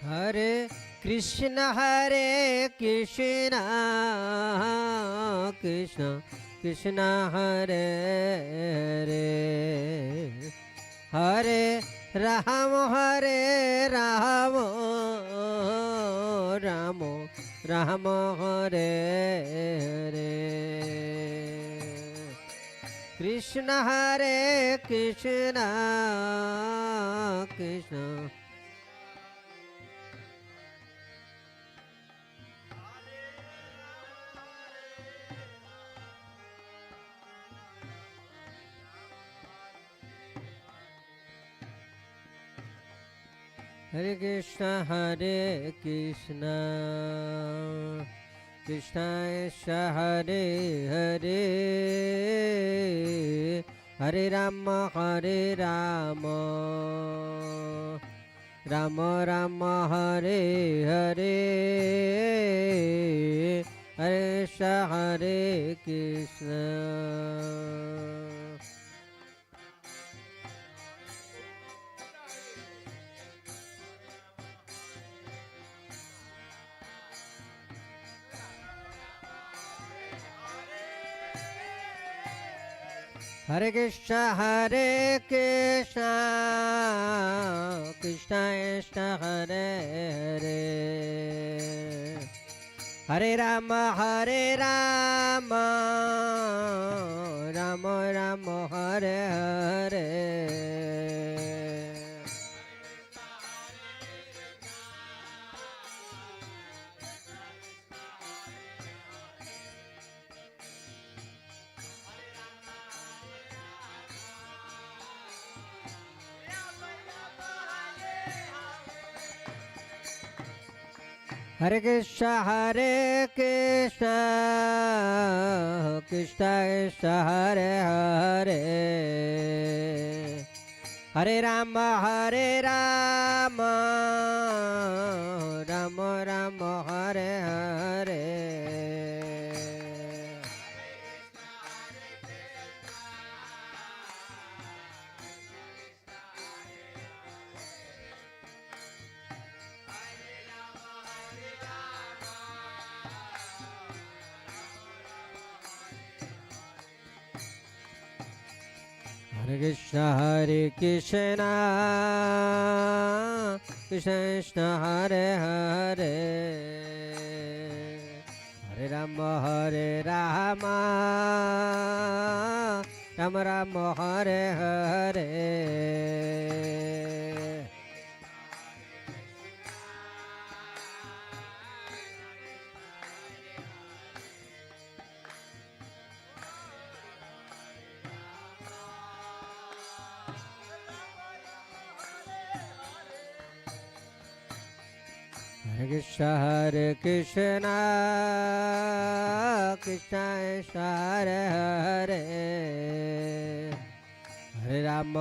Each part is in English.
Hare Krishna Krishna Krishna Hare Hare Hare Ram Ram Ram Hare Hare Krishna Krishna Krishna Hare Krishna Krishna Krishna Hare Hare Hare Rama Rama Rama Hare Hare Hare Krishna Hare Krishna Hare Krishna Krishna Krishna Hare Hare Hare Rama Rama Rama Hare Hare Hare Krishna Krishna Krishna Hare Hare Hare Rama Rama Rama Hare Hare Hare Krishna Krishna Krishna Hare Hare Hare Rama Rama Rama Hare Hare Hare Krishna Krishna Krishna Hare Hare Hare Rama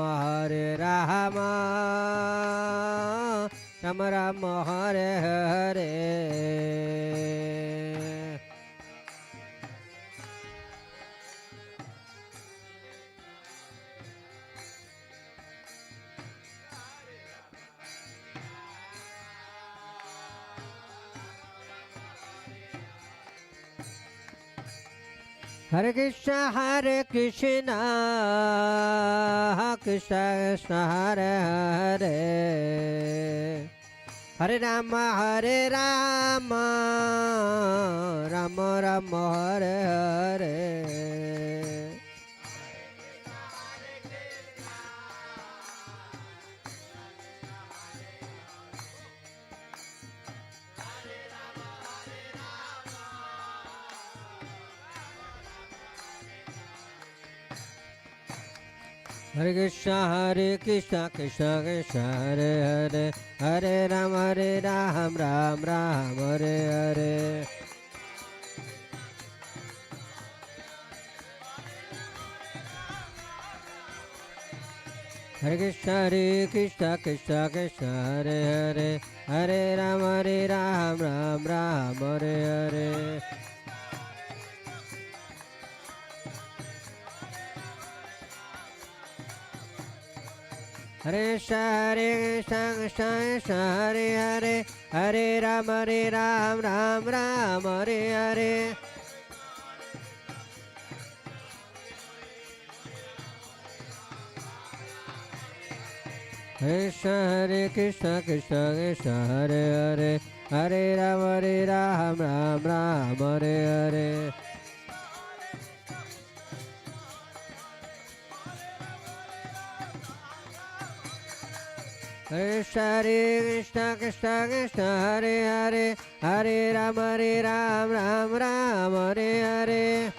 Rama Rama Hare Hare Hare Krishna Krishna Krishna Hare Hare Hare Rama Rama Rama Hare Hare Hare Krishna Krishna Krishna Hare Hare Hare Ram Ram Ram Hare Hare Hare Krishna Krishna Krishna Hare Hare Hare Ram Ram Ram Hare Hare Hare Krishna Krishna Krishna Hare Hare Hare Ram Ram Ram Hare Hare Krishna Hare Krishna Krishna Krishna Hare Hare Hare Ram Ram Ram Hare Hare Krishna Krishna Krishna Krishna Hare Hare Hare Ram Ram Ram Hare Hare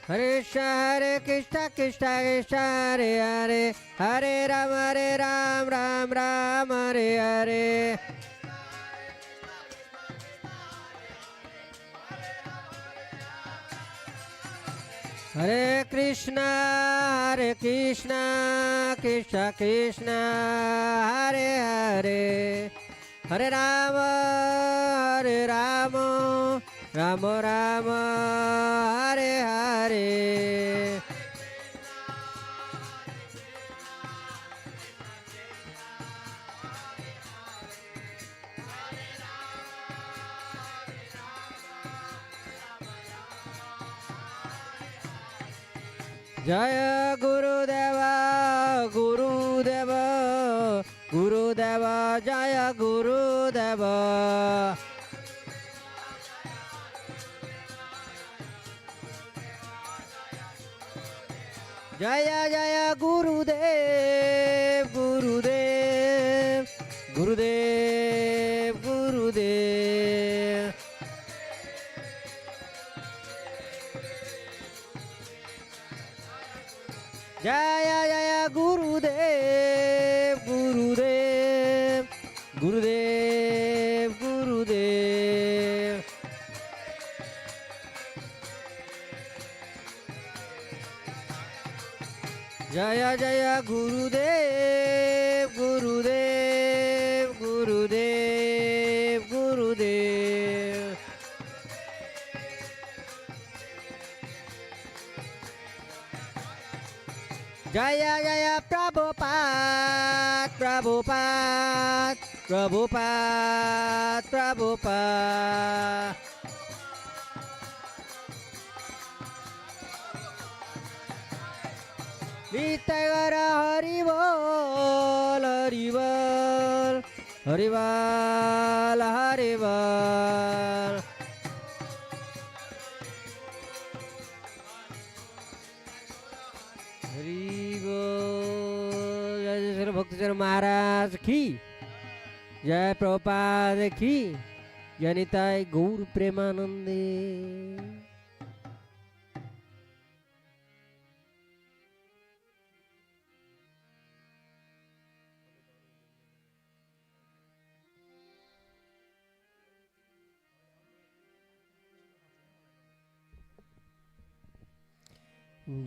Krishna Hare Krishna Krishna Krishna Hare Hare Hare Ram Ram Ram Hare Hare Hare Krishna Krishna Krishna Hare Hare Hare Rama Rama Rama Hare Hare Jaya Gurudeva Gurudeva Gurudeva Jaya Gurudeva Jaya Jaya Gurudev Gurudev Gurudev Gurudev Jaya Jaya Gurudev Gurudev Gurudev Gurudev Jaya Jaya Gurudev Gurudev Gurudev Gurudev Jaya Jaya Prabhupada Prabhupada Prabhupada Prabhupada Nitagara Haribol Haribol Haribol Haribol जय भक्ति चरण महाराज की जय प्रभुपाद की जय निताय गौर प्रेमानंदे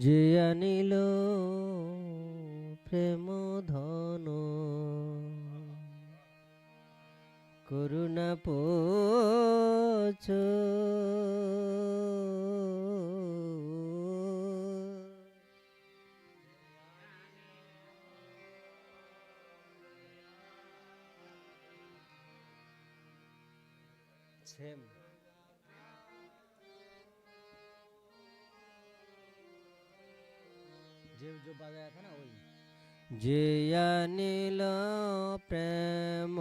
যে আনিল প্রেম ধন করুণা poach same जो बजाया था ना वही जे अनिल प्रेम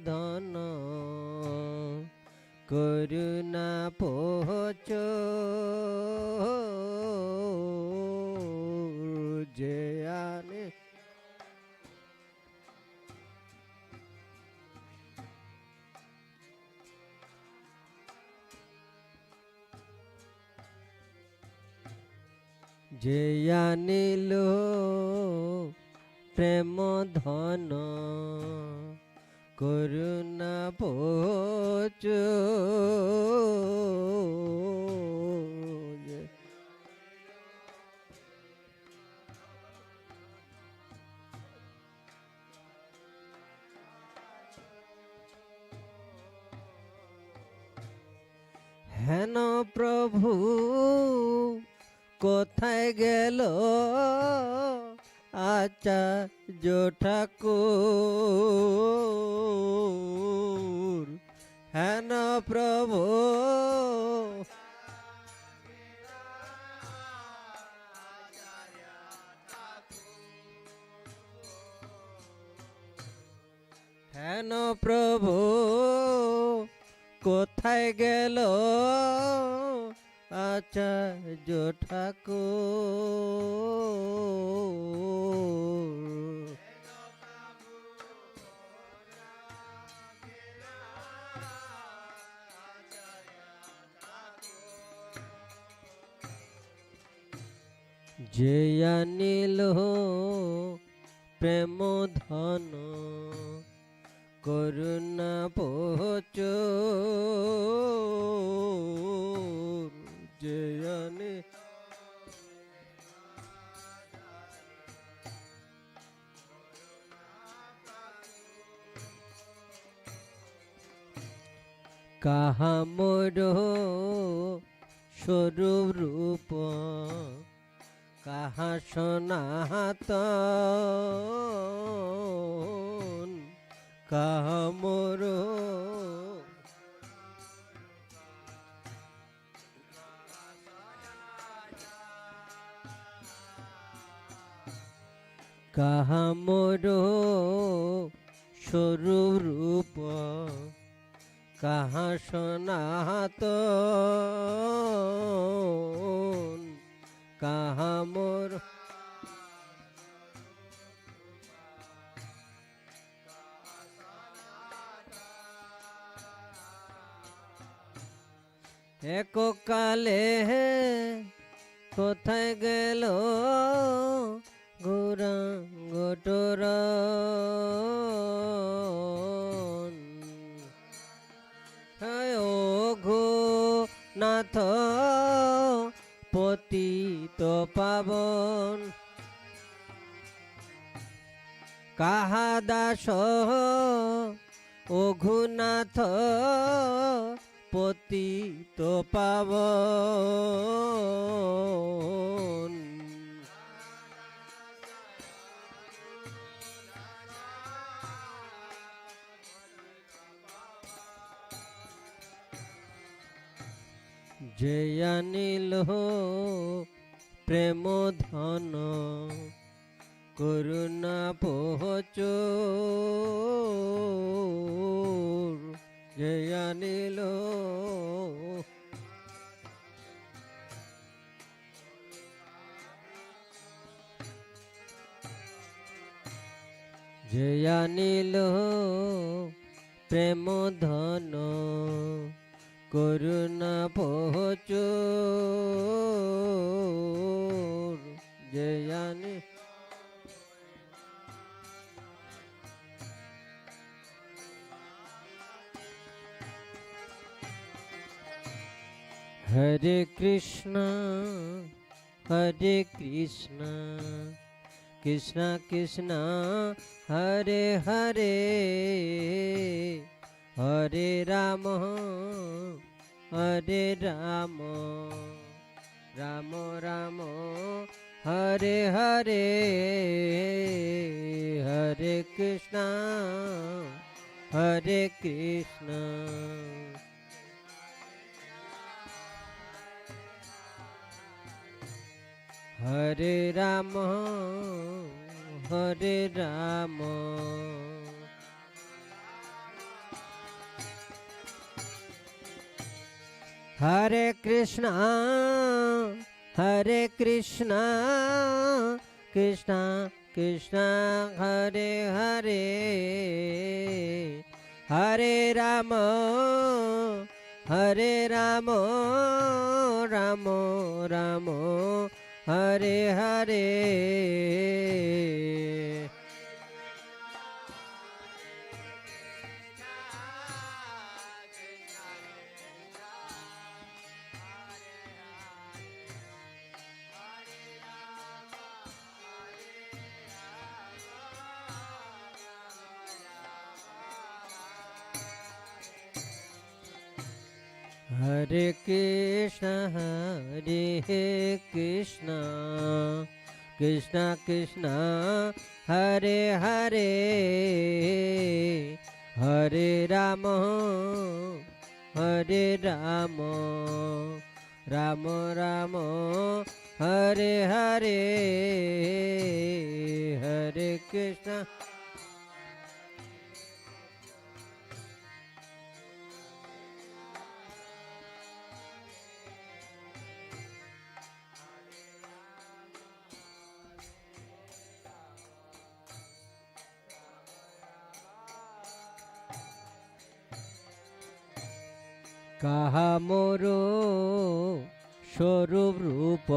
धन करुणा पोच जे अनिल যে আনিল প্রেম ধন করুণা পোচ হেন প্রভু কোথায় গেল আচার্য ঠাকুর? হেন প্রভু হেন প্রভু কোথায় গেল আচার্য ঠাকুর? যে আনিল প্রেম ধন করুণা প্রচুর, যে আনিল কাহা মোর স্বরূপ রূপ, কাহা সনাতন, কাহা মোর কাহা মোর স্বরূপ রূপ, কাহা সনাতন, কাহা মোর এককালে কোথায় গেল গৌরাঙ্গ তোরণ? ও ঘোনাথ পতিত পাবন, কাহা দাস ও ঘুনাথ পতিত পাবন? যে আনিল প্রেম ধন করুণা প্রচুর, যে আনিল যে আনিল প্রেম ধন করুণা প্রচুর, যে আনিল হরে কৃষ্ণ হরে কৃষ্ণ, কৃষ্ণ কৃষ্ণ হরে হরে, হরে রাম হরে রাম, রাম রাম হরে হরে, হরে কৃষ্ণ হরে কৃষ্ণ, হরে রাম হরে রাম, হরে কৃষ্ণ হরে কৃষ্ণ, কৃষ্ণ কৃষ্ণ হরে হরে, হরে রাম হরে Ram, Ram Ram Hare Hare, Hare Krishna, Krishna Krishna, Hare Hare, Hare Rama, Hare Rama, Rama Rama, Hare Hare, Hare Krishna. কাহা মোর স্বরূপ রূপ,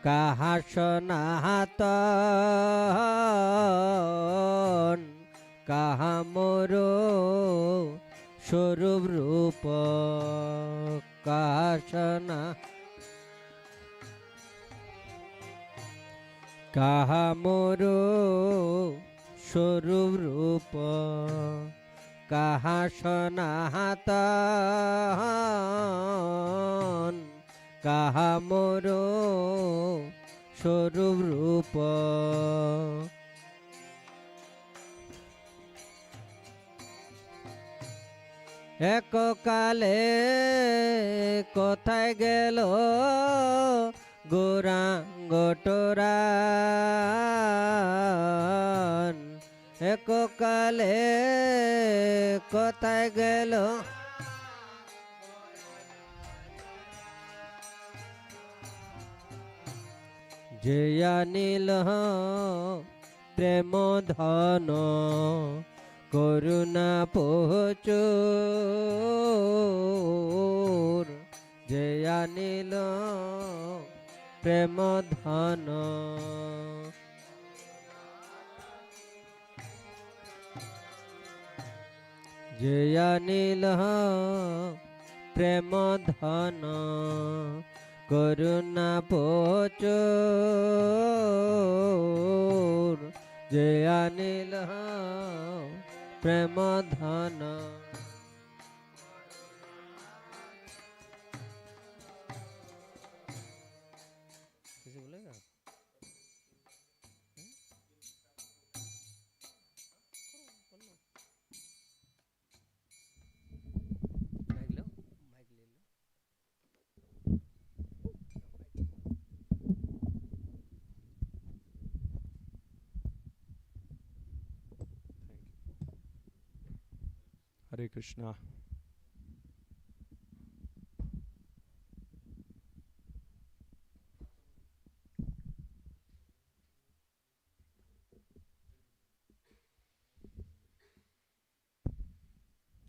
কাহা সনাতন, কাহা মোর স্বরূপ রূপ, কাহা সনা, কাহা মোর স্বরূপ রূপ, কাহা সনাতন, কাহা মোর স্বরূপ রূপ। এককালে কোথায় গেল গৌরাঙ্গ টোরান, এককালে কোথায় গেল যে আনিল প্রেম ধন, করুণা প্রচুর, যে আনিল প্রেম ধন, যে আনিল প্রেম ধন, করুণা প্রচুর, যে আনিল প্রেম ধন। Hare Krishna.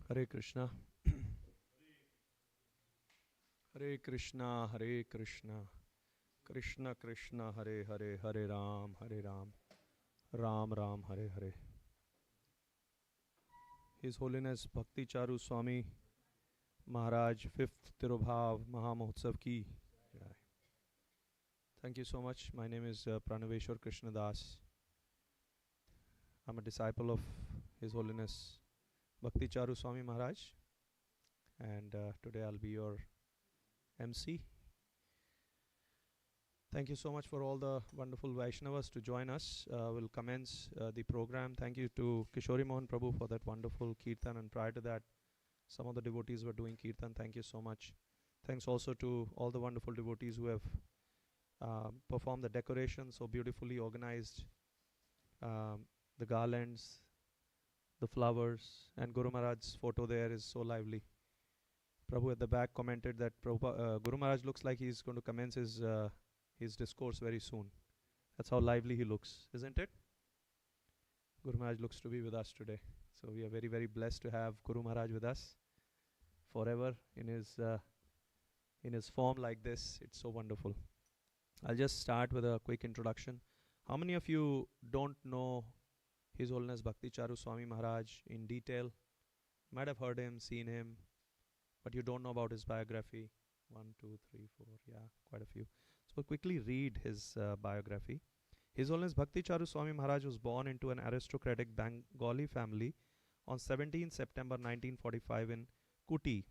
Hare Krishna. Hare Krishna, Hare Krishna, Krishna Krishna, Hare Hare, Hare Ram, Ram Ram, Hare Hare. His Holiness Bhakti Charu Swami Maharaj 5th Tirobhava Maha Mahotsav ki Jai. Thank you so much. My name is Pranaveshwar Krishna Das. I'm a disciple of His Holiness Bhakti Charu Swami Maharaj, and today I'll be your MC. Thank you so much for all the wonderful Vaishnavas to join us. We'll commence the program. Thank you to Kishori Mohan Prabhu for that wonderful kirtan, and prior to that some of the devotees were doing kirtan. Thank you so much. Thanks also to all the wonderful devotees who have performed the decoration so beautifully organized, the garlands, the flowers, and Guru Maharaj's photo there is so lively. Prabhu at the back commented that Guru Maharaj looks like he's going to commence his discourse very soon. That's how lively he looks, isn't it? Guru Maharaj looks to be with us today. So we are very, very blessed to have Guru Maharaj with us forever in his form like this. It's so wonderful. I'll just start with a quick introduction. How many of you don't know His Holiness Bhakti Charu Swami Maharaj in detail? Might have heard him, seen him, but you don't know about his biography. 1, 2, 3, 4, yeah, quite a few. So we'll quickly read his biography. His Holiness Bhakti Charu Swami Maharaj was born into an aristocratic Bengali family on 17 September 1945 in Kuti,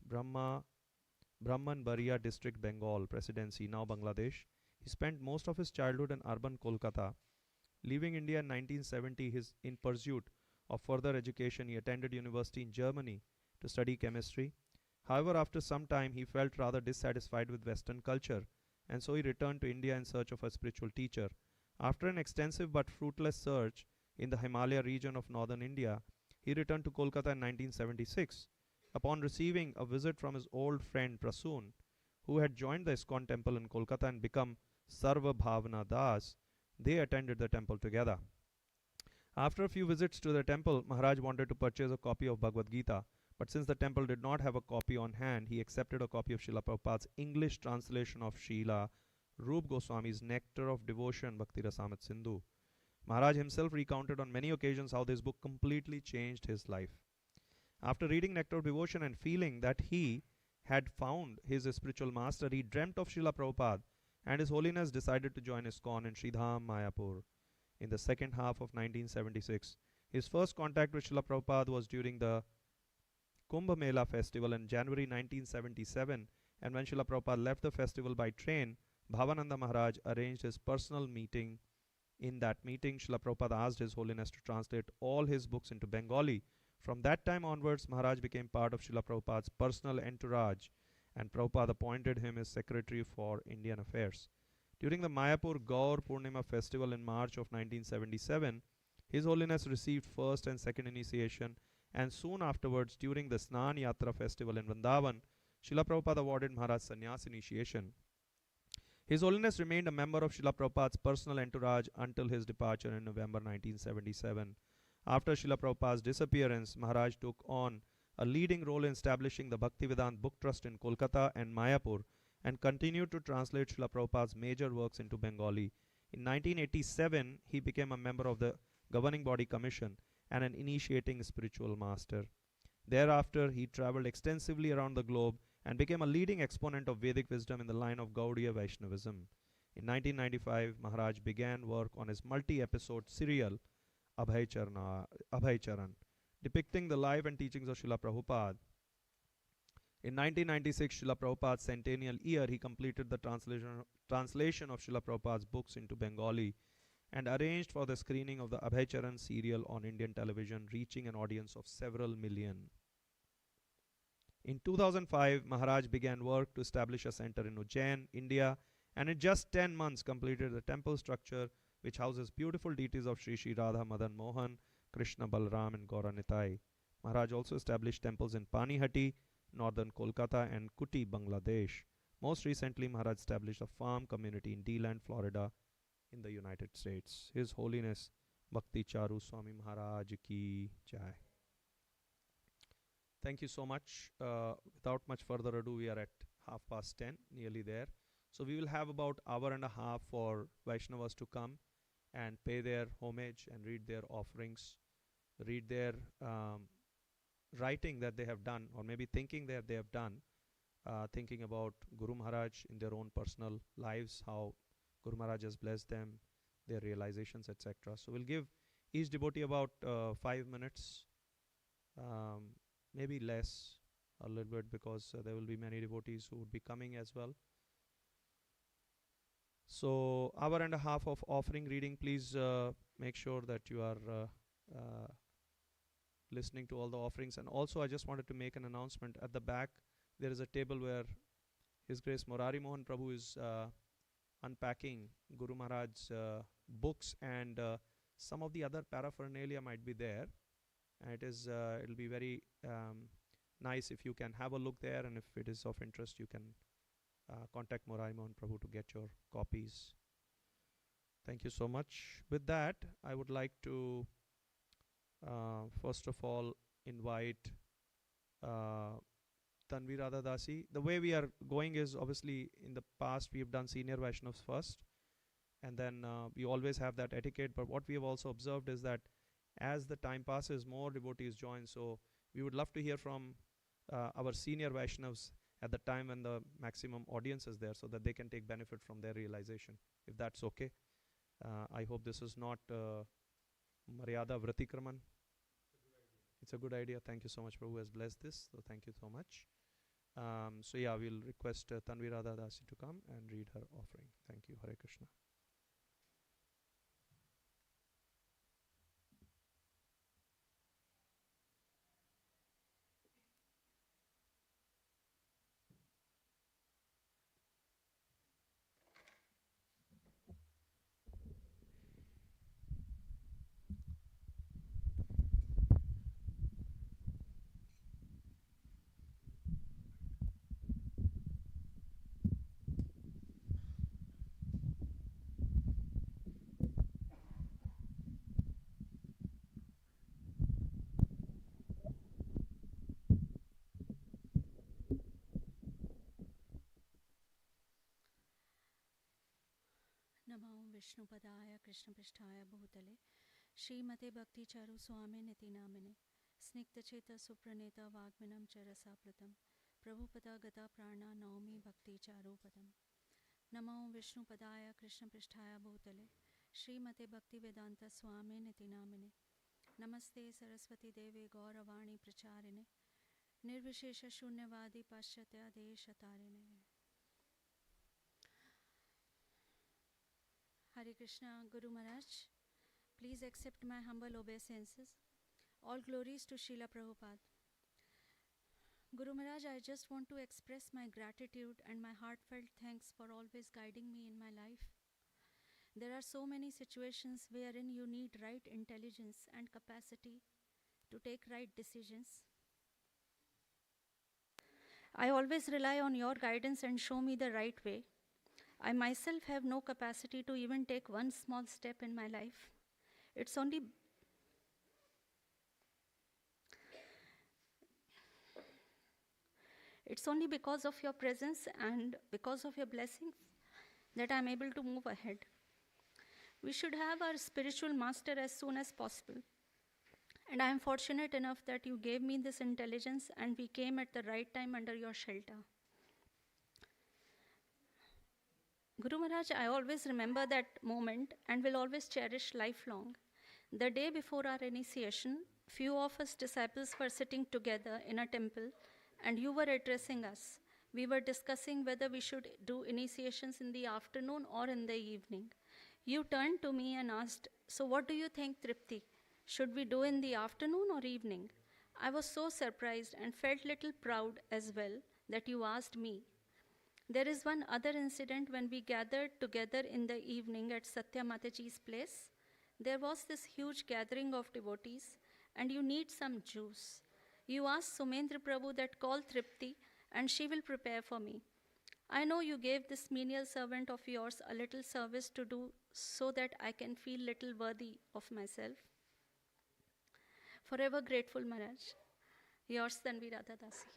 Brahmanbaria district, Bengal, Presidency, now Bangladesh. He spent most of his childhood in urban Kolkata. Leaving India in 1970, in pursuit of further education, he attended university in Germany to study chemistry. However, after some time, he felt rather dissatisfied with Western culture, and so he returned to India in search of a spiritual teacher. After an extensive but fruitless search in the Himalaya region of northern India, he returned to Kolkata in 1976. Upon receiving a visit from his old friend Prasoon, who had joined the ISKCON temple in Kolkata and become Sarva Bhavana Das, they attended the temple together. After a few visits to the temple, Maharaj wanted to purchase a copy of Bhagavad Gita, but since the temple did not have a copy on hand, he accepted a copy of Srila Prabhupada's English translation of Srila Rup Goswami's Nectar of Devotion, Bhakti Rasamrit Sindhu. Maharaj himself recounted on many occasions how this book completely changed his life. After reading Nectar of Devotion and feeling that he had found his spiritual master, he dreamt of Srila Prabhupada, and His Holiness decided to join ISKCON in Sridham, Mayapur in the second half of 1976. His first contact with Srila Prabhupada was during the Kumbh Mela festival in January 1977, and when Srila Prabhupada left the festival by train, Bhavananda Maharaj arranged his personal meeting. In that meeting, Srila Prabhupada asked His Holiness to translate all his books into Bengali. From that time onwards, Maharaj became part of Srila Prabhupada's personal entourage, and Prabhupada appointed him as Secretary for Indian Affairs. During the Mayapur Gaur Purnima festival in March of 1977, His Holiness received first and second initiation, and soon afterwards, during the Snan Yatra festival in Vrindavan, Srila Prabhupada awarded Maharaj sannyas initiation. His Holiness remained a member of Srila Prabhupada's personal entourage until his departure in November 1977. After Srila Prabhupada's disappearance, Maharaj took on a leading role in establishing the Bhaktivedanta Book Trust in Kolkata and Mayapur, and continued to translate Srila Prabhupada's major works into Bengali. In 1987, he became a member of the Governing Body Commission and an initiating spiritual master. Thereafter, he travelled extensively around the globe and became a leading exponent of Vedic wisdom in the line of Gaudiya Vaishnavism. In 1995, Maharaj began work on his multi-episode serial Abhay Charan, depicting the life and teachings of Srila Prabhupada. In 1996, Srila Prabhupada's centennial year, he completed the translation of Srila Prabhupada's books into Bengali and arranged for the screening of the Abhay Charan serial on Indian television, reaching an audience of several million. In 2005, Maharaj began work to establish a center in Ujjain, India, and in just 10 months completed a temple structure which houses beautiful deities of Sri Sri Radha Madan Mohan, Krishna Balram, and Gaura Nitai. Maharaj also established temples in Panihati, northern Kolkata, and Kuti, Bangladesh. Most recently, Maharaj established a farm community in D-Land, Florida, in the United States. His Holiness Bhakti Charu Swami Maharaj Ki Jai. Thank you so much. Without much further ado, we are at 10:30, nearly there. So we will have about hour and a half for Vaishnavas to come and pay their homage and read their offerings, read their writing that they have done, or maybe thinking that they have done, thinking about Guru Maharaj in their own personal lives, how Guru Maharaj has blessed them, their realizations, etc. So we'll give each devotee about 5 minutes, maybe less, a little bit, because there will be many devotees who would be coming as well. So hour and a half of offering reading. Please make sure that you are listening to all the offerings. And also I just wanted to make an announcement. At the back there is a table where His Grace Morari Mohan Prabhu is unpacking Guru Maharaj's books, and some of the other paraphernalia might be there. And it'll be very nice if you can have a look there, and if it is of interest, you can contact Morari Mohan Prabhu to get your copies. Thank you so much. With that, I would like to first of all invite Tanvi Radha Dasi. The way we are going is, obviously in the past we have done senior Vaishnavas first, and then we always have that etiquette. But what we have also observed is that as the time passes, more devotees join. So we would love to hear from our senior Vaishnavas at the time when the maximum audience is there, so that they can take benefit from their realization, if that's okay. I hope this is not Maryada Vratikraman. It's a good idea. Thank you so much. Prabhu has blessed this. So thank you so much. So yeah, we'll request Tanvi Radha Dasi to come and read her offering. Thank you. Hare Krishna. नमो विष्णुपदाय कृष्णपृष्ठाय भूतले श्रीमते भक्ति चारु स्वामी निति नामिने स्निग्धचेत सुप्रणेत वाग्मिनं च रसाप्लुतं प्रभुपदा गता प्राणा नौमि भक्ति चारुपदम् नमो विष्णुपदाय कृष्णपृष्ठाय भूतले श्रीमते भक्ति वेदांत स्वामी निति नामिने नमस्ते सरस्वती देवे गौरवाणी प्रचारिणे निर्विशेष शून्यवादी पाश्चात्य देशतारिणे Hare Krishna, Guru Maharaj, please accept my humble obeisances. All glories to Srila Prabhupada. Guru Maharaj, I just want to express my gratitude and my heartfelt thanks for always guiding me in my life. There are so many situations wherein you need right intelligence and capacity to take right decisions. I always rely on your guidance and show me the right way. I myself have no capacity to even take one small step in my life. It's only because of your presence and because of your blessings that I'm able to move ahead. We should have our spiritual master as soon as possible. And I am fortunate enough that you gave me this intelligence and we came at the right time under your shelter. Guru Maharaj, I always remember that moment and will always cherish lifelong. The day before our initiation, few of us disciples were sitting together in a temple and you were addressing us. We were discussing whether we should do initiations in the afternoon or in the evening. You turned to me and asked, so what do you think, Tripti? Should we do in the afternoon or evening? I was so surprised and felt little proud as well that you asked me. There is one other incident when we gathered together in the evening at Satya Mataji's place. There was this huge gathering of devotees and you need some juice. You asked Sumendra Prabhu that call Tripti and she will prepare for me. I know you gave this menial servant of yours a little service to do so that I can feel little worthy of myself. Forever grateful, Maharaj. Yours, Tanvi Radha Dasi.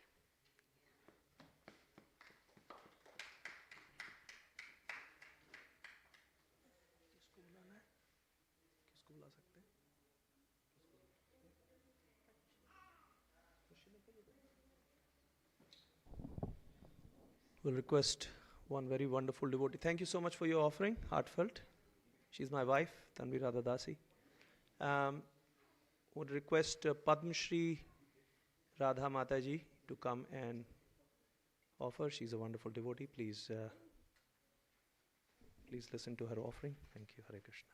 We'll request one very wonderful devotee. Thank you so much for your offering, heartfelt. She's my wife, Tanvi Radha Dasi. Would request Padma Shri Radha Mataji to come and offer. She's a wonderful devotee. Please listen to her offering. Thank you. Hare Krishna.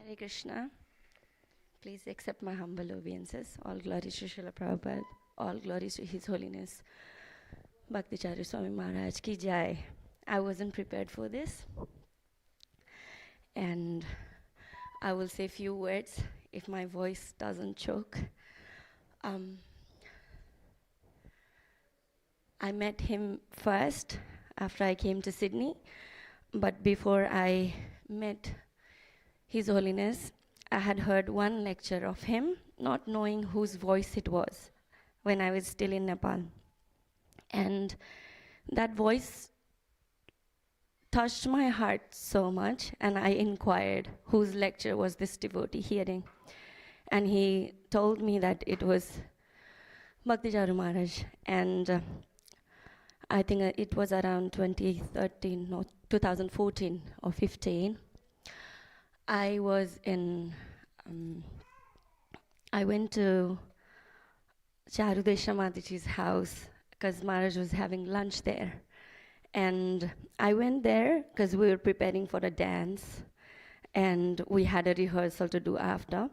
Hare Krishna. Please accept my humble obeisances. All glories to Srila Prabhupada. All glories to His Holiness Bhakti Charu Swami Maharaj Ki Jai. I wasn't prepared for this. And I will say few words if my voice doesn't choke. I met him first after I came to Sydney. But before I met His Holiness, I had heard one lecture of him, not knowing whose voice it was, when I was still in Nepal. And that voice touched my heart so much, and I inquired whose lecture was this devotee hearing. And he told me that it was Bhakti Charu Maharaj. And I think it was around 2013, no, 2014 or 15. I was in, I went to Charu Deshamatiji's house because Maharaj was having lunch there. And I went there because we were preparing for a dance and we had a rehearsal to do after.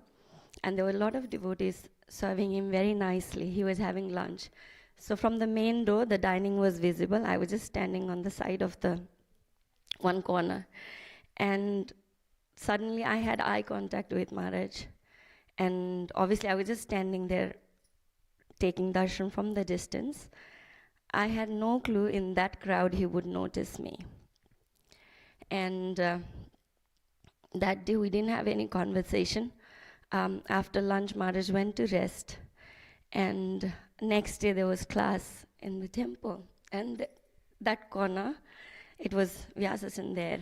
And there were a lot of devotees serving him very nicely. He was having lunch. So from the main door, the dining was visible. I was just standing on the side of the one corner. And suddenly I had eye contact with Maharaj. And obviously I was just standing there taking darshan from the distance. I had no clue in that crowd he would notice me. And that day we didn't have any conversation. After lunch, Maharaj went to rest. And next day there was class in the temple. And that corner, it was Vyasasan there.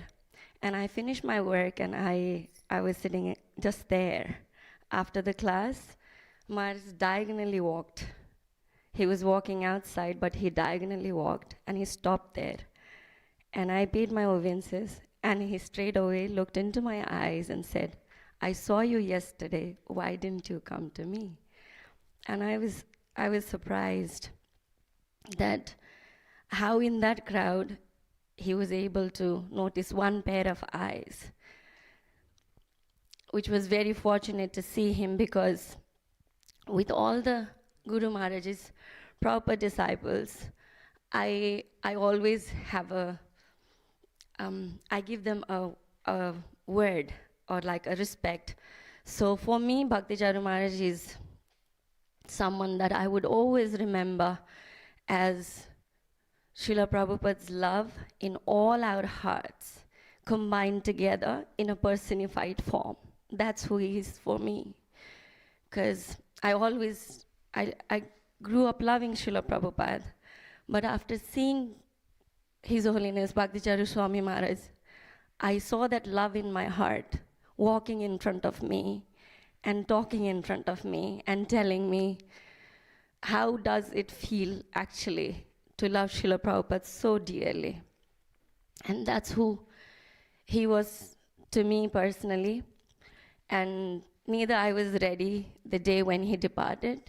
And I finished my work and I was sitting just there. After the class, Maharaj diagonally walked. He was walking outside, but he diagonally walked and he stopped there. And I paid my obeisances and he straight away looked into my eyes and said, I saw you yesterday, why didn't you come to me? And I was surprised that how in that crowd he was able to notice one pair of eyes, which was very fortunate to see him, because with all the Guru Maharaj's proper disciples, I always have I give them a word or like a respect. So for me, Bhakti Charu Maharaj is someone that I would always remember as Srila Prabhupada's love in all our hearts, combined together in a personified form. That's who he is for me. Because I grew up loving Srila Prabhupada, but after seeing His Holiness Bhakti Charu Swami Maharaj, I saw that love in my heart, walking in front of me and talking in front of me and telling me how does it feel actually to love Srila Prabhupada so dearly. And that's who he was to me personally. And neither I was ready the day when he departed,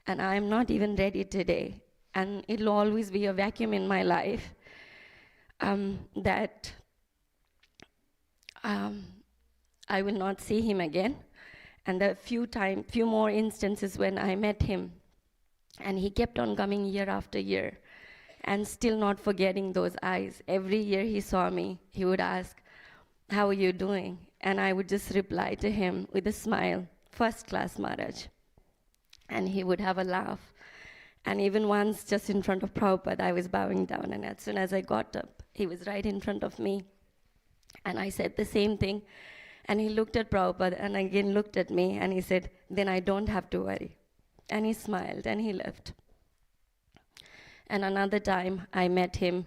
and I'm not even ready today. And it'll always be a vacuum in my life that I will not see him again. And the few more instances when I met him, and he kept on coming year after year, and still not forgetting those eyes. Every year he saw me, he would ask, how are you doing? And I would just reply to him with a smile, first class Maharaj. And he would have a laugh. And even once, just in front of Prabhupada, I was bowing down, and as soon as I got up, he was right in front of me. And I said the same thing. And he looked at Prabhupada and again looked at me, and he said, then I don't have to worry. And he smiled and he left. And another time I met him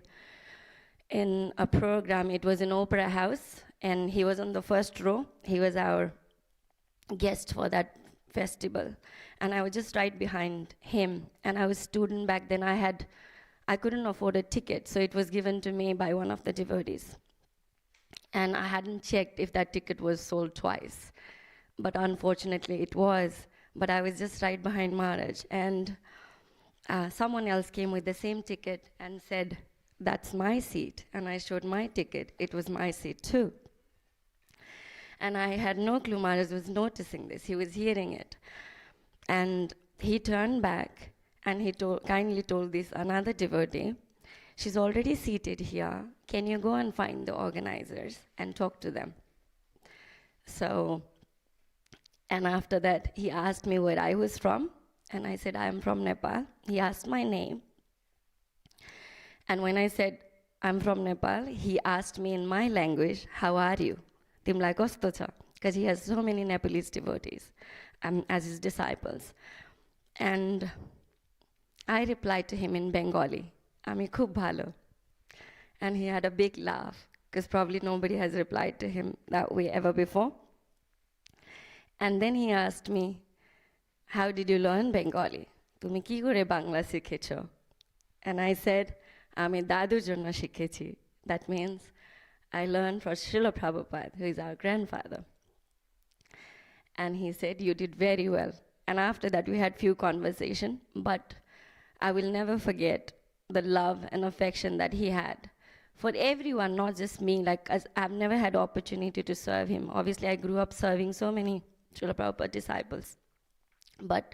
in a program. It was in Opera House, and he was on the first row. He was our guest for that festival. And I was just right behind him. And I was student back then. I couldn't afford a ticket, so it was given to me by one of the devotees. And I hadn't checked if that ticket was sold twice. But unfortunately it was. But I was just right behind Maharaj. And someone else came with the same ticket and said, that's my seat. And I showed my ticket. It was my seat too. And I had no clue Maharaj was noticing this. He was hearing it. And he turned back and he kindly told this another devotee, she's already seated here. Can you go and find the organizers and talk to them? So, and after that, he asked me where I was from. And I said, I am from Nepal. He asked my name. And when I said, I'm from Nepal, he asked me in my language, how are you? Timlai kosto cha? Because he has so many Nepalese devotees as his disciples. And I replied to him in Bengali, Ami khub bhalo. And he had a big laugh, because probably nobody has replied to him that way ever before. And then he asked me, how did you learn Bengali? তুমি কি করে বাংলা শিখেছো? And I said, আমি দাদুর জন্য শিখেছি. That means I learned from Srila Prabhupada, who is our grandfather. And he said, you did very well. And after that, we had few conversation, but I will never forget the love and affection that he had for everyone, not just me. Like, as I've never had opportunity to serve him. Obviously, I grew up serving so many Srila Prabhupada disciples, but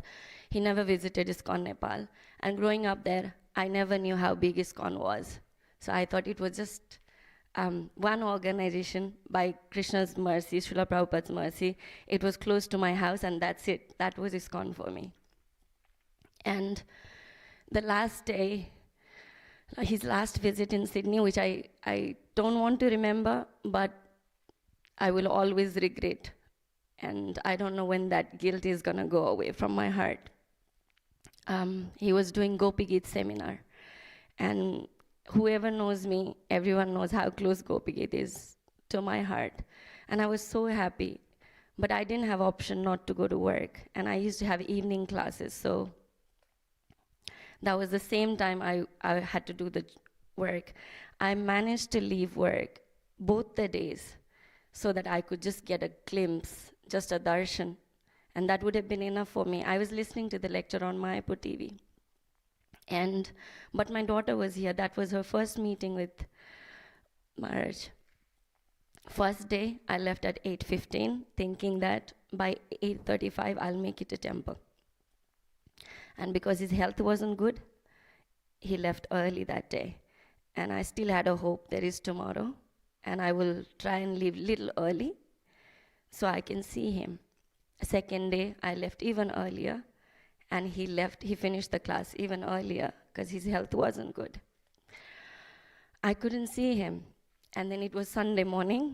he never visited ISKCON Nepal. And growing up there, I never knew how big ISKCON was. So I thought it was just one organization by Krishna's mercy, Srila Prabhupada's mercy. It was close to my house, and that's it. That was ISKCON for me. And the last day, his last visit in Sydney, which I don't want to remember, but I will always regret. And I don't know when that guilt is gonna go away from my heart. He was doing Gopi Geet seminar. And whoever knows me, everyone knows how close Gopi Geet is to my heart. And I was so happy, but I didn't have option not to go to work. And I used to have evening classes, so that was the same time I had to do the work. I managed to leave work both the days so that I could just get a glimpse, just a darshan. And that would have been enough for me. I was listening to the lecture on Mayapur TV. But my daughter was here. That was her first meeting with Maharaj. First day, I left at 8:15, thinking that by 8:35, I'll make it to temple. And because his health wasn't good, he left early that day. And I still had a hope there is tomorrow, and I will try and leave little early so I can see him. Second day, I left even earlier, and he finished the class even earlier because his health wasn't good. I couldn't see him. And then it was Sunday morning,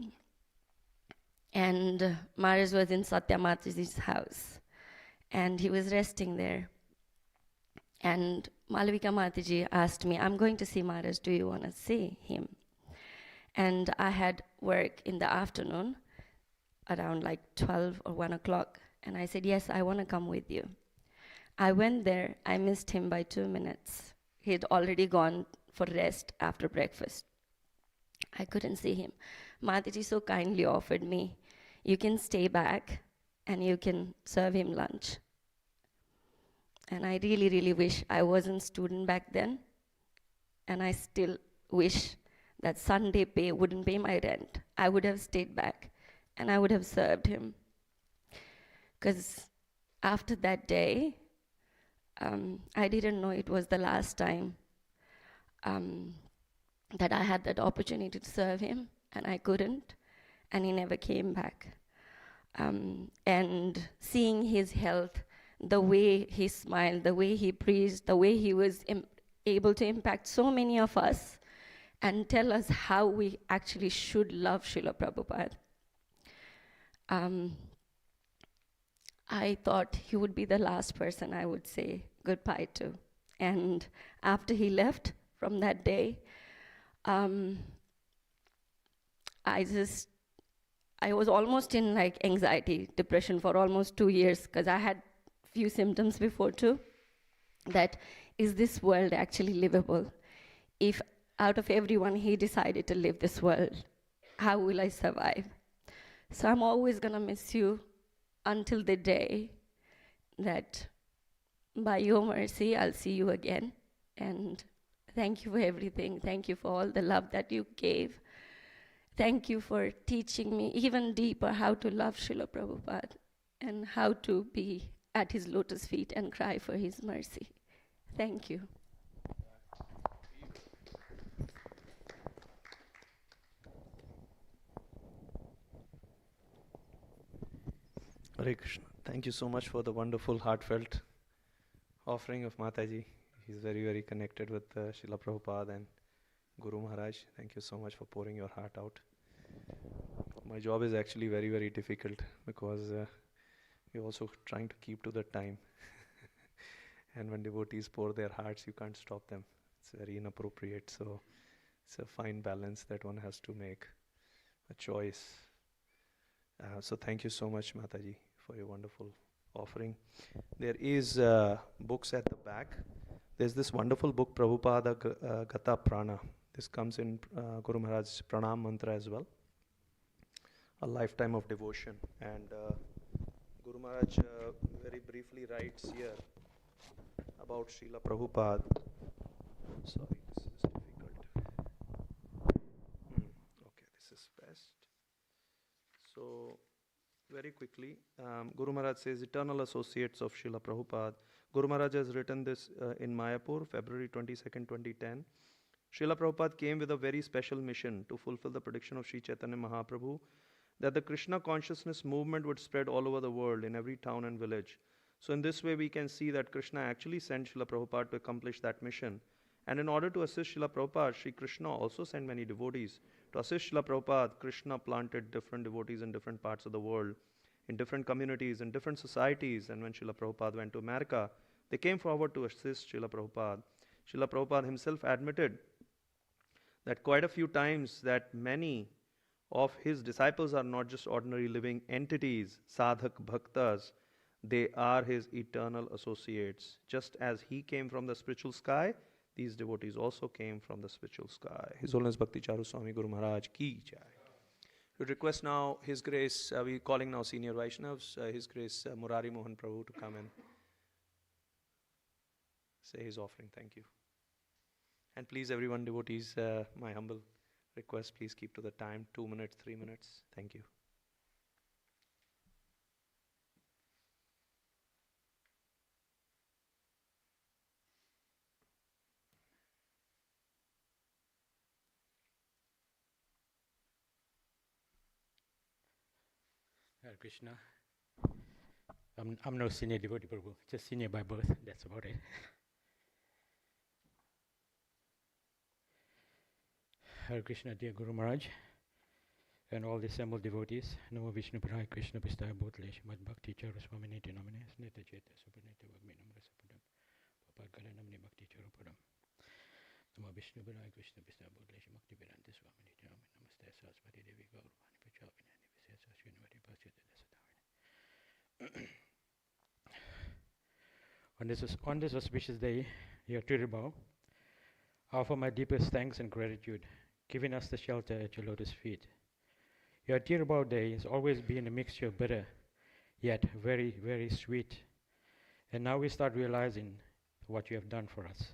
and Maharaj was in Satya Mataji's house, and he was resting there. And Malavika Mataji asked me, I'm going to see Maharaj, do you want to see him? And I had work in the afternoon, around like 12 or 1 o'clock. And I said, yes, I want to come with you. I went there, I missed him by 2 minutes. He had already gone for rest after breakfast. I couldn't see him. Mataji so kindly offered me, you can stay back and you can serve him lunch. And I really, really wish I wasn't student back then. And I still wish that Sunday pay wouldn't pay my rent. I would have stayed back and I would have served him. Because after that day, I didn't know it was the last time that I had that opportunity to serve him, and I couldn't, and he never came back. And seeing his health, the way he smiled, the way he preached, the way he was able to impact so many of us and tell us how we actually should love Srila Prabhupada. I thought he would be the last person I would say goodbye to. And after he left from that day, I was almost in like anxiety, depression for almost 2 years, because I had few symptoms before too, that is this world actually livable? If out of everyone he decided to live this world, how will I survive? So I'm always gonna miss you until the day that by your mercy I'll see you again. And thank you for everything. Thank you for all the love that you gave. Thank you for teaching me even deeper how to love Srila Prabhupada and how to be at his lotus feet and cry for his mercy. Thank you. Hare Krishna. Thank you so much for the wonderful, heartfelt offering of Mataji. He's very, very connected with Srila Prabhupada and Guru Maharaj. Thank you so much for pouring your heart out. My job is actually very, very difficult because we're also trying to keep to the time. And when devotees pour their hearts, you can't stop them. It's very inappropriate. So it's a fine balance that one has to make, a choice. So thank you so much, Mataji, for your wonderful offering. There is books at the back. There's this wonderful book, Prabhupada Gata Prana. This comes in Guru Maharaj's Pranam Mantra as well. A lifetime of devotion. And Guru Maharaj very briefly writes here about Srila Prabhupada. Sorry, this is difficult. Okay, this is best. So, very quickly, Guru Maharaj says, Eternal Associates of Srila Prabhupada. Guru Maharaj has written this in Mayapur, February 22nd, 2010. Srila Prabhupada came with a very special mission to fulfill the prediction of Sri Chaitanya Mahaprabhu that the Krishna consciousness movement would spread all over the world in every town and village. So in this way we can see that Krishna actually sent Srila Prabhupada to accomplish that mission. And in order to assist Srila Prabhupada, Sri Krishna also sent many devotees. To assist Srila Prabhupada, Krishna planted different devotees in different parts of the world, in different communities, in different societies. And when Srila Prabhupada went to America, they came forward to assist Srila Prabhupada. Srila Prabhupada himself admitted that quite a few times that many of his disciples are not just ordinary living entities, sadhak bhaktas, they are his eternal associates. Just as he came from the spiritual sky, these devotees also came from the spiritual sky. His Holiness Bhakti Charu Swami Guru Maharaj ki jai. We request now His Grace, we're calling now senior Vaishnavas, His Grace Murari Mohan Prabhu to come and say his offering. Thank you. And please everyone, devotees, my humble request, please keep to the time, 2 minutes, 3 minutes. Thank you. Hare Krishna. I'm no senior devotee, Prabhu, just senior by birth, that's about it. Hare Krishna, dear Guru Maharaj, and all the assembled devotees. Namo Vishnu Padaya Krishna Pistaya Bhutle Shrimad Bhakti Charu Swami Niti Namane Sneta Cheta Supaneta Vagmi Namrasa Padam Papa Gala Namne Bhakti Charu Padam Namo Vishnu Padaya Krishna Pistaya Bhutle Shrimad Bhakti Vedanta Swami Niti Namane Namaste Saraswati Devi Gaurvani Pachavini Visesa Srinivati Pasita Dasatavani. On this auspicious day, here at Tirobhava, I offer my deepest thanks and gratitude, giving us the shelter at your lotus feet. Your Tirobhava day has always been a mixture of bitter, yet very, very sweet. And now we start realizing what you have done for us.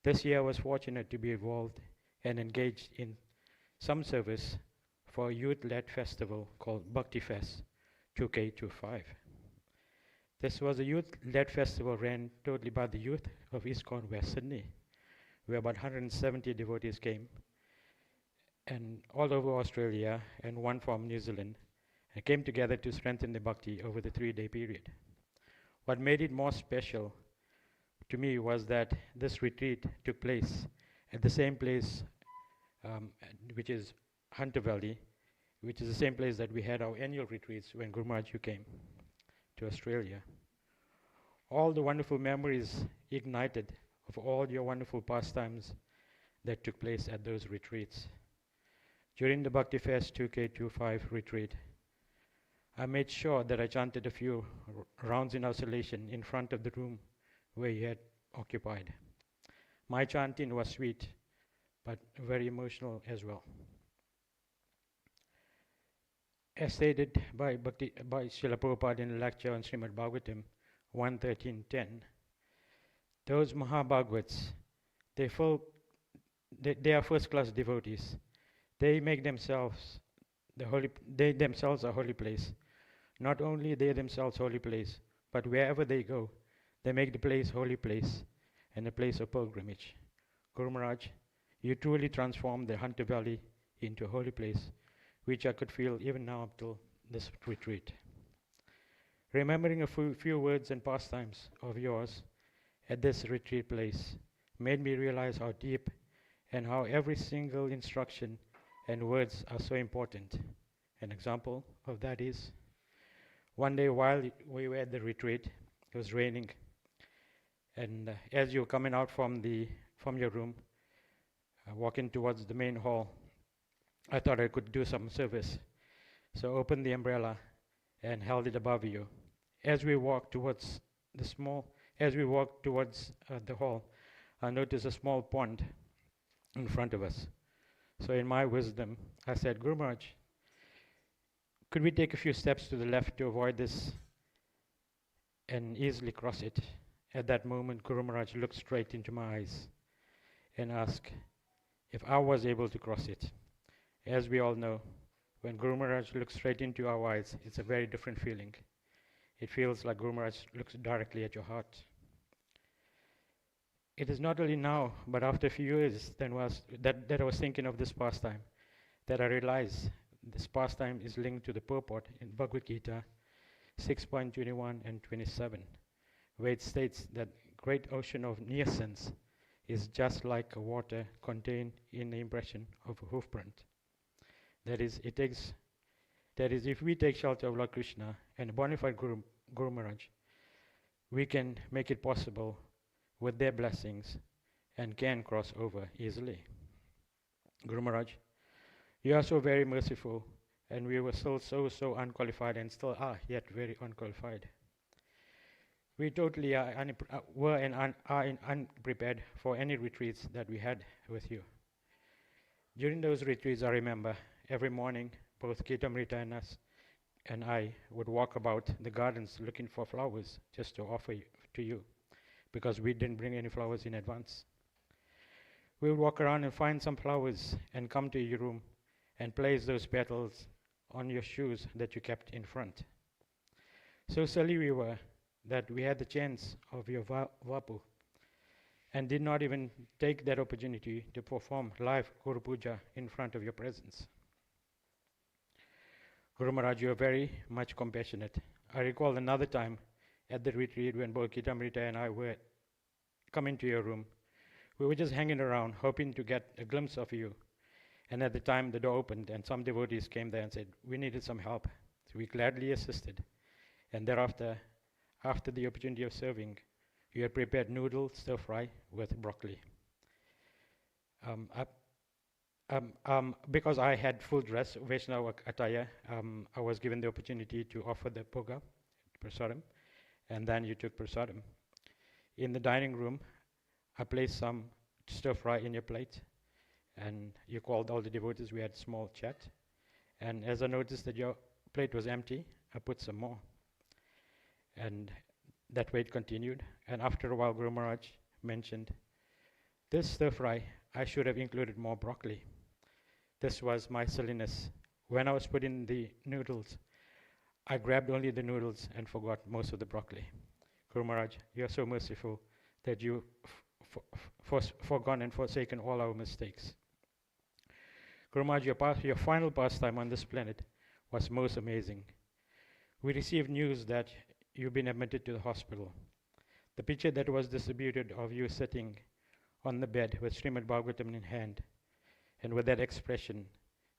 This year I was fortunate to be involved and engaged in some service for a youth-led festival called Bhakti Fest 2K25. This was a youth-led festival ran totally by the youth of ISKCON West Sydney, where about 170 devotees came, and all over Australia, and one from New Zealand, and came together to strengthen the bhakti over the 3-day period. What made it more special to me was that this retreat took place at the same place, which is Hunter Valley, which is the same place that we had our annual retreats when Guru Maharaj came to Australia. All the wonderful memories ignited of all your wonderful pastimes that took place at those retreats. During the Bhakti Fest 2K25 retreat, I made sure that I chanted a few rounds in isolation in front of the room where you had occupied. My chanting was sweet, but very emotional as well. As stated by Srila Prabhupada in a lecture on Srimad Bhagavatam 1.13.10, those Mahabhagavats, they are first-class devotees. They make themselves they themselves a holy place. Not only they themselves holy place, but wherever they go, they make the place holy place and a place of pilgrimage. Guru Maharaj, you truly transformed the Hunter Valley into a holy place, which I could feel even now up till this retreat. Remembering a few words and pastimes of yours at this retreat place made me realize how deep and how every single instruction and words are so important. An example of that is, one day while we were at the retreat, it was raining, and as you were coming out from your room, walking towards the main hall, I thought I could do some service. So I opened the umbrella and held it above you As we walk towards the hall, I noticed a small pond in front of us. So in my wisdom, I said, Guru Maharaj, could we take a few steps to the left to avoid this and easily cross it? At that moment, Guru Maharaj looked straight into my eyes and asked if I was able to cross it. As we all know, when Guru Maharaj looks straight into our eyes, it's a very different feeling. It feels like Guru Maharaj looks directly at your heart. It is not only now, but after a few years that I was thinking of this pastime, that I realized this pastime is linked to the purport in Bhagavad Gita 6.21 and 27, where it states that great ocean of near-sense is just like a water contained in the impression of a hoof print. That is, if we take shelter of Lord Krishna and a bona fide Guru Maharaj, we can make it possible with their blessings and can cross over easily. Guru Maharaj, you are so very merciful, and we were still so unqualified and still are yet very unqualified. We totally are unprepared for any retreats that we had with you. During those retreats, I remember every morning, both Kitamrita and I would walk about the gardens looking for flowers just to offer to you, because we didn't bring any flowers in advance. We would walk around and find some flowers and come to your room and place those petals on your shoes that you kept in front. So silly we were that we had the chance of your Vapu and did not even take that opportunity to perform live Guru Puja in front of your presence. Guru Maharaj, you are very much compassionate. I recall another time at the retreat when both Kitamrita and I were coming to your room. We were just hanging around, hoping to get a glimpse of you. And at the time, the door opened, and some devotees came there and said, we needed some help. So we gladly assisted. And thereafter, after the opportunity of serving, you had prepared noodle stir-fry with broccoli. Because I had full dress, Vaishnava attire, I was given the opportunity to offer the poga, prasadam, and then you took prasadam. In the dining room, I placed some stir-fry in your plate, and you called all the devotees. We had a small chat. And as I noticed that your plate was empty, I put some more. And that way it continued. And after a while, Guru Maharaj mentioned, this stir-fry, I should have included more broccoli. This was my silliness. When I was putting the noodles, I grabbed only the noodles and forgot most of the broccoli. Guru Maharaj, you are so merciful that you forgone and forsaken all our mistakes. Guru Maharaj, your final pastime on this planet was most amazing. We received news that you've been admitted to the hospital. The picture that was distributed of you sitting on the bed with Srimad Bhagavatam in hand, and with that expression,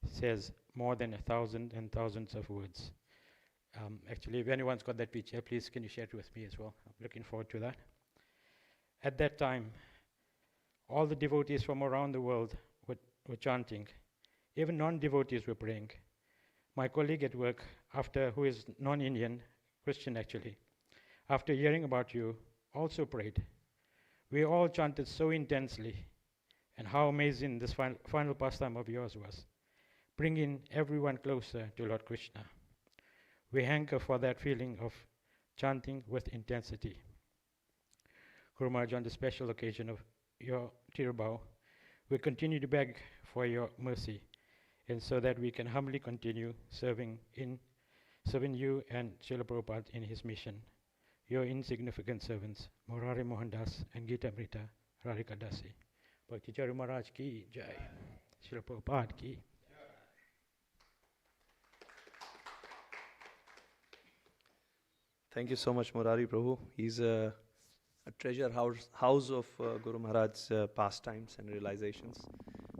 says more than 1,000 and thousands of words. Actually, if anyone's got that picture, please can you share it with me as well? I'm looking forward to that. At that time, all the devotees from around the world were chanting. Even non-devotees were praying. My colleague at work, who is non-Indian, Christian actually, after hearing about you, also prayed. We all chanted so intensely, and how amazing this final pastime of yours was, bringing everyone closer to Lord Krishna. We hanker for that feeling of chanting with intensity. Guru Maharaj, on the special occasion of your Tirobhava, we continue to beg for your mercy, and so that we can humbly continue serving you and Srila Prabhupada in his mission. Your insignificant servants, Murari Mohandas and Gita Amrita Radhika Dasi. Bhakti Charu Maharaj ki jai. Srila Prabhupada ki. Thank you so much, Murari Prabhu. He's a treasure house of Guru Maharaj's pastimes and realizations.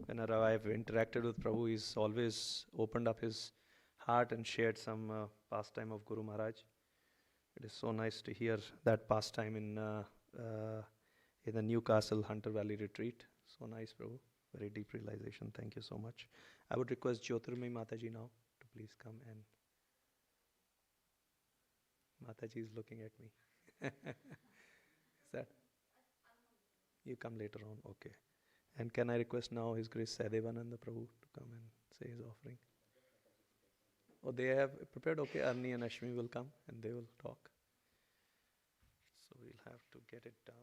Whenever I've interacted with Prabhu, he's always opened up his heart and shared some pastime of Guru Maharaj. It is so nice to hear that pastime in the Newcastle Hunter Valley retreat. So nice, Prabhu. Very deep realization. Thank you so much. I would request Jyotirmay Mataji now to please come and Mataji is looking at me. Is that? You come later on, okay. And can I request now His Grace Sadevananda Prabhu to come and say his offering? Oh, they have prepared, okay. Arni and Ashmi will come and they will talk. So we'll have to get it down.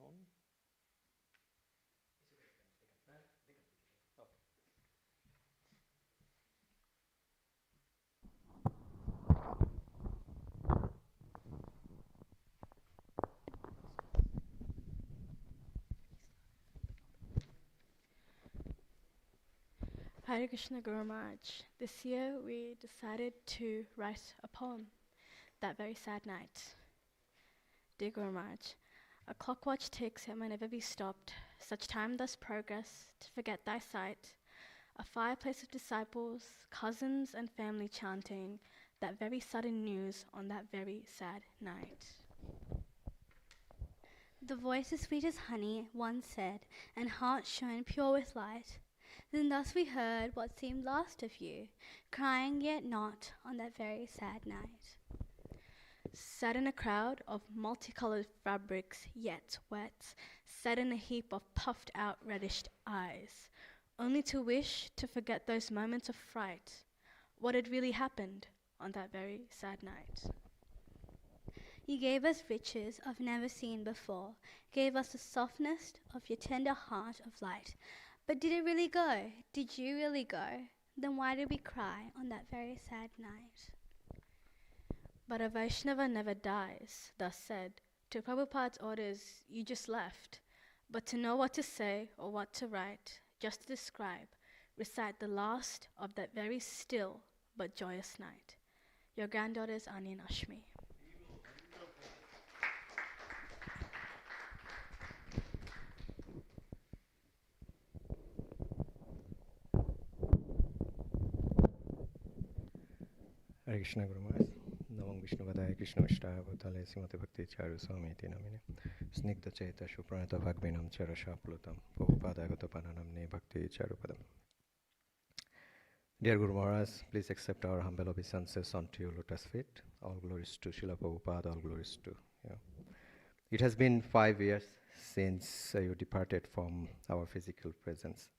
Hare Krishna Guru Maharaj. This year we decided to write a poem that very sad night. Dear Guru Maharaj, a clock watch ticks and may never be stopped. Such time thus progress to forget thy sight. A fireplace of disciples, cousins and family chanting that very sudden news on that very sad night. The voice is sweet as honey, one said, and heart shone pure with light. Then thus we heard what seemed last of you, crying yet not on that very sad night. Sat in a crowd of multicolored fabrics, yet wet, sat in a heap of puffed out reddish eyes, only to wish to forget those moments of fright, what had really happened on that very sad night. You gave us riches I've never seen before, gave us the softness of your tender heart of light. But did it really go? Did you really go? Then why did we cry on that very sad night? But a Vaishnava never dies, thus said. To Prabhupada's orders, you just left. But to know what to say or what to write, just to describe, recite the last of that very still but joyous night. Your granddaughters, Ani and Ashmi. Hare Krishna Guru Maharaj. Namam Vishnu Vadaya Krishna Vishtaya Bhutale Srimati Bhakti Charu Swami Iti Namine Snigdha Chaita Shupranata Bhagvinam Charasha Plutam Prabhupada Gatapananam Ne Bhakti Charu Padam. Dear Guru Maharaj, please accept our humble obeisances unto your lotus feet. All glories to Srila Prabhupada, all glories to you. It has been 5 years since you departed from our physical presence.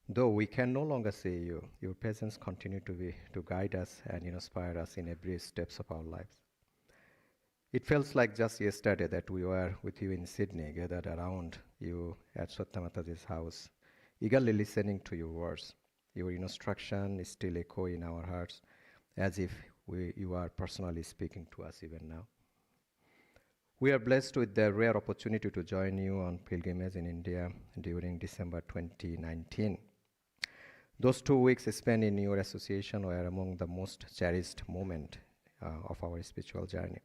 Though we can no longer see you, your presence continues to guide us and inspire us in every steps of our lives. It feels like just yesterday that we were with you in Sydney, gathered around you at Sattamataji's house, eagerly listening to your words. Your instruction is still echo in our hearts, as if you are personally speaking to us even now. We are blessed with the rare opportunity to join you on pilgrimage in India during December 2019. Those 2 weeks spent in your association were among the most cherished moments of our spiritual journey.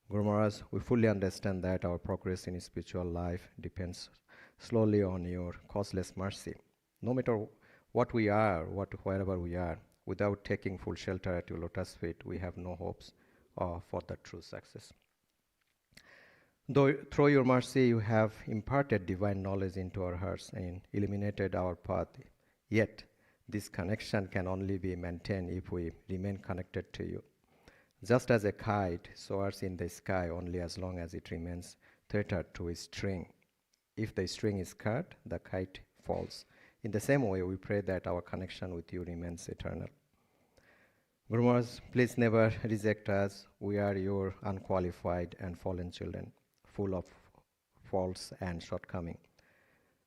Guru Maharaj, we fully understand that our progress in spiritual life depends solely on your causeless mercy. No matter what we are, wherever we are, without taking full shelter at your lotus feet, we have no hopes for the true success. Though through your mercy you have imparted divine knowledge into our hearts and illuminated our path, yet this connection can only be maintained if we remain connected to you. Just as a kite soars in the sky only as long as it remains tethered to a string. If the string is cut, the kite falls. In the same way, we pray that our connection with you remains eternal. Guru Maharaj, please never reject us. We are your unqualified and fallen children, full of faults and shortcomings.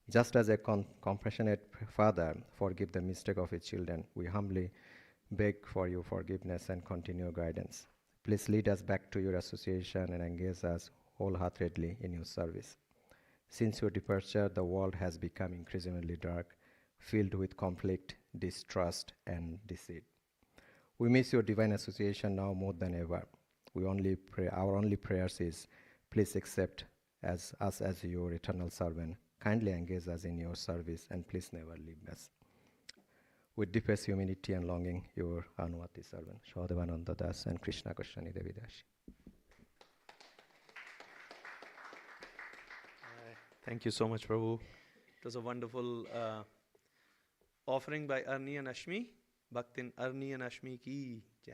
Just as a compassionate father forgives the mistake of his children, we humbly beg for your forgiveness and continue guidance. Please lead us back to your association and engage us wholeheartedly in your service. Since your departure, the world has become increasingly dark, filled with conflict, distrust, and deceit. We miss your divine association now more than ever. Our only prayers is, please accept us as your eternal servant. Kindly engage us in your service and please never leave us. With deepest humility and longing, your Anuvati servant, Shaudevananda Das and Krishna Kashani Devi Dashi. Thank you so much, Prabhu. It was a wonderful offering by Arni and Ashmi. Bhaktin Arni and Ashmi ki jai.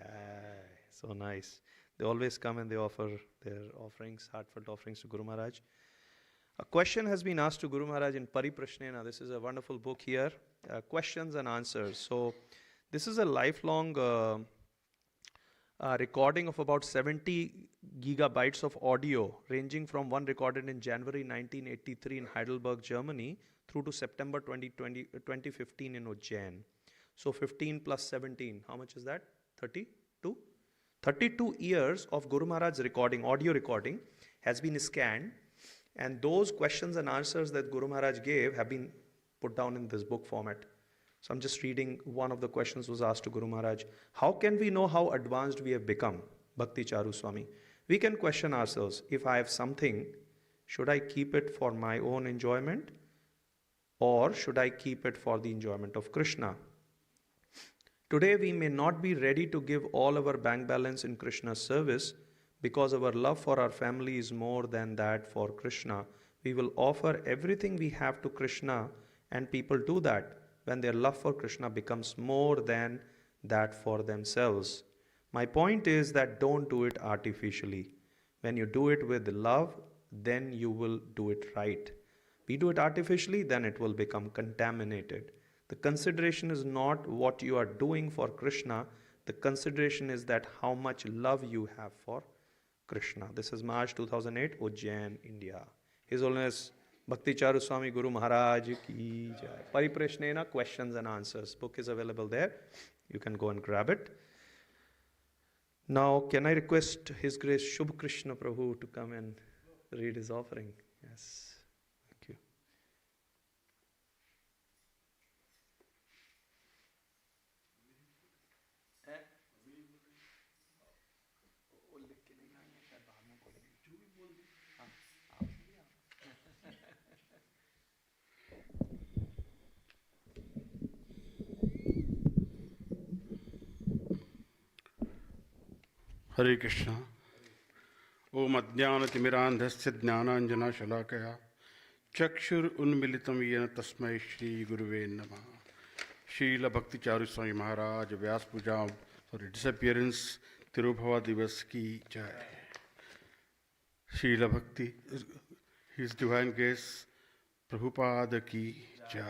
So nice. They always come and they offer their offerings, heartfelt offerings to Guru Maharaj. A question has been asked to Guru Maharaj in Pariprashnena. This is a wonderful book here, questions and answers. So this is a lifelong recording of about 70 gigabytes of audio, ranging from one recorded in January 1983 in Heidelberg, Germany, through to September 2015 in Ujjain. So 15 plus 17, how much is that? 32? 32 years of Guru Maharaj's recording, audio recording, has been scanned, and those questions and answers that Guru Maharaj gave have been put down in this book format. So I'm just reading, one of the questions was asked to Guru Maharaj, how can we know how advanced we have become? Bhakti Charu Swami. We can question ourselves, if I have something, should I keep it for my own enjoyment, or should I keep it for the enjoyment of Krishna? Today we may not be ready to give all our bank balance in Krishna's service because our love for our family is more than that for Krishna. We will offer everything we have to Krishna, and people do that when their love for Krishna becomes more than that for themselves. My point is that don't do it artificially. When you do it with love, then you will do it right. We do it artificially, then it will become contaminated. The consideration is not what you are doing for Krishna. The consideration is that how much love you have for Krishna. This is March 2008, Ujjain, India. His Holiness Bhakti Charu Swami Guru Maharaj ki jai. Pariprashnena, questions and answers. Book is available there. You can go and grab it. Now, can I request His Grace Shubh Krishna Prabhu to come and read his offering? Yes. Thank you. Hare Krishna. Om Ajnanatimirandhasya Jnananjana Shalakaya Chakshur Unmilitam Yena Tasmai Shri Guruve Namah. Srila Bhakti Charu Swami Maharaj Vyas Puja for disappearance Tirobhava Divas ki jai. Srila Bhakti, His Divine Grace Prabhupada ki jai.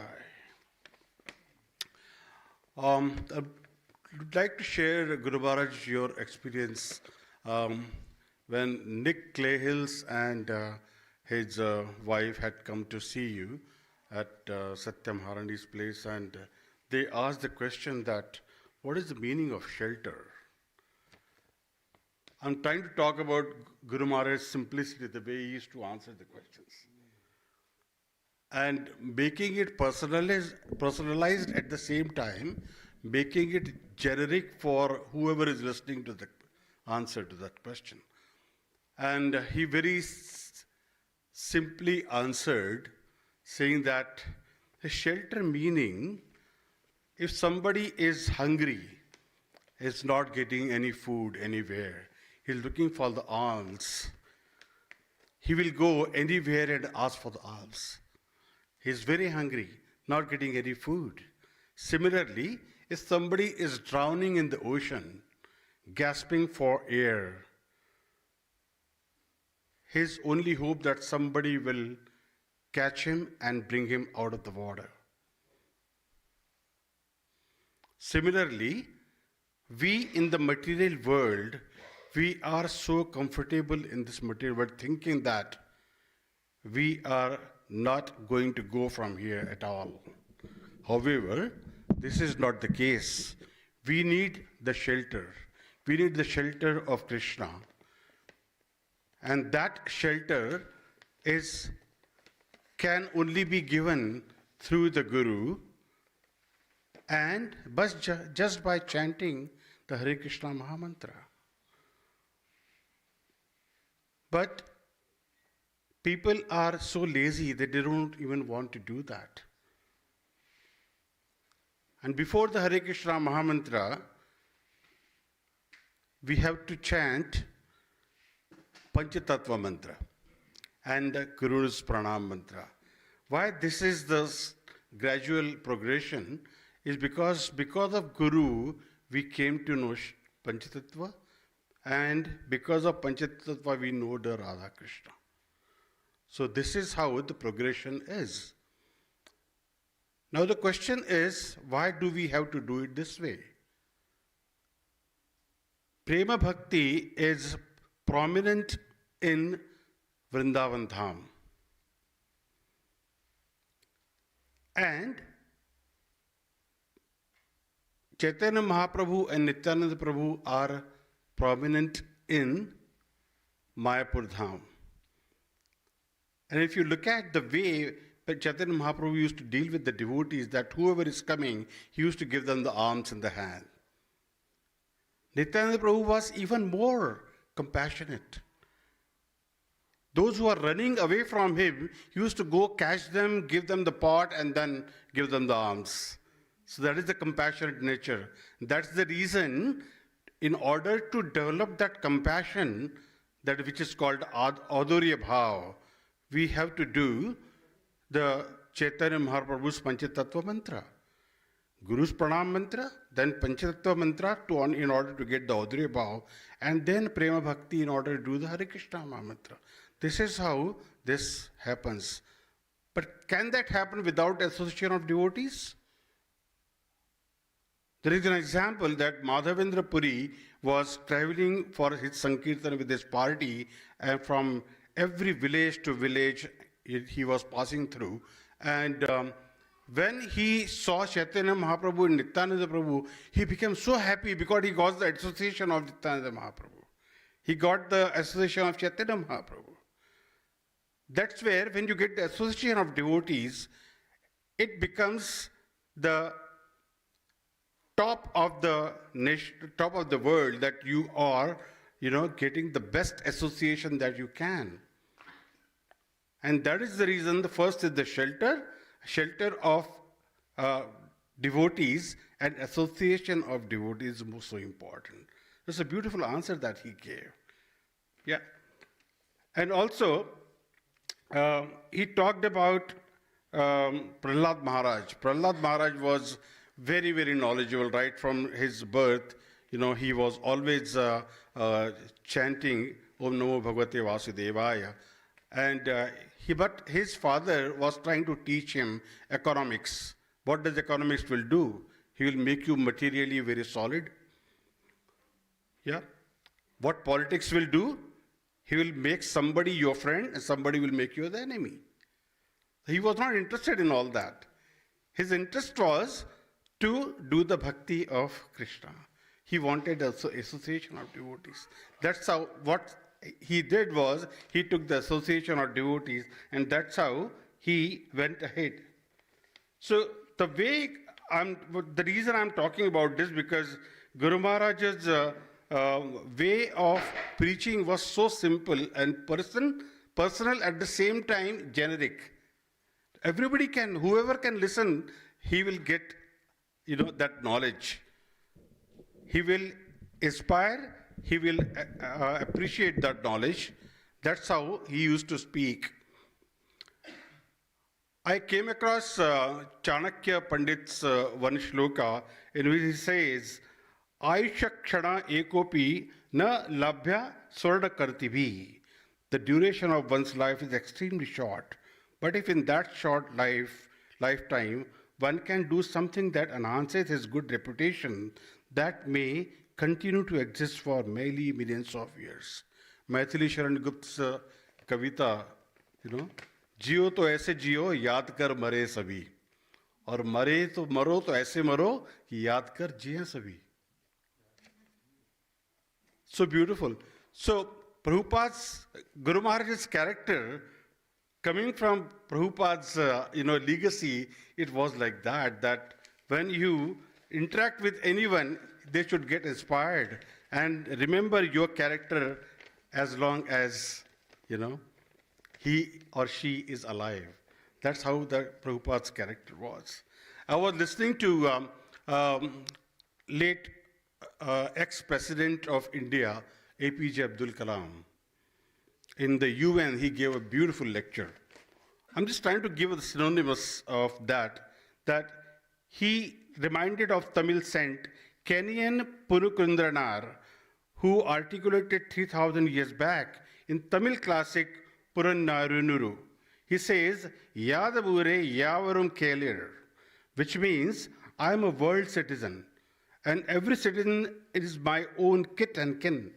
I would like to share, Guru Maharaj, your experience when Nick Clayhills and his wife had come to see you at Satyam Harani's place, and they asked the question that, what is the meaning of shelter? I'm trying to talk about Guru Maharaj's simplicity, the way he used to answer the questions. And making it personalized at the same time, making it generic for whoever is listening to the answer to that question. And he very simply answered, saying that a shelter meaning, if somebody is hungry, is not getting any food anywhere, he's looking for the alms, he will go anywhere and ask for the alms. He's very hungry, not getting any food. Similarly, if somebody is drowning in the ocean, gasping for air, his only hope that somebody will catch him and bring him out of the water. Similarly, we in the material world, we are so comfortable in this material world thinking that we are not going to go from here at all. However, this is not the case. We need the shelter. We need the shelter of Krishna. And that shelter can only be given through the Guru, and just by chanting the Hare Krishna Mahamantra. But people are so lazy that they don't even want to do that. And before the Hare Krishna Mahamantra, we have to chant Panchatattva mantra and the Guru's Pranam mantra. Why this is the gradual progression is because of Guru we came to know Panchatattva, and because of Panchatattva we know the Radha Krishna. So this is how the progression is. Now the question is, why do we have to do it this way? Prema Bhakti is prominent in Vrindavan Dham. And Chaitanya Mahaprabhu and Nityananda Prabhu are prominent in Mayapur Dham. And if you look at the way that Chaitanya Mahaprabhu used to deal with the devotees, that whoever is coming, he used to give them the alms in the hand. Nityananda Prabhu was even more compassionate. Those who are running away from him, he used to go catch them, give them the pot, and then give them the alms. So that is the compassionate nature. That's the reason, in order to develop that compassion, that which is called Adurya Bhav, we have to do the Chaitanya Mahaprabhu's Panchatattva mantra. Guru's Pranam mantra, then Panchatattva mantra in order to get the Adurya Bhav, and then Prema Bhakti in order to do the Hare Krishna mantra. This is how this happens. But can that happen without association of devotees? There is an example that Madhavendra Puri was traveling for his Sankirtan with his party, and from every village to village he was passing through. And when he saw Chaitanya Mahaprabhu and Nityananda Prabhu, he became so happy because he got the association of Nityananda Mahaprabhu. He got the association of Chaitanya Mahaprabhu. That's where, when you get the association of devotees, it becomes the top of the nation, top of the world, that you are, getting the best association that you can. And that is the reason the first is the shelter of devotees, and association of devotees is most so important. That's a beautiful answer that he gave. Yeah. And also, he talked about Prahlad Maharaj. Prahlad Maharaj was very, very knowledgeable right from his birth. He was always chanting Om Namo Bhagavate Vasudevaya. And but his father was trying to teach him economics. What does economics will do? He will make you materially very solid. Yeah. What politics will do? He will make somebody your friend and somebody will make you the enemy. He was not interested in all that. His interest was to do the bhakti of Krishna. He wanted association of devotees. That's how, what he did was, he took the association of devotees, and that's how he went ahead. So the reason I'm talking about this, because Guru Maharaj's way of preaching was so simple and personal, at the same time generic. Everybody can, whoever can listen, he will get, that knowledge. He will inspire, he will appreciate that knowledge. That's how he used to speak. I came across Chanakya Pandit's one shloka in which he says, Aisha kshana ekopi na labhya swarna kartibhi. The duration of one's life is extremely short. But if in that short lifetime, one can do something that enhances his good reputation, that may continue to exist for many millions of years. Maithili Sharan Gupta's kavita, जियो तो ऐसे जियो याद कर मरे सभी और मरो तो ऐसे मरो कि याद कर जिए सभी. So beautiful. So Prabhupada's, Guru Maharaj's character, coming from Prabhupada's legacy, it was like that when you interact with anyone, they should get inspired and remember your character as long as he or she is alive. That's how the Prabhupada's character was. I was listening to late ex-president of India, APJ Abdul Kalam. In the UN, he gave a beautiful lecture. I'm just trying to give a synonymous of that he reminded of Tamil saint Kenyan Purukundranar, who articulated 3,000 years back in Tamil classic Purannarunuru. He says, Yadavure Yavarum Kelir, which means I am a world citizen and every citizen is my own kith and kin.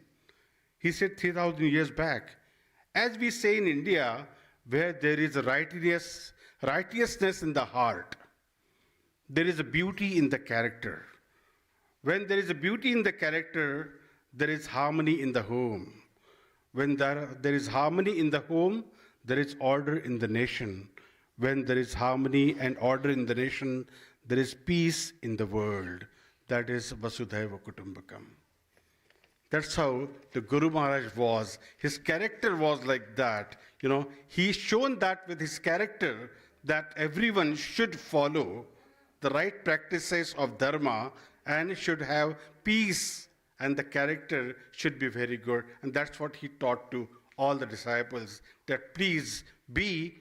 He said 3,000 years back. As we say in India, where there is a righteousness in the heart, there is a beauty in the character. When there is a beauty in the character, there is harmony in the home. When there is harmony in the home, there is order in the nation. When there is harmony and order in the nation, there is peace in the world. That is Vasudhaiva Kutumbakam. That's how the Guru Maharaj was. His character was like that. You know, he's shown that with his character that everyone should follow the right practices of Dharma and should have peace, and the character should be very good. And that's what he taught to all the disciples, that please be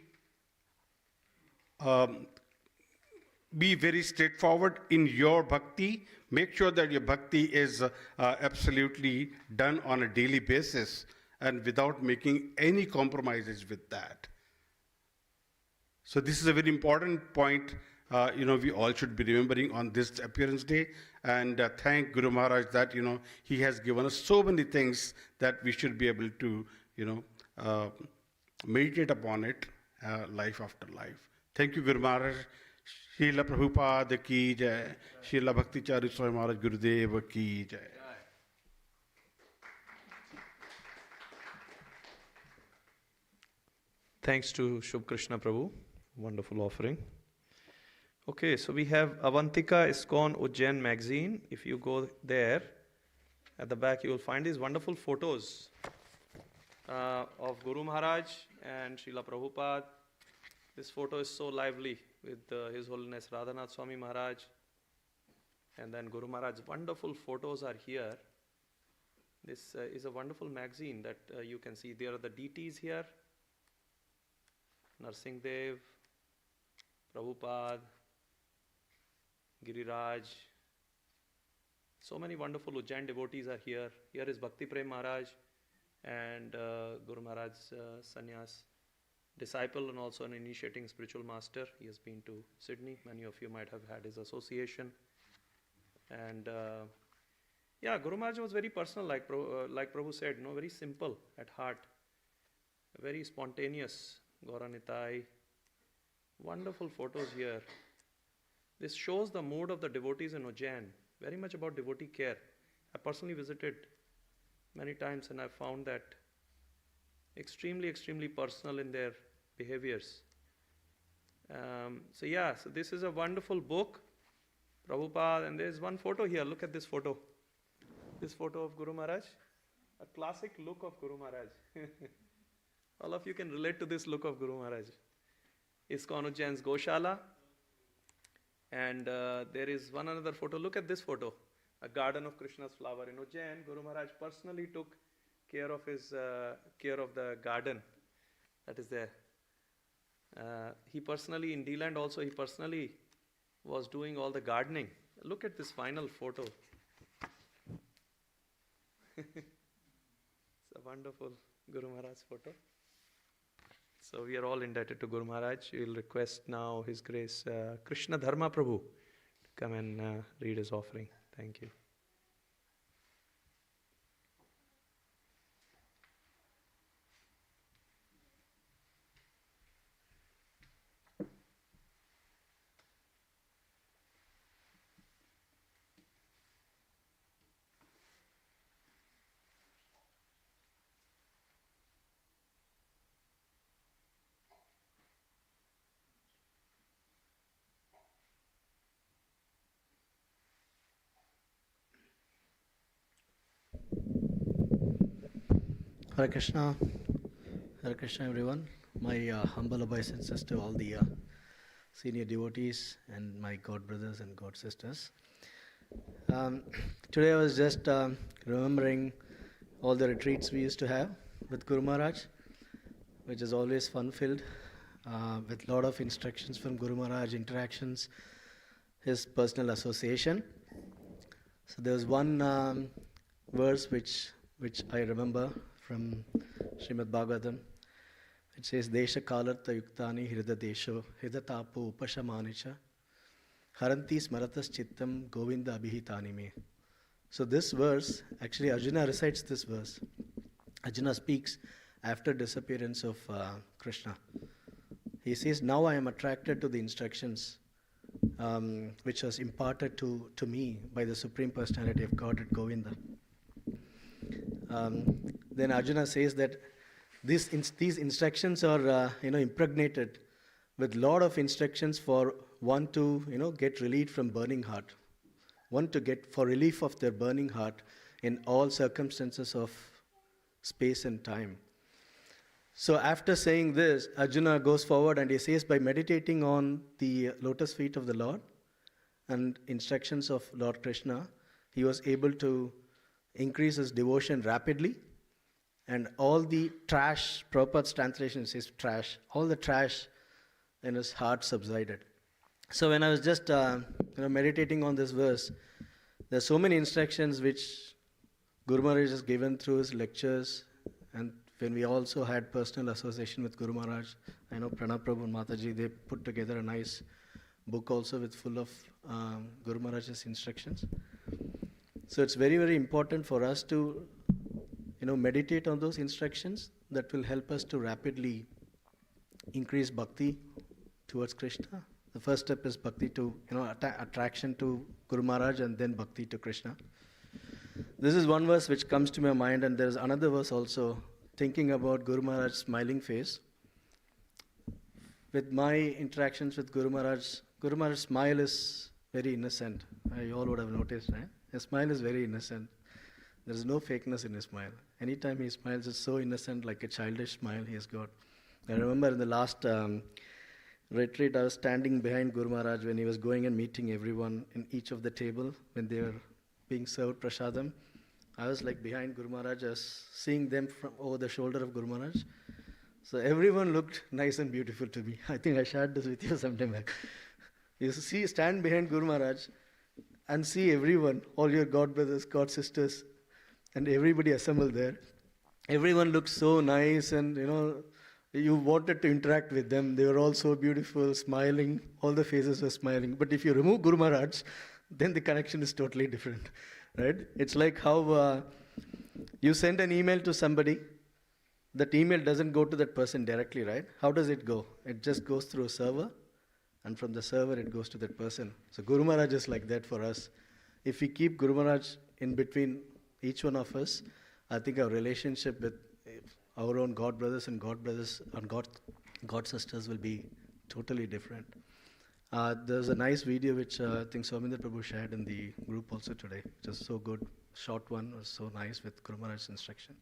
very straightforward in your bhakti. Make sure that your bhakti is absolutely done on a daily basis and without making any compromises with that. So this is a very important point, we all should be remembering on this appearance day. And thank Guru Maharaj that, he has given us so many things that we should be able to, meditate upon it life after life. Thank you, Guru Maharaj. Srila Prabhupada ki jai. Srila Bhakti Charu Swami Maharaj Gurudev ki jai. Thanks to Shubh Krishna Prabhu. Wonderful offering. Okay, so we have Avantika ISKCON Ujjain magazine. If you go there, at the back you will find these wonderful photos of Guru Maharaj and Srila Prabhupada. This photo is so lively with His Holiness Radhanath Swami Maharaj. And then Guru Maharaj's wonderful photos are here. This is a wonderful magazine that you can see. There are the deities here. Narsingh Dev, Prabhupada, Giriraj. So many wonderful Ujjain devotees are here. Here is Bhakti Prem Maharaj and Guru Maharaj's sannyas disciple and also an initiating spiritual master. He has been to Sydney. Many of you might have had his association. And Guru Maharaj was very personal, like Prabhu said, very simple at heart, very spontaneous. Gauranitai. Wonderful photos here. This shows the mood of the devotees in Ujjain, very much about devotee care. I personally visited many times and I found that extremely, extremely personal in their behaviors. So this is a wonderful book, Prabhupada, and there's one photo here. Look at this photo. This photo of Guru Maharaj, a classic look of Guru Maharaj. All of you can relate to this look of Guru Maharaj. ISKCON Ujjain's Goshala. And there is one another photo. Look at this photo. A garden of Krishna's flower in Ujjain. Guru Maharaj personally took care of the garden that is there. He personally, in D-Land also, he personally was doing all the gardening. Look at this final photo. It's a wonderful Guru Maharaj photo. So we are all indebted to Guru Maharaj. We will request now His Grace Krishna Dharma Prabhu to come and read his offering. Thank you. Hare Krishna everyone. My humble obeisances to all the senior devotees and my God brothers and God sisters. Today I was just remembering all the retreats we used to have with Guru Maharaj, which is always fun-filled, with a lot of instructions from Guru Maharaj, interactions, his personal association. So there was one verse which which I remember from Srimad Bhagavatam. It says, Desha kalartha yuktani hrida desho hridatapo upashamanicha haranti smaratas chittam govinda abhihitani me. So this verse, actually Arjuna recites this verse. Arjuna speaks after disappearance of Krishna. He says, now I am attracted to the instructions which was imparted to me by the Supreme Personality of Godhead, Govinda. Then Arjuna says that these instructions are impregnated with lot of instructions for one to get relieved from burning heart, one to get for relief of their burning heart in all circumstances of space and time. So after saying this, Arjuna goes forward and he says, by meditating on the lotus feet of the Lord and instructions of Lord Krishna, he was able to increase his devotion rapidly, and all the trash, Prabhupada's translation says trash, all the trash in his heart subsided. So when I was just meditating on this verse, there are so many instructions which Guru Maharaj has given through his lectures, and when we also had personal association with Guru Maharaj, I know Pranab Prabhu and Mataji, they put together a nice book also with full of Guru Maharaj's instructions. So it's very, very important for us to meditate on those instructions that will help us to rapidly increase bhakti towards Krishna. The first step is bhakti to, attraction to Guru Maharaj, and then bhakti to Krishna. This is one verse which comes to my mind, and there's another verse also, thinking about Guru Maharaj's smiling face. With my interactions with Guru Maharaj's smile is very innocent. You all would have noticed, right? His smile is very innocent. There is no fakeness in his smile. Anytime he smiles, it's so innocent, like a childish smile he has got. I remember in the last retreat, I was standing behind Guru Maharaj when he was going and meeting everyone in each of the table when they were being served prasadam. I was like behind Guru Maharaj, just seeing them from over the shoulder of Guru Maharaj. So everyone looked nice and beautiful to me. I think I shared this with you sometime back. You see, stand behind Guru Maharaj and see everyone, all your god brothers, god sisters, and everybody assembled there. Everyone looked so nice, and you wanted to interact with them. They were all so beautiful, smiling. All the faces were smiling. But if you remove Guru Maharaj, then the connection is totally different, right? It's like how you send an email to somebody. That email doesn't go to that person directly, right? How does it go? It just goes through a server, and from the server it goes to that person. So Guru Maharaj is like that for us. If we keep Guru Maharaj in between each one of us, I think our relationship with our own God brothers and God sisters will be totally different. There's a nice video which I think Swami Prabhu shared in the group also today. Just so good, short one, was so nice with Guru Maharaj's instruction.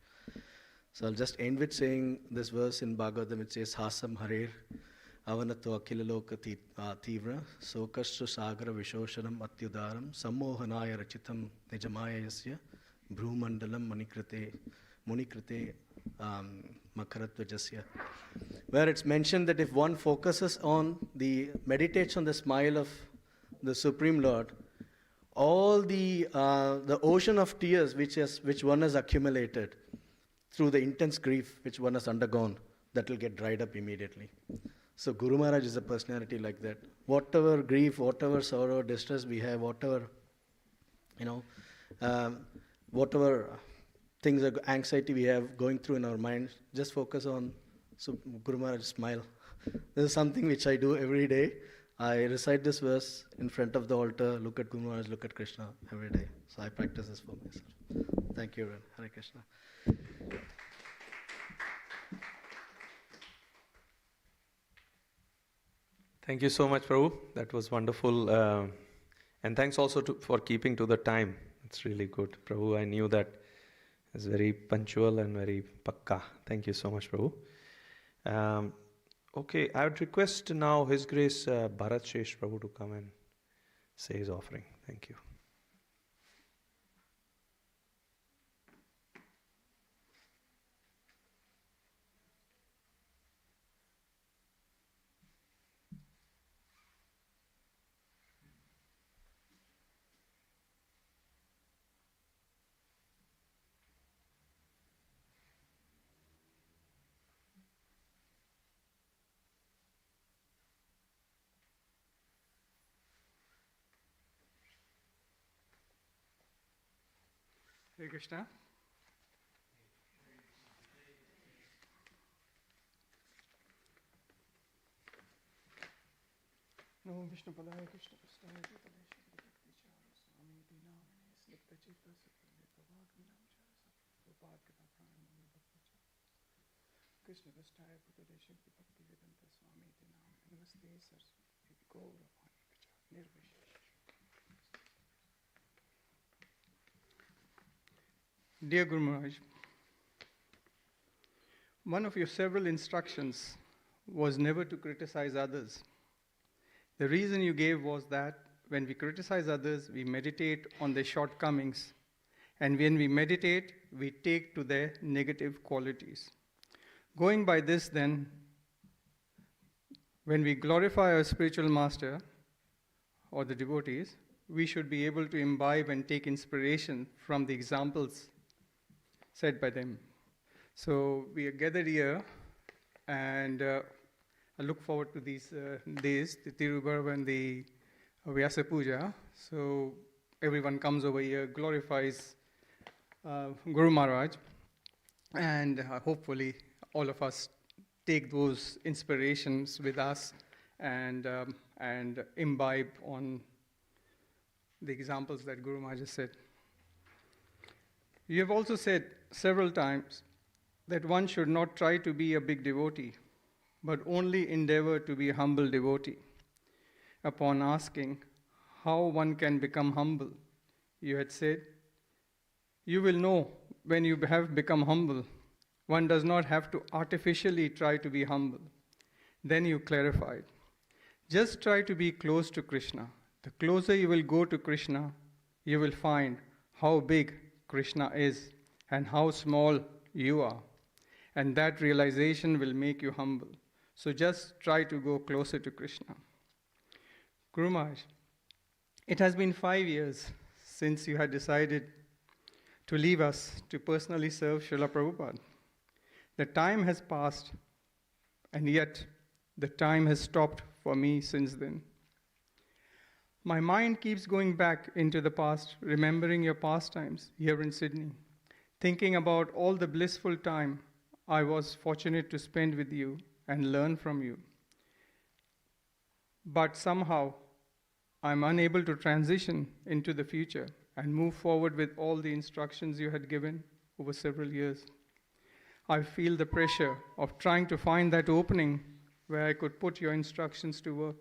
So I'll just end with saying this verse in Bhagavatam. It says, Hasam Harer Avanato Akilaloka Tivra Sokashtu Sagara Vishoshanam Atyudaram Sammohanaya Rachitam Nijamaya Yasya Bhrumandalam Munikrite Makaratva, where it's mentioned that if one focuses on meditates on the smile of the Supreme Lord, all the ocean of tears which one has accumulated through the intense grief which one has undergone, that will get dried up immediately. So Guru Maharaj is a personality like that. Whatever grief, whatever sorrow, distress we have, whatever things, anxiety we have going through in our mind, just focus on Guru Maharaj's smile. This is something which I do every day. I recite this verse in front of the altar, look at Guru Maharaj, look at Krishna every day. So I practice this for myself. Thank you, everyone. Hare Krishna. Thank you so much, Prabhu. That was wonderful. And thanks also for keeping to the time. It's really good. Prabhu, I knew that is very punctual and very pakka. Thank you so much, Prabhu. Okay, I would request now His Grace Bharat Shesh Prabhu to come and say his offering. Thank you. Hare Krishna. Namo Vishnu Padaya Krishna Prasthaya Bhutale Shri Bhakti Charu Swami Dinamane Snigdha Chitta Sattva Bhagwanam Charu Bhagavata Pranam Bhakti Krishna Prasthaya Bhutale Shri Bhakti Vedanta Swami Dinamane Namaste Saraswati Gaura Bhani Vichar Nirvishesh. Dear Guru Maharaj, one of your several instructions was never to criticize others. The reason you gave was that when we criticize others, we meditate on their shortcomings. And when we meditate, we take to their negative qualities. Going by this then, when we glorify our spiritual master or the devotees, we should be able to imbibe and take inspiration from the examples set by them. So we are gathered here, and I look forward to these days, the Tirobhava and the Vyasa Puja. So everyone comes over here, glorifies Guru Maharaj, and hopefully all of us take those inspirations with us and imbibe on the examples that Guru Maharaj has said. You have also said several times that one should not try to be a big devotee, but only endeavor to be a humble devotee. Upon asking how one can become humble, you had said, you will know when you have become humble. One does not have to artificially try to be humble. Then you clarified, just try to be close to Krishna. The closer you will go to Krishna, you will find how big Krishna is and how small you are. And that realization will make you humble. So just try to go closer to Krishna. Guru Maharaj, it has been 5 years since you had decided to leave us to personally serve Srila Prabhupada. The time has passed, and yet the time has stopped for me since then. My mind keeps going back into the past, remembering your pastimes here in Sydney, thinking about all the blissful time I was fortunate to spend with you and learn from you. But somehow, I'm unable to transition into the future and move forward with all the instructions you had given over several years. I feel the pressure of trying to find that opening where I could put your instructions to work.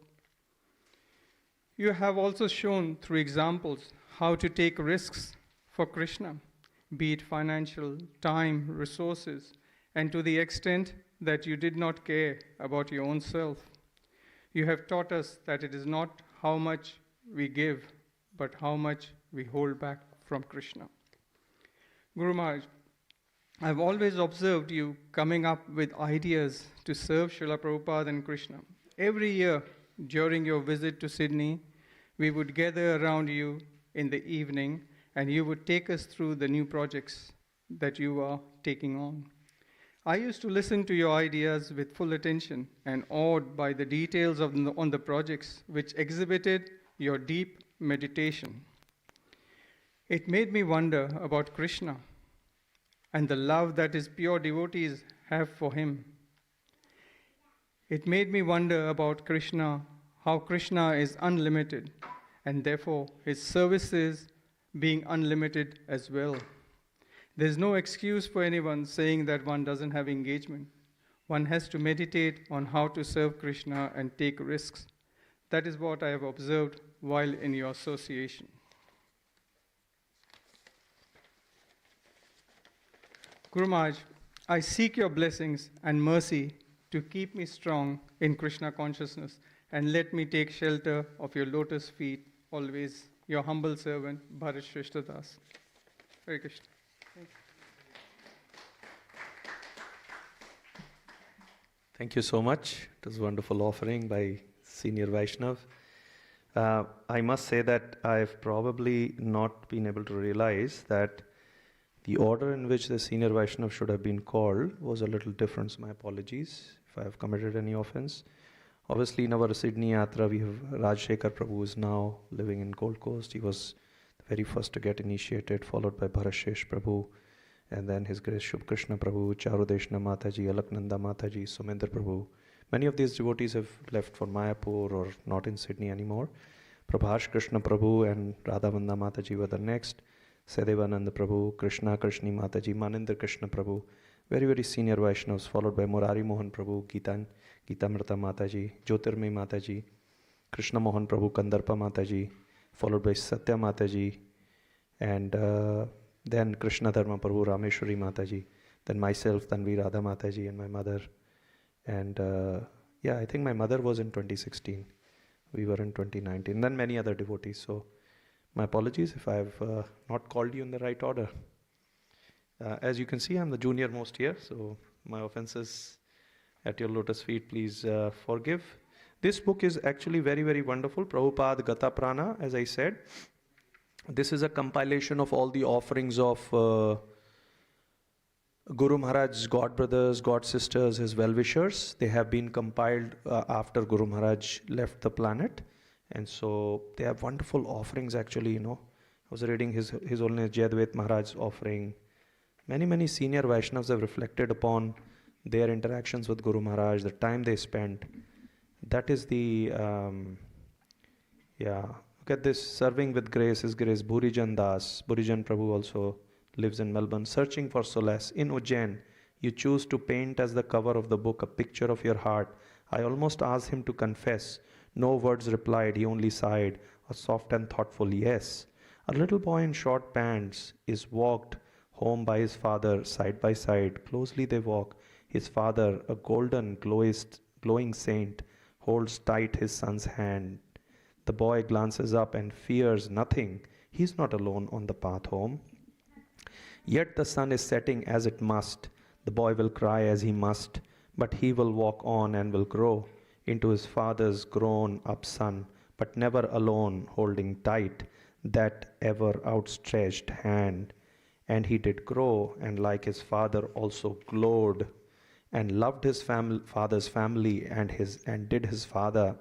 You have also shown through examples how to take risks for Krishna, be it financial, time, resources, and to the extent that you did not care about your own self. You have taught us that it is not how much we give, but how much we hold back from Krishna. Guru Maharaj, I've always observed you coming up with ideas to serve Srila Prabhupada and Krishna. Every year during your visit to Sydney, we would gather around you in the evening and you would take us through the new projects that you are taking on. I used to listen to your ideas with full attention and awed by the details on the projects which exhibited your deep meditation. It made me wonder about Krishna and the love that his pure devotees have for him. It made me wonder about Krishna, how Krishna is unlimited, and therefore his services being unlimited as well. There's no excuse for anyone saying that one doesn't have engagement. One has to meditate on how to serve Krishna and take risks. That is what I have observed while in your association. Guru Maharaj, I seek your blessings and mercy to keep me strong in Krishna consciousness and let me take shelter of your lotus feet, always your humble servant, Bharat Shrestha Das. Hare Krishna. Thank you so much. It was a wonderful offering by Senior Vaishnav. I must say that I've probably not been able to realize that the order in which the Senior Vaishnav should have been called was a little different. So my apologies if I have committed any offense. Obviously, in our Sydney Yatra, we have Rajshekhar Prabhu, who is now living in Gold Coast. He was the very first to get initiated, followed by Bharashesh Prabhu, and then His Grace Shubh Krishna Prabhu, Charu Deshna Mataji, Alaknanda Mataji, Sumendra Prabhu. Many of these devotees have left for Mayapur or not in Sydney anymore. Prabhash Krishna Prabhu and Radhavanda Mataji were the next. Sedevananda Prabhu, Krishna Krishni Mataji, Manindra Krishna Prabhu, very, very senior Vaishnavas, followed by Murari Mohan Prabhu, Gitamrita Mataji, Jyotirmay Mataji, Krishna Mohan Prabhu, Kandarpa Mataji, followed by Satya Mataji, and then Krishna Dharma Prabhu, Rameshwari Mataji, then myself, Tanvi Radha Mataji, and my mother. And I think my mother was in 2016. We were in 2019. Then many other devotees. So my apologies if I've not called you in the right order. As you can see, I'm the junior most here, so my offenses at your lotus feet, please forgive. This book is actually very, very wonderful. Prabhupada Gata Prana, as I said. This is a compilation of all the offerings of Guru Maharaj's God brothers, God sisters, his well-wishers. They have been compiled after Guru Maharaj left the planet. And so they have wonderful offerings actually, I was reading His Holiness Jayadvaita Maharaj's offering. Many, many senior Vaishnavas have reflected upon their interactions with Guru Maharaj, the time they spent. That is the, look at this, serving with grace, His Grace Bhurijan Das. Bhurijan Prabhu also lives in Melbourne, searching for solace. In Ujjain, you choose to paint as the cover of the book a picture of your heart. I almost asked him to confess. No words replied, he only sighed, a soft and thoughtful yes. A little boy in short pants is walked home by his father, side by side. Closely they walk. His father, a golden, glowing saint, holds tight his son's hand. The boy glances up and fears nothing. He is not alone on the path home. Yet the sun is setting as it must. The boy will cry as he must, but he will walk on and will grow into his father's grown-up son, but never alone, holding tight that ever outstretched hand. And he did grow, and like his father also glowed, and loved his father's family, and did his father.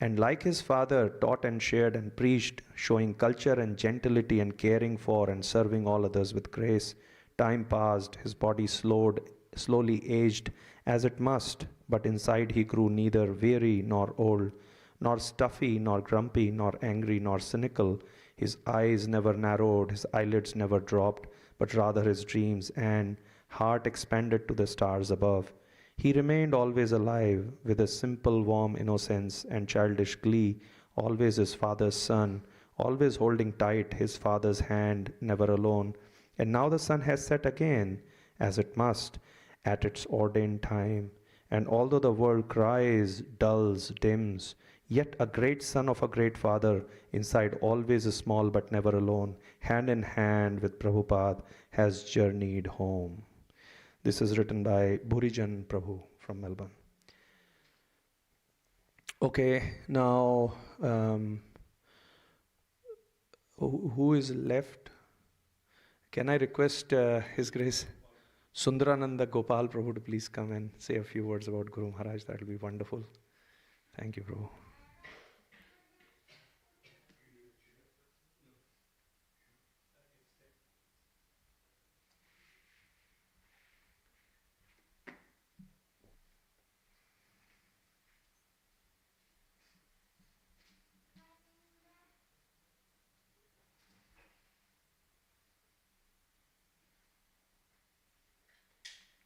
And like his father, taught and shared and preached, showing culture and gentility and caring for and serving all others with grace. Time passed, his body slowly aged as it must, but inside he grew neither weary nor old, nor stuffy, nor grumpy, nor angry, nor cynical. His eyes never narrowed, his eyelids never dropped, but rather his dreams and heart expanded to the stars above. He remained always alive, with a simple, warm innocence and childish glee, always his father's son, always holding tight his father's hand, never alone. And now the sun has set again, as it must, at its ordained time. And although the world cries, dulls, dims, yet a great son of a great father, inside always is small but never alone, hand in hand with Prabhupada, has journeyed home. This is written by Bhurijan Prabhu from Melbourne. Okay, now who is left? Can I request His Grace Sundarananda Gopal Prabhu to please come and say a few words about Guru Maharaj? That will be wonderful. Thank you, Prabhu.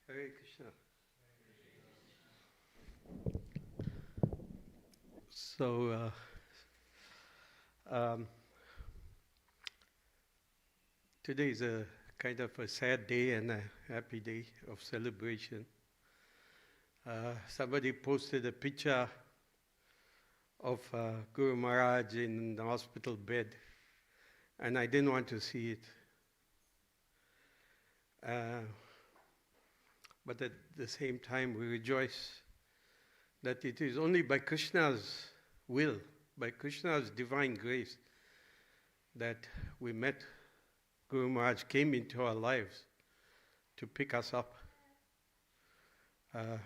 Hare Krishna. So, today is a kind of a sad day and a happy day of celebration. Somebody posted a picture of Guru Maharaj in the hospital bed, and I didn't want to see it. But at the same time, we rejoice that it is only by Krishna's will, by Krishna's divine grace, that we met Guru Maharaj, came into our lives to pick us up. I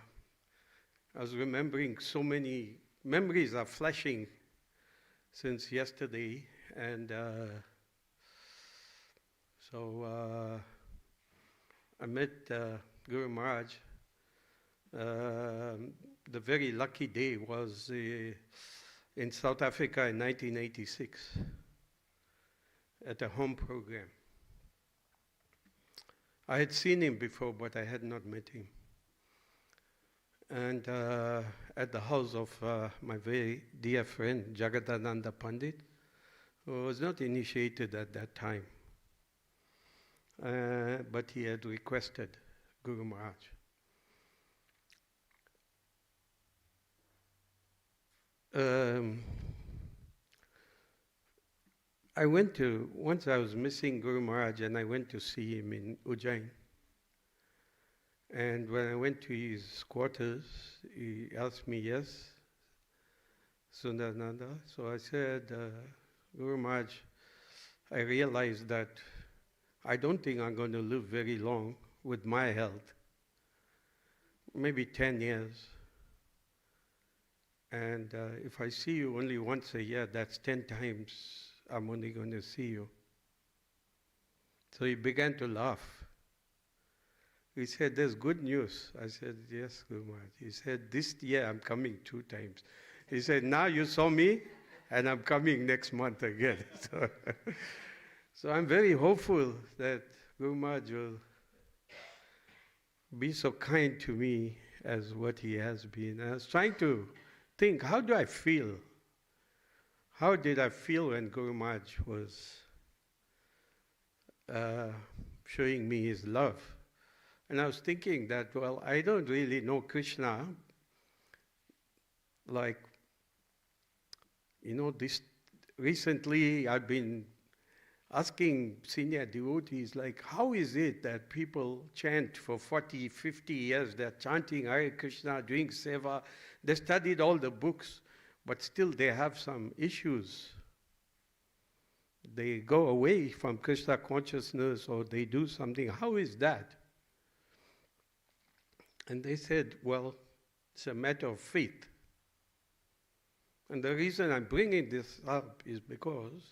was remembering so many memories are flashing since yesterday, and So I met Guru Maharaj. The very lucky day was in South Africa in 1986 at a home program. I had seen him before, but I had not met him. And at the house of my very dear friend, Jagadananda Pandit, who was not initiated at that time, but he had requested Guru Maharaj. Once I was missing Guru Maharaj and I went to see him in Ujjain. And when I went to his quarters, he asked me, yes, Sundarananda. So I said, Guru Maharaj, I realized that I don't think I'm going to live very long with my health, maybe 10 years. And if I see you only once a year, that's 10 times I'm only going to see you. So he began to laugh. He said, there's good news. I said, yes, Guru Maharaj. He said, this year I'm coming 2 times. He said, now you saw me, and I'm coming next month again. So I'm very hopeful that Guru Maharaj will be so kind to me as what he has been. I was trying to think, how do I feel? How did I feel when Guru Maharaj was showing me his love? And I was thinking that, well, I don't really know Krishna. Like, recently I've been asking senior devotees, like, how is it that people chant for 40, 50 years, they're chanting Hare Krishna, doing seva, they studied all the books, but still they have some issues. They go away from Krishna consciousness or they do something. How is that? And they said, well, it's a matter of faith. And the reason I'm bringing this up is because,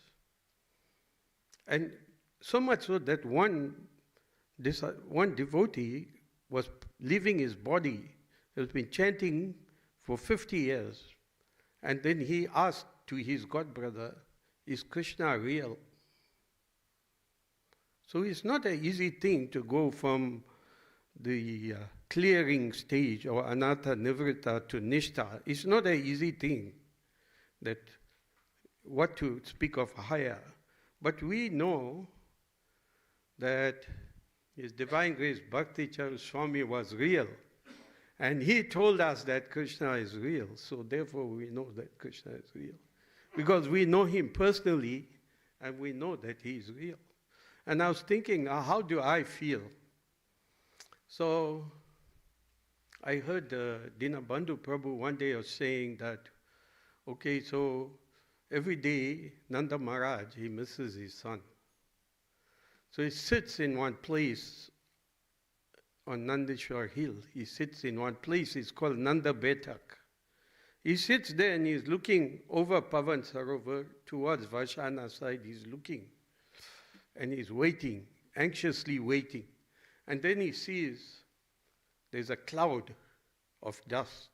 and so much so that one devotee was leaving his body, he has been chanting for 50 years, and then he asked to his godbrother, is Krishna real? So it's not an easy thing to go from the clearing stage or anatta nivritta to nishta. It's not an easy thing, that what to speak of higher. But we know that His Divine Grace Bhakti Charu Swami was real. And he told us that Krishna is real. So therefore we know that Krishna is real. Because we know him personally and we know that he is real. And I was thinking, how do I feel? So I heard Dinabandhu Prabhu one day was saying that, okay, so every day Nanda Maharaj, he misses his son. So he sits in one place on Nandeshwar Hill. He sits in one place, it's called Nanda Betak. He sits there and he's looking over Pavan Sarovar towards Vashana side. He's looking and he's waiting, anxiously waiting. And then he sees there's a cloud of dust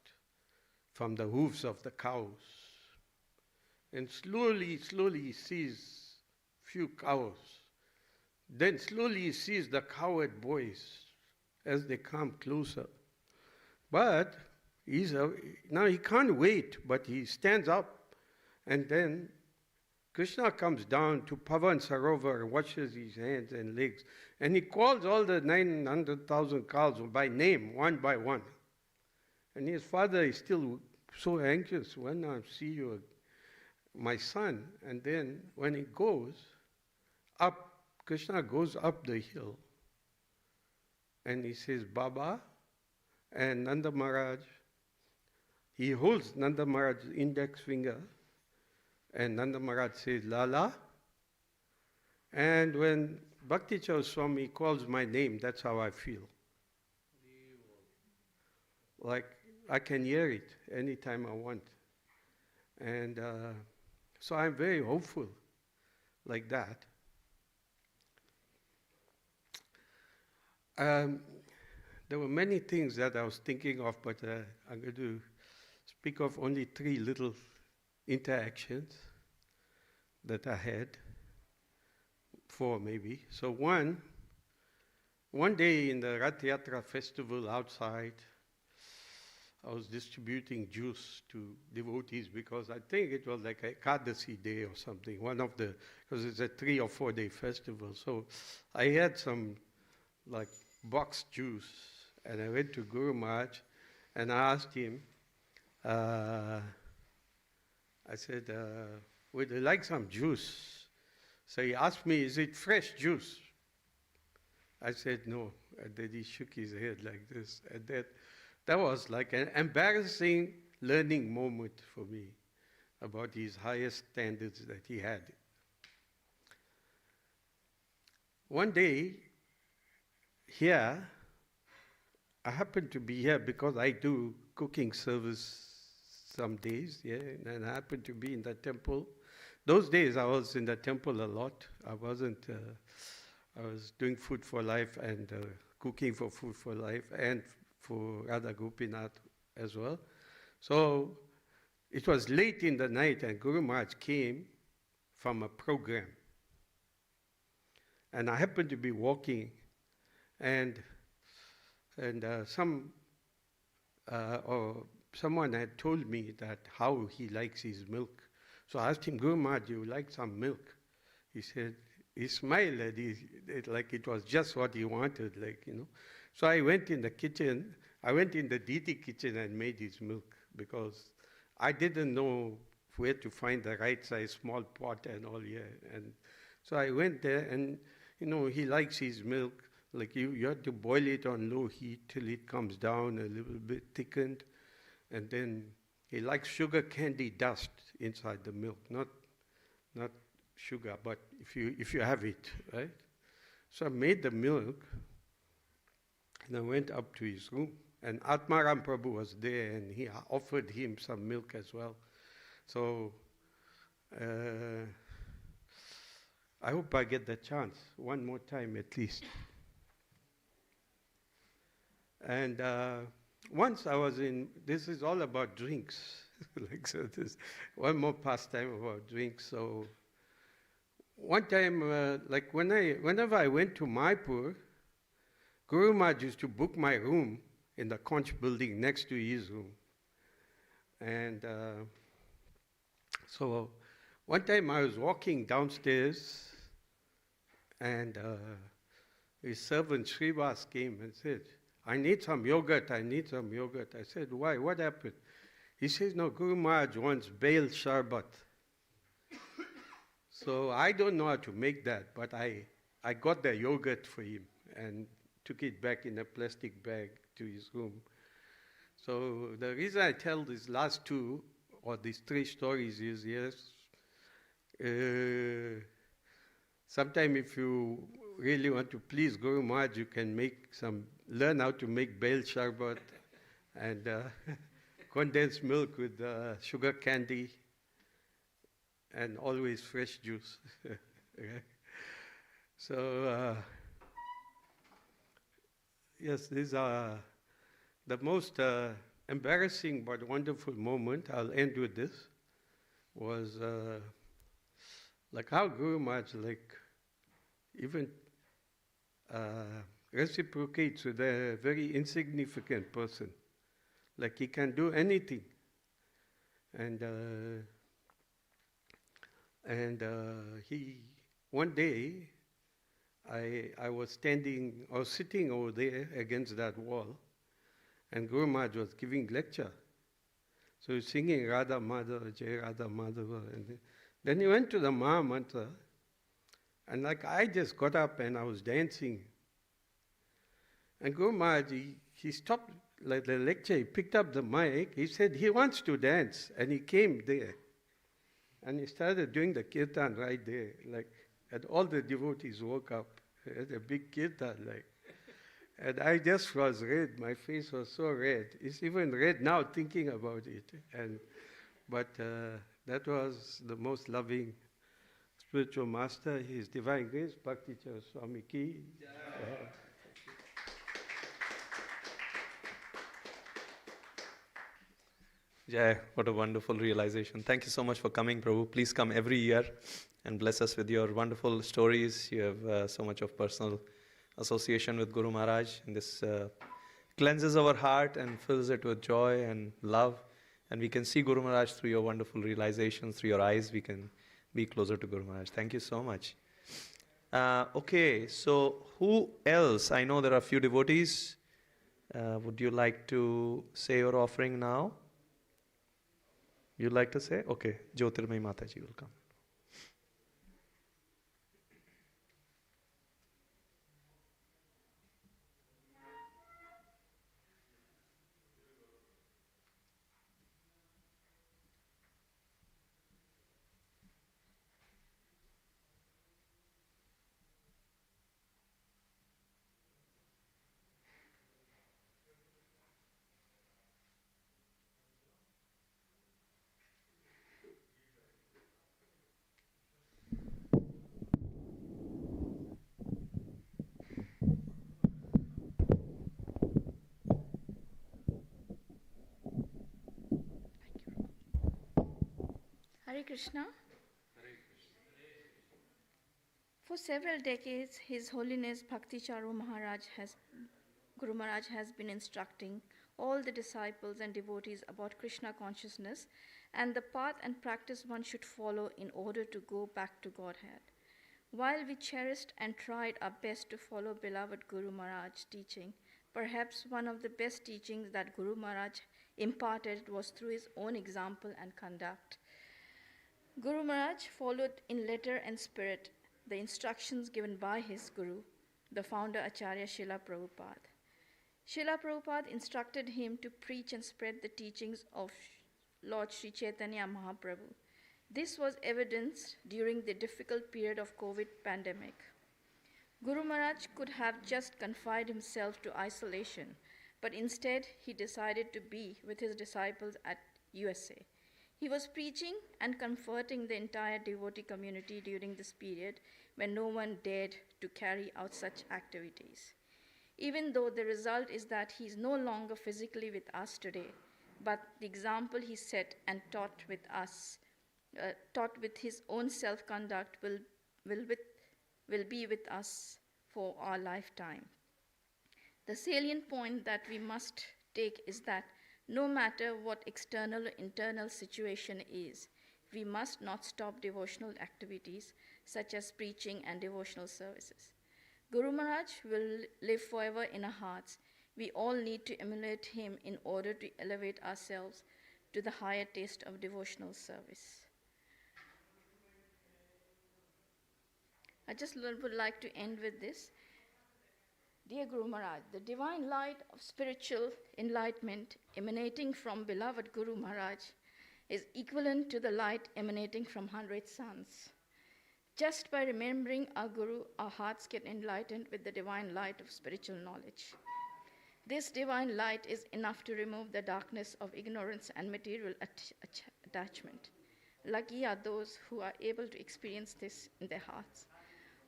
from the hooves of the cows. And slowly he sees few cows. Then slowly he sees the cowherd boys as they come closer. But now he can't wait, but he stands up, and then Krishna comes down to Pavan Sarovar and washes his hands and legs, and he calls all the 900,000 cows by name, one by one. And his father is still so anxious, when I see you, my son. And then when he goes up, Krishna goes up the hill, and he says, Baba, and Nanda Maharaj, he holds Nanda Maharaj's index finger, and Nanda Maharaj says, Lala. And when Bhakti Charu Swami calls my name, that's how I feel. Like I can hear it anytime I want. And so I'm very hopeful like that. there were many things that I was thinking of, but I'm going to speak of only 3 little interactions that I had, 4 maybe. So one day in the Rath Yatra festival outside, I was distributing juice to devotees because I think it was like a Ekadasi day or something, because it's a 3 or 4 day festival. So I had some like boxed juice, and I went to Guru Maharaj and I asked him, I said, would you like some juice? So he asked me, is it fresh juice? I said no, and then he shook his head like this, and that was like an embarrassing learning moment for me about his highest standards that he had. One day, here, I happened to be here because I do cooking service some days, yeah, and I happened to be in the temple. Those days I was in the temple a lot. I was doing Food for Life and cooking for Food for Life and for Radha Gopinath as well. So it was late in the night and Guru Maharaj came from a program. And I happened to be walking and someone had told me that how he likes his milk. So I asked him, Guru Maharaj, do you like some milk? He said, he smiled at like it was just what he wanted, like, you know. So I went in the kitchen, I went in the DT kitchen and made his milk because I didn't know where to find the right size small pot and all, yeah. And so I went there and, you know, he likes his milk. Like you have to boil it on low heat till it comes down a little bit thickened. And then he likes sugar candy dust inside the milk, not sugar, but if you have it, right? So I made the milk and I went up to his room. And Atmaram Prabhu was there and he offered him some milk as well. So I hope I get the chance one more time at least. And once I was this is all about drinks. Like, so this one more pastime about drinks. So one time, like whenever I went to Maipur, Guru Maharaj used to book my room in the conch building next to his room. And so one time I was walking downstairs and his servant Srivas came and said, I need some yogurt, I need some yogurt. I said, why, what happened? He says, no, Guru Maharaj wants Bail Sharbat. So I don't know how to make that, but I got the yogurt for him and took it back in a plastic bag to his room. So the reason I tell these last 2 or these 3 stories is, yes, sometime if you really want to please Guru Maharaj, you can learn how to make Bail Sharbat and condensed milk with sugar candy and always fresh juice. Okay. So, yes, these are the most embarrassing but wonderful moment. I'll end with this. Was like how Guru Maharaj even reciprocates with a very insignificant person. Like he can do anything. And one day, I was sitting over there against that wall, and Guru Maharaj was giving lecture. So he was singing Radha Madhava, Jai Radha Madhava, and then he went to the Maha Mantra, and like I just got up and I was dancing. And Guru Maharaj, he stopped like the lecture, he picked up the mic, he said he wants to dance, and he came there. And he started doing the kirtan right there, like, and all the devotees woke up. He had a big kirtan, like. And I just was red, my face was so red. It's even red now thinking about it. But that was the most loving spiritual master, His Divine Grace, Bhakti Charu Swami ki. Jai, what a wonderful realization. Thank you so much for coming, Prabhu. Please come every year and bless us with your wonderful stories. You have so much of personal association with Guru Maharaj, and this cleanses our heart and fills it with joy and love. And we can see Guru Maharaj through your wonderful realizations, through your eyes. We can be closer to Guru Maharaj. Thank you so much. Okay, so who else? I know there are a few devotees. Would you like to say your offering now? You'd like to say? Okay, Jyotirmay Mataji will come. Hare Krishna. For several decades, His Holiness Bhakti Charu Guru Maharaj has been instructing all the disciples and devotees about Krishna consciousness and the path and practice one should follow in order to go back to Godhead. While we cherished and tried our best to follow beloved Guru Maharaj's teaching, perhaps one of the best teachings that Guru Maharaj imparted was through his own example and conduct. Guru Maharaj followed in letter and spirit the instructions given by his Guru, the founder Acharya Srila Prabhupada. Srila Prabhupada instructed him to preach and spread the teachings of Lord Sri Chaitanya Mahaprabhu. This was evidenced during the difficult period of COVID pandemic. Guru Maharaj could have just confined himself to isolation, but instead he decided to be with his disciples at USA. He was preaching and comforting the entire devotee community during this period when no one dared to carry out such activities. Even though the result is that he is no longer physically with us today, but the example he set and taught with his own self-conduct will be with us for our lifetime. The salient point that we must take is that no matter what external or internal situation is, we must not stop devotional activities such as preaching and devotional services. Guru Maharaj will live forever in our hearts. We all need to emulate him in order to elevate ourselves to the higher taste of devotional service. I just would like to end with this. Dear Guru Maharaj, the divine light of spiritual enlightenment emanating from beloved Guru Maharaj is equivalent to the light emanating from 100 suns. Just by remembering our Guru, our hearts get enlightened with the divine light of spiritual knowledge. This divine light is enough to remove the darkness of ignorance and material attachment. Lucky are those who are able to experience this in their hearts.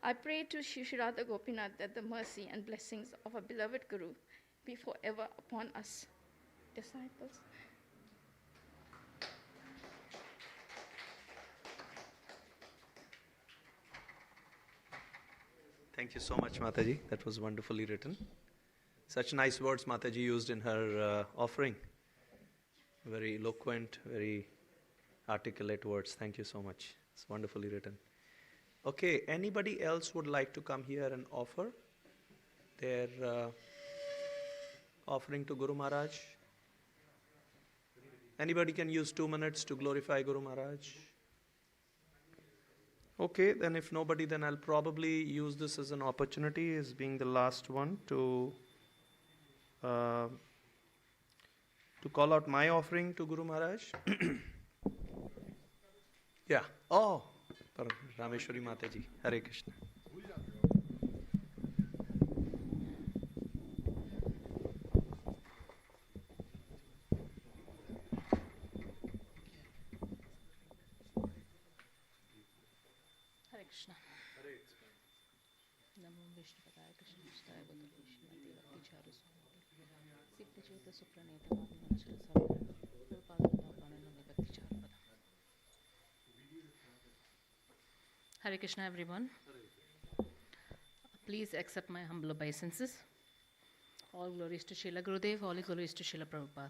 I pray to Shri Radha Gopinath that the mercy and blessings of our beloved Guru be forever upon us, disciples. Thank you so much, Mataji. That was wonderfully written. Such nice words Mataji used in her offering. Very eloquent, very articulate words. Thank you so much. It's wonderfully written. Okay, anybody else would like to come here and offer their offering to Guru Maharaj? Anybody can use 2 minutes to glorify Guru Maharaj? Okay, then if nobody, then I'll probably use this as an opportunity as being the last one to call out my offering to Guru Maharaj. Yeah. Oh, Rameshwari Mataji. Hare Krishna. Hare Krishna. Namo Vishnu Padaya Krishna Staya Bhakti Charu Swami. Hare Krishna, everyone. Please accept my humble obeisances. All glories to Srila Gurudev, all glories to Srila Prabhupada.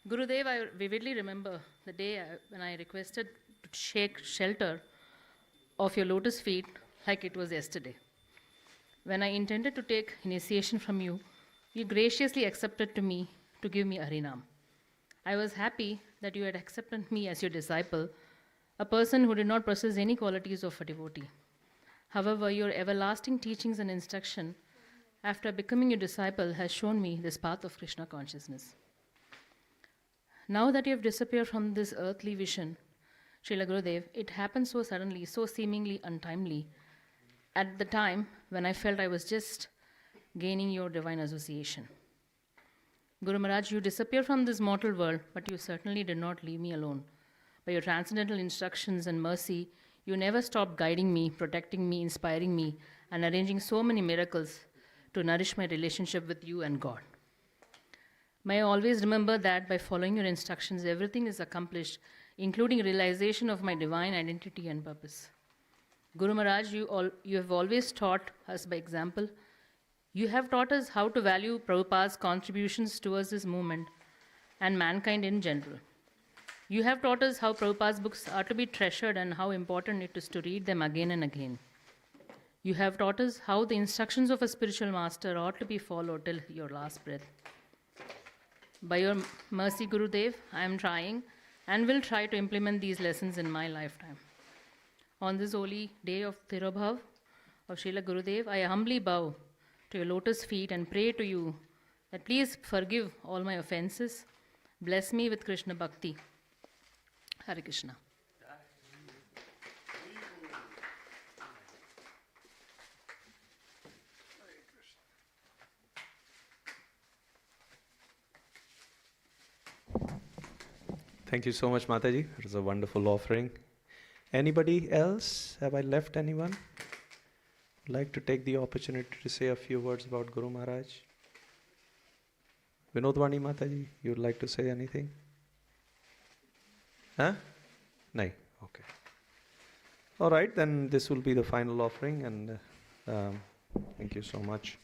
Gurudev, I vividly remember the day when I requested to take shelter of your lotus feet like it was yesterday. When I intended to take initiation from you, you graciously accepted to give me Harinam. I was happy that you had accepted me as your disciple, a person who did not possess any qualities of a devotee. However, your everlasting teachings and instruction, after becoming your disciple, has shown me this path of Krishna consciousness. Now that you have disappeared from this earthly vision, Srila Gurudev, it happened so suddenly, so seemingly untimely, at the time when I felt I was just gaining your divine association. Guru Maharaj, you disappeared from this mortal world, but you certainly did not leave me alone. By your transcendental instructions and mercy, you never stopped guiding me, protecting me, inspiring me, and arranging so many miracles to nourish my relationship with you and God. May I always remember that by following your instructions, everything is accomplished, including realization of my divine identity and purpose. Guru Maharaj, you have always taught us by example. You have taught us how to value Prabhupada's contributions towards this movement and mankind in general. You have taught us how Prabhupada's books are to be treasured and how important it is to read them again and again. You have taught us how the instructions of a spiritual master ought to be followed till your last breath. By your mercy, Gurudev, I am trying and will try to implement these lessons in my lifetime. On this holy day of Tirobhava of Srila Gurudev, I humbly bow to your lotus feet and pray to you that please forgive all my offenses. Bless me with Krishna Bhakti. Hare Krishna. Thank you so much, Mataji. It was a wonderful offering. Anybody else? Have I left anyone? Would like to take the opportunity to say a few words about Guru Maharaj? Vinodwani Mataji, you would like to say anything? Huh? No. Okay. All right, then this will be the final offering, and thank you so much.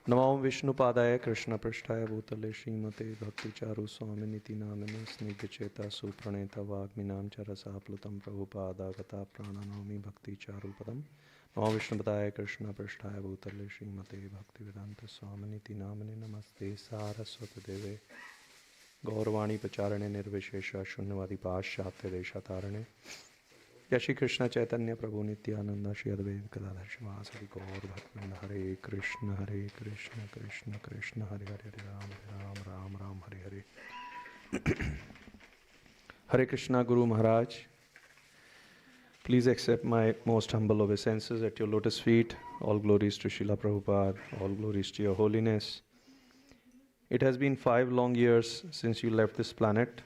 Namo Vishnu Padaya Krishna Prishtaya Bhutale Srimate Bhakti Charu Swami Niti Namane Snigdha Cheta Supraneta Vagminam Charasa Plutam Prabhupada Gata Prananomi Bhakti Charu Padam. Namo Vishnu Padaya Krishna Prishtaya Bhutale Srimate Bhakti Vedanta Swami Niti Namane Namaste Saraswati Deve Gaurvani Pacharane Nirvishesha Shunyavadi Pashyatya Deshatarane Jai Shri Krishna Chaitanya Prabhu Nityananda Shri Advaita Gadadhar Shivasari Gaur Bhatmanda Hare Krishna Krishna Krishna Hare Hare Ram Ram Hare Hare. Hare Krishna Guru Maharaj, please accept my most humble obeisances at your lotus feet. All glories to Srila Prabhupada, all glories to your holiness. It has been 5 long years since you left this planet.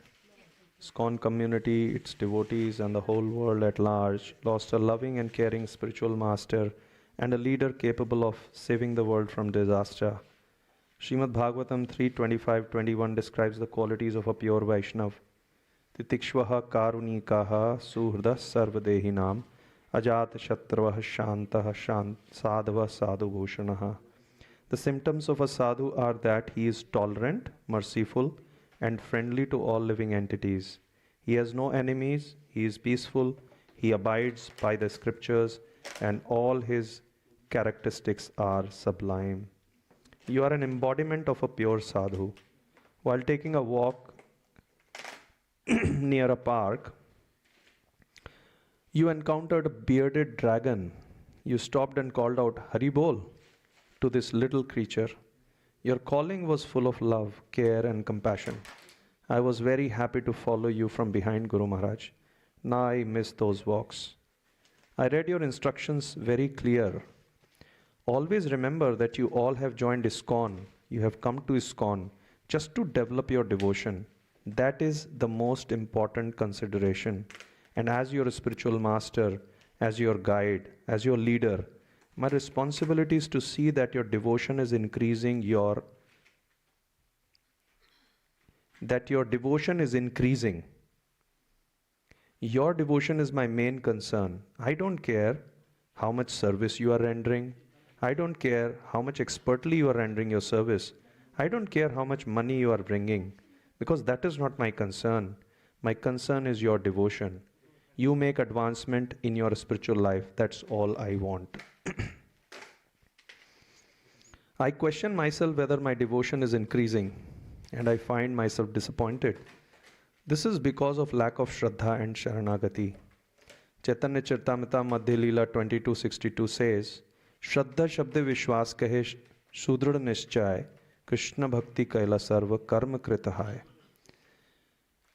ISKCON community, its devotees, and the whole world at large lost a loving and caring spiritual master and a leader capable of saving the world from disaster. Srimad Bhagavatam 3:25-21 describes the qualities of a pure Vaishnav. Titikshvaha karunikaha suhrdas sarvadehinam ajat shatravah shantah sadhava sadhu bhushanaha. The symptoms of a sadhu are that he is tolerant, merciful, and friendly to all living entities. He has no enemies, he is peaceful, he abides by the scriptures, and all his characteristics are sublime. You are an embodiment of a pure sadhu. While taking a walk near a park, you encountered a bearded dragon. You stopped and called out, "Hari Bol," to this little creature. Your calling was full of love, care, and compassion. I was very happy to follow you from behind, Guru Maharaj. Now I miss those walks. I read your instructions very clear. Always remember that you all have joined ISKCON. You have come to ISKCON just to develop your devotion. That is the most important consideration. And as your spiritual master, as your guide, as your leader, My responsibility is to see that your devotion is increasing, that your devotion is increasing. Your devotion is my main concern. I don't care how much service you are rendering. I don't care how much expertly you are rendering your service. I don't care how much money you are bringing, because that is not my concern. My concern is your devotion. You make advancement in your spiritual life. That's all I want. I question myself whether my devotion is increasing, and I find myself disappointed. This is because of lack of Shraddha and Sharanagati. Chaitanya Charitamrita Madhya Leela 2262 says, Shraddha Shabde Vishwas Kahe Sudrida Nischay, Krishna Bhakti Kaila Sarva Karma Kritahaya.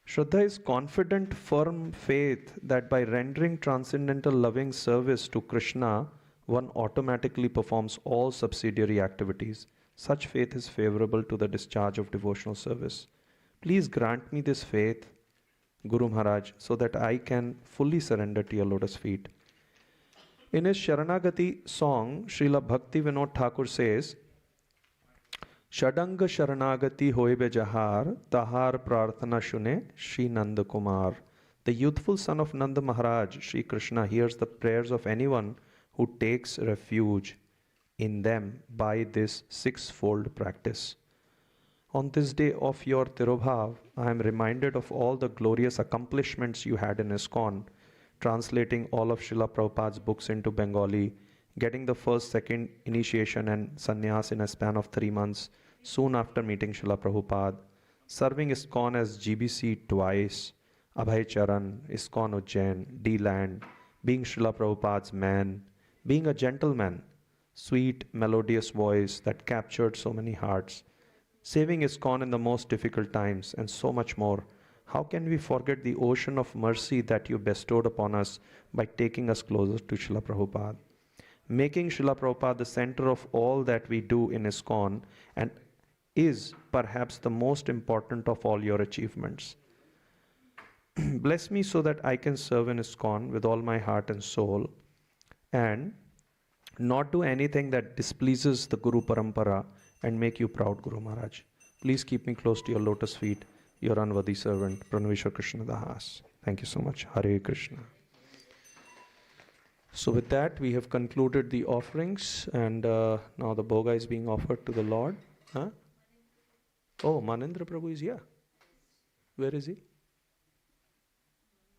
Shraddha is confident, firm faith that by rendering transcendental loving service to Krishna, one automatically performs all subsidiary activities. Such faith is favorable to the discharge of devotional service. Please grant me this faith, Guru Maharaj, so that I can fully surrender to your lotus feet. In his Sharanagati song, Srila Bhakti Vinod Thakur says, Shadanga Sharanagati hoibe jahar, tahar prarthana shune, Shri Nanda Kumar. The youthful son of Nanda Maharaj, Shri Krishna, hears the prayers of anyone who takes refuge in them by this sixfold practice. On this day of your Tirobhava, I am reminded of all the glorious accomplishments you had in ISKCON, translating all of Srila Prabhupada's books into Bengali, getting the first, second initiation and sannyas in a span of 3 months, soon after meeting Srila Prabhupada, serving ISKCON as GBC twice, Abhay Charan, ISKCON Ujjain, D-Land, being Srila Prabhupada's man, being a gentleman, sweet, melodious voice that captured so many hearts, saving ISKCON in the most difficult times, and so much more. How can we forget the ocean of mercy that you bestowed upon us by taking us closer to Srila Prabhupada? Making Srila Prabhupada the center of all that we do in ISKCON and is perhaps the most important of all your achievements. Bless me so that I can serve in ISKCON with all my heart and soul and not do anything that displeases the Guru Parampara and make you proud, Guru Maharaj. Please keep me close to your lotus feet, your unworthy servant, Pranavishwar Krishna Das. Thank you so much. Hare Krishna. So with that, we have concluded the offerings, and now the bhoga is being offered to the Lord. Huh? Oh, Manindra Prabhu is here. Where is he?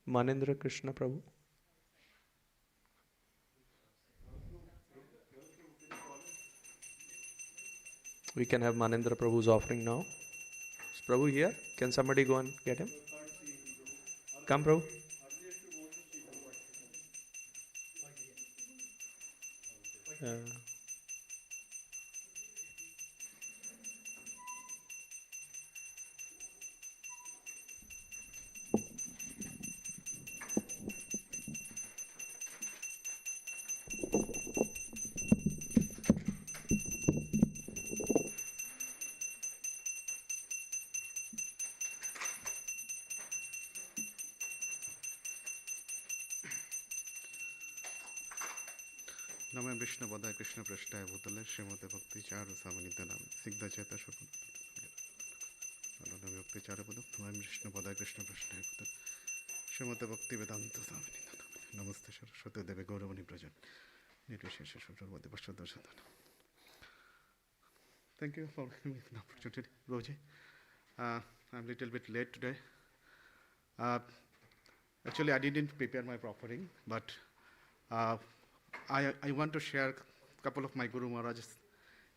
Manindra Krishna Prabhu. We can have Manindra Prabhu's offering now. Is Prabhu here? Can somebody go and get him? Come, Prabhu. Name Vishnu Badai Krishna Prashtaya Bhutale Srimate Bhakti Charu Samanidhanam Sigdha Cheta Shukun Name Bhakti Charu Padam Name Vishnu Badai Krishna Prashtaya Bhutale Srimate Bhakti Vedanta Samanidhanam Namaste Saraswati Devi Gauravani Prajan Nirvishesha Shudravati Pashadashadan. Thank you for giving me the opportunity, Roji. I'm a little bit late today. Actually, I didn't prepare my offering, but I want to share a couple of my Guru Maharaj's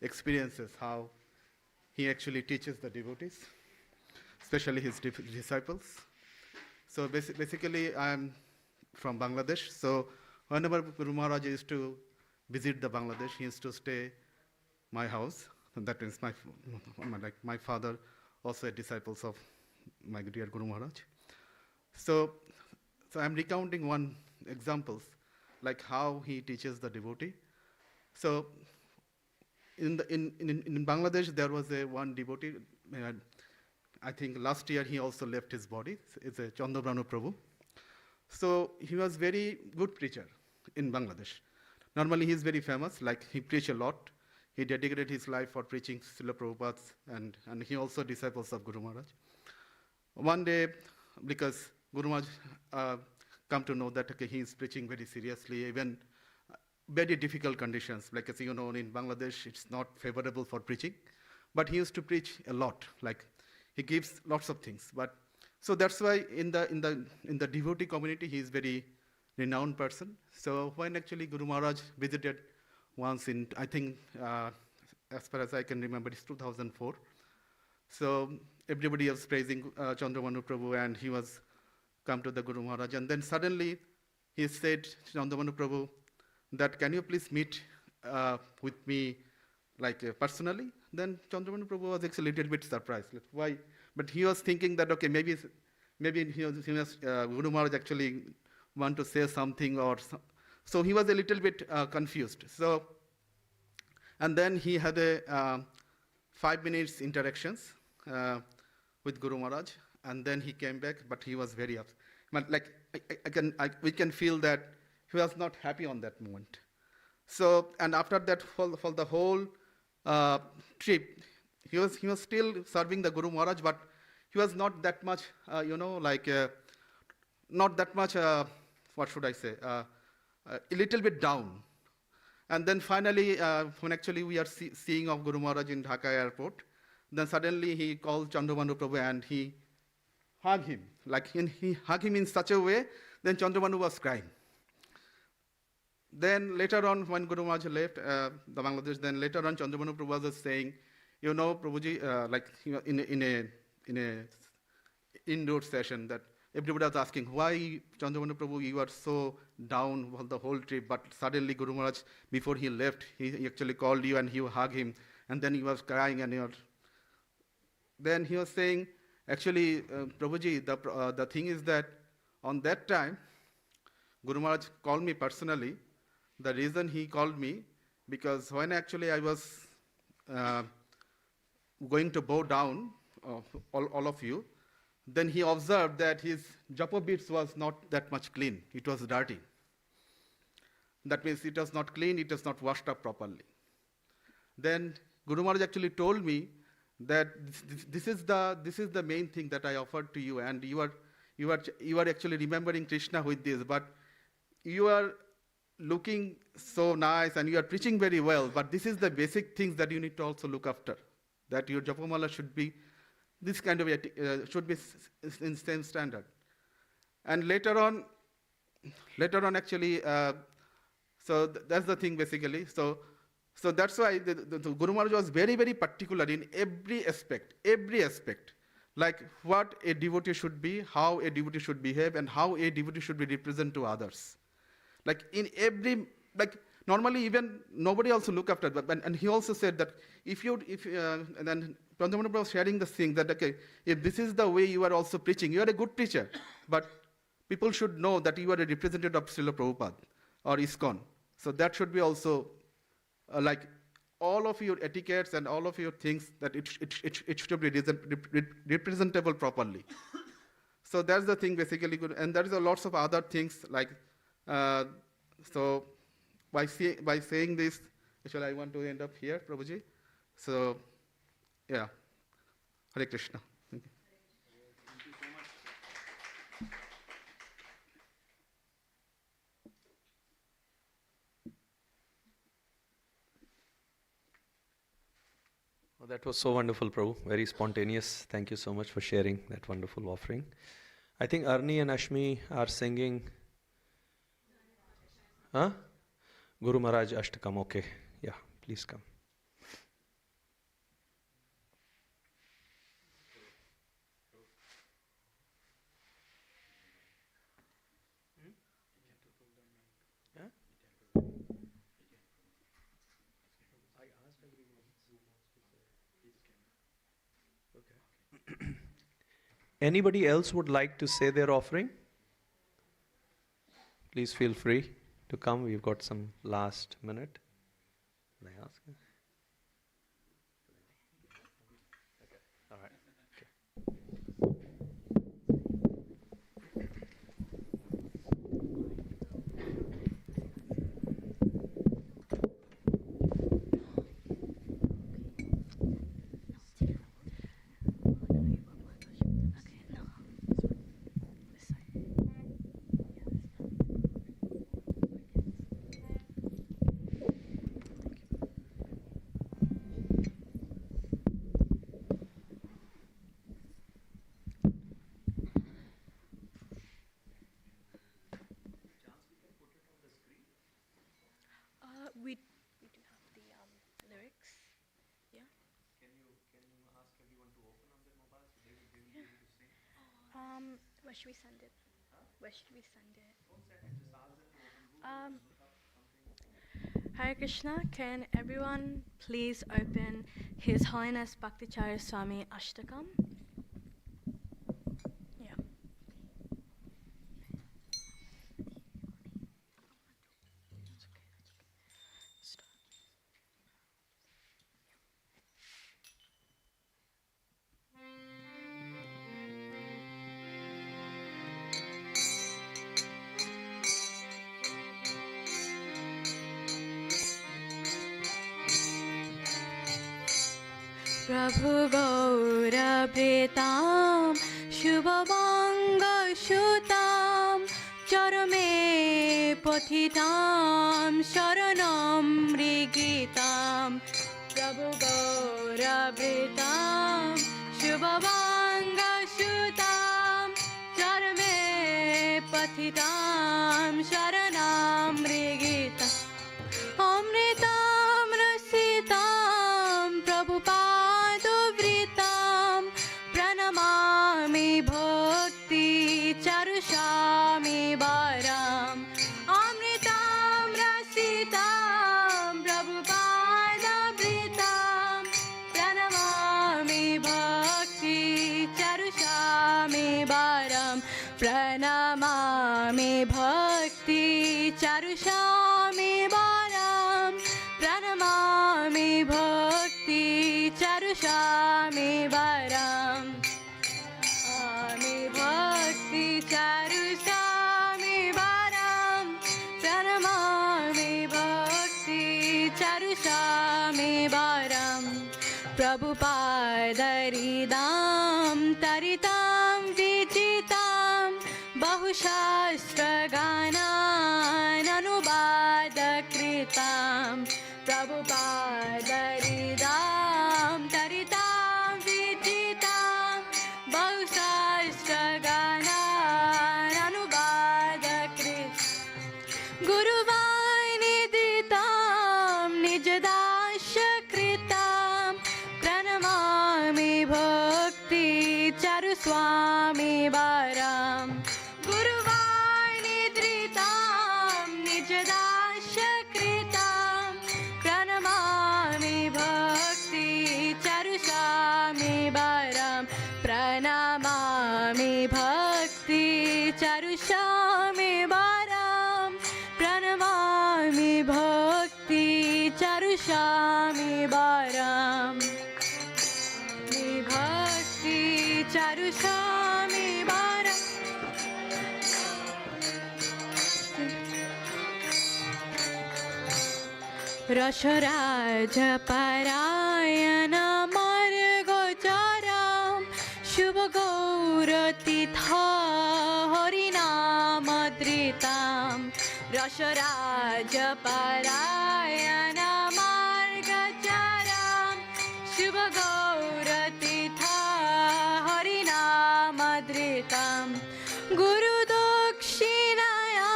experiences, how he actually teaches the devotees, especially his disciples. So basically, I'm from Bangladesh. So whenever Guru Maharaj used to visit the Bangladesh, he used to stay my house. And that is my father, also a disciple of my dear Guru Maharaj. So I'm recounting one examples, like how he teaches the devotee. So in Bangladesh, there was one devotee, I think last year he also left his body. It's a Chandrabrahma Prabhu. So he was very good preacher in Bangladesh. Normally he is very famous, like he preached a lot. He dedicated his life for preaching Srila Prabhupada's, and he also disciples of Guru Maharaj. One day, because Guru Maharaj come to know that he is preaching very seriously, even very difficult conditions. Like as you know, in Bangladesh, it's not favorable for preaching, but he used to preach a lot. Like he gives lots of things. But so that's why in the devotee community, he is very renowned person. So when actually Guru Maharaj visited once in, I think, as far as I can remember, it's 2004. So everybody was praising Chandramanu Prabhu, and he was come to the Guru Maharaj. And then suddenly he said, Chandramanu Prabhu, that can you please meet with me like personally? Then Chandramanu Prabhu was actually a little bit surprised. Like, why? But he was thinking that, okay, maybe Guru Maharaj actually want to say something or so he was a little bit confused. So, and then he had a 5 minutes interactions with Guru Maharaj, and then he came back, but he was very upset. But like we can feel that he was not happy on that moment. So, and after that, for the whole trip, he was still serving the Guru Maharaj, but he was not that much, not that much. What should I say? A little bit down. And then finally, when actually we are seeing of Guru Maharaj in Dhaka airport, then suddenly he called Chandramanu Prabhu and he hugged him. He hugged him in such a way, then Chandramanu was crying. Then later on, when Guru Maharaj left the Bangladesh, then later on Chandramanu Prabhu was saying, you know, Prabhuji, in a indoor session, that everybody was asking, why, Chandramanu Prabhu, you are so down for the whole trip, but suddenly Guru Maharaj, before he left, he actually called you and you hugged him, and then he was crying, and then he was saying, actually, Prabhuji, the thing is that on that time, Guru Maharaj called me personally. The reason he called me, because when actually I was going to bow down, all of you, then he observed that his japa beads was not that much clean. It was dirty. That means it was not clean, it was not washed up properly. Then Guru Maharaj actually told me that this is the main thing that I offered to you, and you are actually remembering Krishna with this, but you are looking so nice and you are preaching very well, but this is the basic things that you need to also look after. That your japamala should be this kind of should be in same standard. And later on actually, so that's the thing basically. So that's why the Guru Maharaj was very, very particular in every aspect, like what a devotee should be, how a devotee should behave, and how a devotee should be represented to others. Like in every, like normally even nobody also look after that. And he also said that and then Chandramanu Prabhu was sharing this thing that, okay, if this is the way you are also preaching, you are a good preacher, but people should know that you are a representative of Srila Prabhupada or ISKCON. So that should be also like all of your etiquettes and all of your things, that it should be representable properly. So that's the thing basically good. And there is a lots of other things like, so by saying this, actually I want to end up here, Prabhuji. So, yeah, Hare Krishna. Thank you. Thank you so much. Well, that was so wonderful, Prabhu. Very spontaneous. Thank you so much for sharing that wonderful offering. I think Arni and Ashmi are singing. Huh? Guru Maharaj Ashtakam. Okay. Yeah, please come. Anybody else would like to say their offering? Please feel free to come. We've got some last minute. Can I ask? Okay. All right. Okay. we do have the lyrics. Yeah. Can you ask everyone to open on their mobile so they will be able to sing? Where should we send it? Where should we send it? Don't send it, just ask them to open Google, look up something. Hare Krishna, can everyone please open His Holiness Bhakti Charu Swami Ashtakam? Yeah. Prabhu Gaurabritam Shubhavanga Shutam Charame Pathitam Sharanam Rigitam Prabhu Gaurabritam Shubhavanga Shutam Charame Pathitam Sharanam Rigitam Amritam Rasitam Prabhupada-vritam Pranamami Bhakti Charushami Baram Amritam Rasitam Prabhupada-vritam Pranamami Bhakti Charushami Baram Pranamami Bhakti Charushami Baram Pranamami Bhakti Charushami Baram Ami Bhakti Charushami Baram Pranamami Bhakti Charushami Baram Prabhupada-ridam Taritam Vijitam Bahushastra-ganan Anubada-kritam Prabhupada-ridam Taritam Vijitam Bahushastra-ganan Anubada-kritam Guruvai-nidritam Nijadasha-kritam Pranamami Bhakti Charu-swami Baram Guruvai-nidritam Nijadasha-kritam Pranamami Bhakti Charu-swami Baram Pranamami Bhakti Charu-swami Baram Pranamami Bhakti Charu-swami Baram Bhakti Charu-swami Baram Rasharaja Parayana Margocharam Shubhagauratitha Harinamadritam Rasharaja Parayana Margocharam Shubhagauratitha Harinamadritam Guru Dakshinaya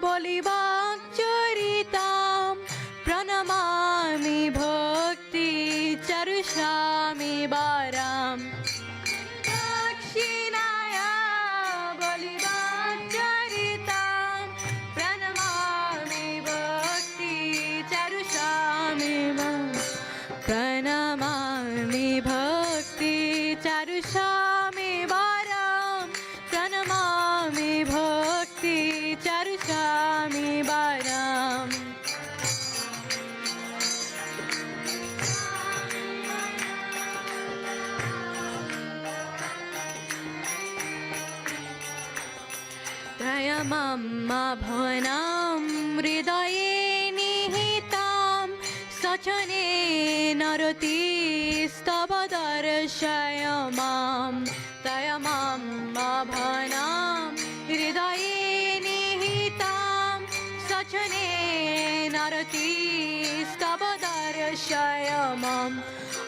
Bolibhakcharitam Pranamami Bhakti Charushami Baram Dakshinaya Bolibhakcharitam Pranamami Bhakti Charushami Baram Pranamami Bhakti Charushami Baram Pranamami Bhakti Charushami Baram Dayamamma bhavanam hridaye nihitam Sachane narati stabadarsayamam Dayamamma bhavanam hridaye nihitam Sachane narati stabadarsayamam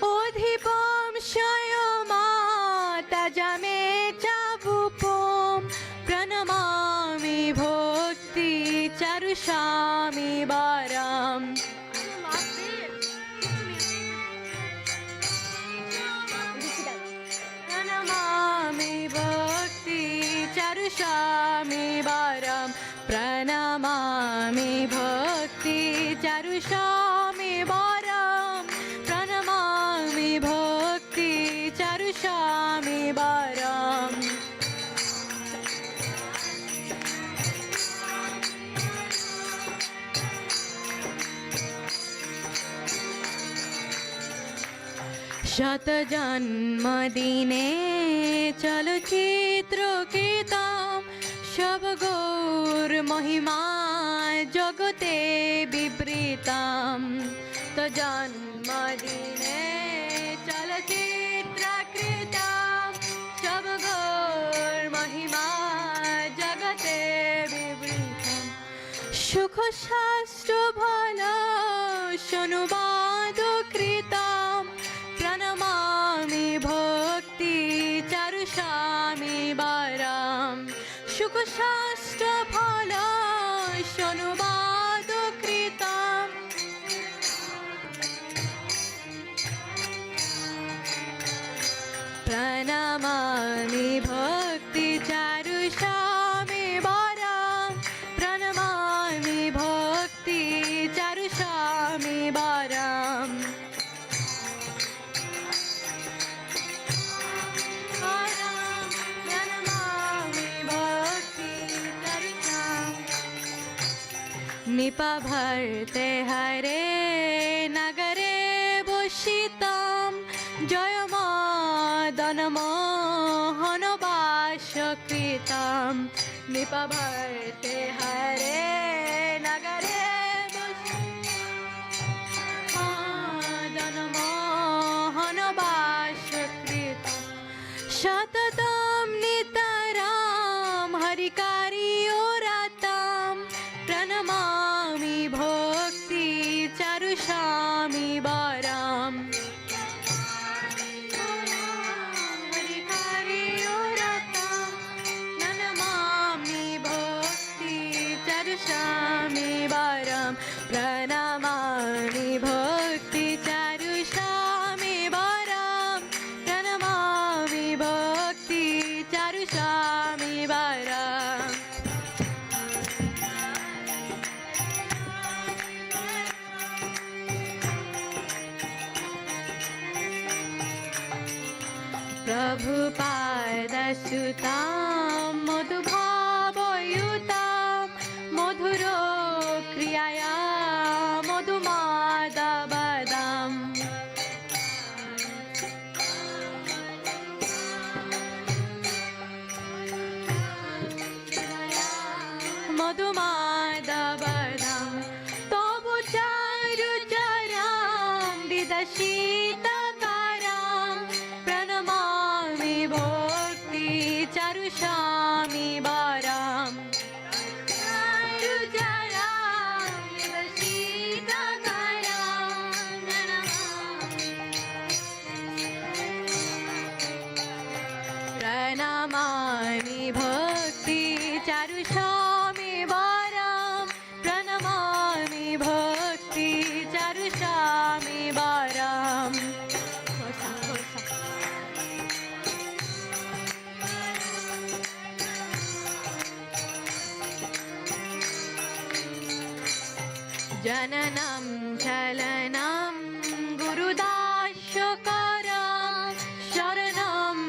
Odhipam shayama tajame chavupam Pranamami Bhakti Charushami Baram चारु स्वामी वरम प्रणमामि भक्ति चारु स्वामी वरम शत जन्म दिने चलचित्र कीर्तन सब गौर महिमा जगते विपरीतम तो जन्म दिने चलचित्र कीर्तन सब गौर महिमा जगते विपरीतम सुख शास्त्र भला अनुवाद कृतम प्रणमामि भक्ति चारु स्वामी वरम सुख शास्त्र फल अनुवाद कृतम प्रणमामि भक्ति चारु स्वामी वरम प्रणमामि भक्ति चारु स्वामी वरम निपा भरते हरे नगरे भूषितम जय मदन मोहन वासकृतम निपा भरते हरे नगरे मदन मोहन वासकृतम सततम नितराम हरिकार्यो रतम प्रणमामि भक्ति चारु स्वामी वरम हरिकार्यो रतम प्रणमामि भक्ति चारु स्वामी वरम प्रणमामि भक्ति चारु स्वामी वरम प्रणमामि भक्ति चारु स्वामी वरम प्रभुपादसुतां मधुभावयुतां मधुरो क्रियाया मधुमादवदाम् मधुमादवदाम् तबु चारुचरां विदशितकारां प्रणमामि भक्ति चारु स्वामी वरम चारुचरां विदशितकारां प्रणमामि भक्ति चारु स्वामी वरम प्रणमामि भक्ति चारु स्वामी वरम जननं चलनं गुरुदाशकरं शरणं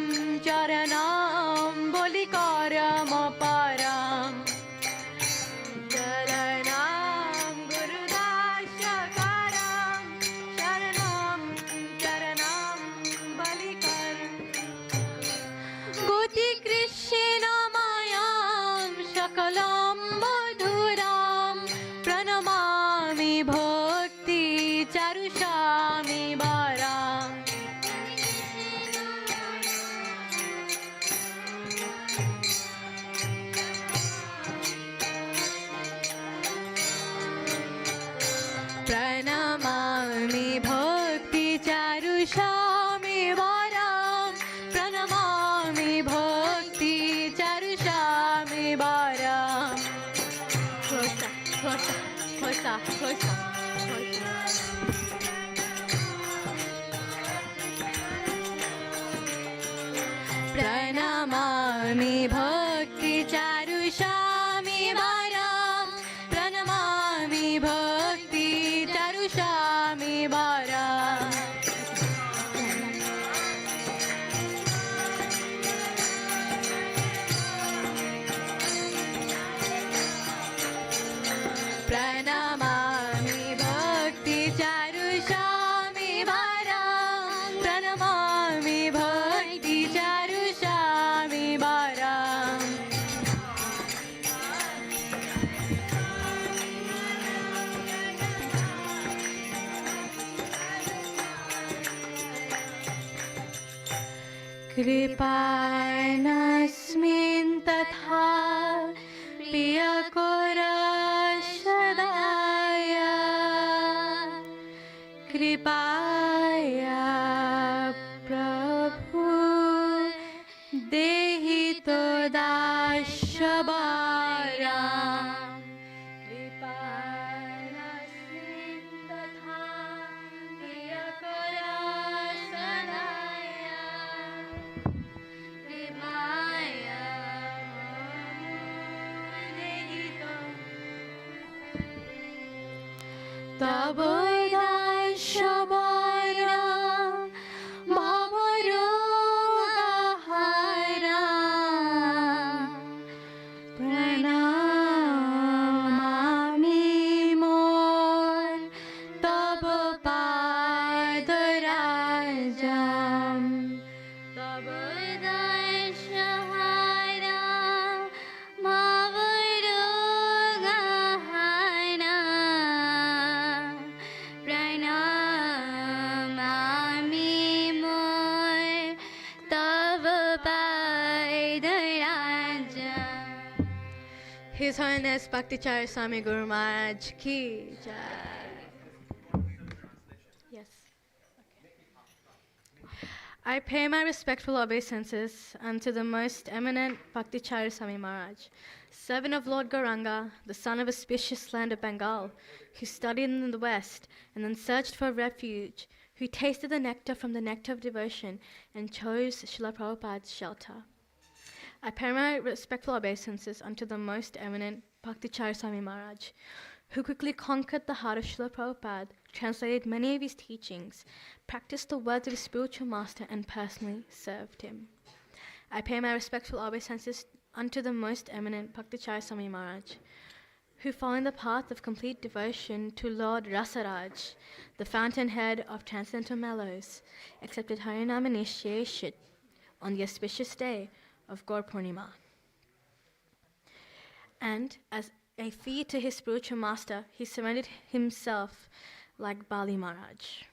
चरणं बलिकरमपरम् चरणं गुरुदाशकरं शरणं चरणं बलिकरम् गोतिकृष्णमयं सकलं मधुरं प्रणमामि भक्ति चारु स्वामी वरम प्रणमामि भक्ति चारु स्वामी वरम प्रणमामि भक्ति चारु स्वामी वरम घोषा प्रणमामि भक्ति चारु स्वामी वरम प्रणमामि भक्ति Swami Maharaj. Pranamami Bhakti Charu Swami Maharaj. Pranamami Bhakti Charu Swami Maharaj. कृपाणस्मिन् तथा प्रियकोराशदाय कृपाया प्रभु देहि तो दाशबारा कृपाणस्मिन् तथा प्रियकोराशदाय तब दाशबारा भवरोगहारा प्रणामामि मोर तब पादराजम् तब दाशहारा भवरोगहारा प्रणमामि मोर तव पादराजम्. His Holiness Bhakti Charu Swami Guru Maharaj ki jai. Yes. I pay my respectful obeisances unto the most eminent Bhakti Charu Swami Maharaj, servant of Lord Gauranga, the son of auspicious land of Bengal, who studied in the West and then searched for refuge, who tasted the nectar from the nectar of devotion and chose Srila Prabhupada's shelter. I pay my respectful obeisances unto the most eminent Bhakti Charu Swami Maharaj, who quickly conquered the heart of Srila Prabhupada, translated many of his teachings, practiced the words of his spiritual master, and personally served him. I pay my respectful obeisances unto the most eminent Bhakti Charu Swami Maharaj, who following the path of complete devotion to Lord Rasaraj, the fountainhead of transcendental mellows, accepted Harinam initiation on the auspicious day of Gaur Purnima. And as a fee to his spiritual master, he surrendered himself like Bali Maharaj.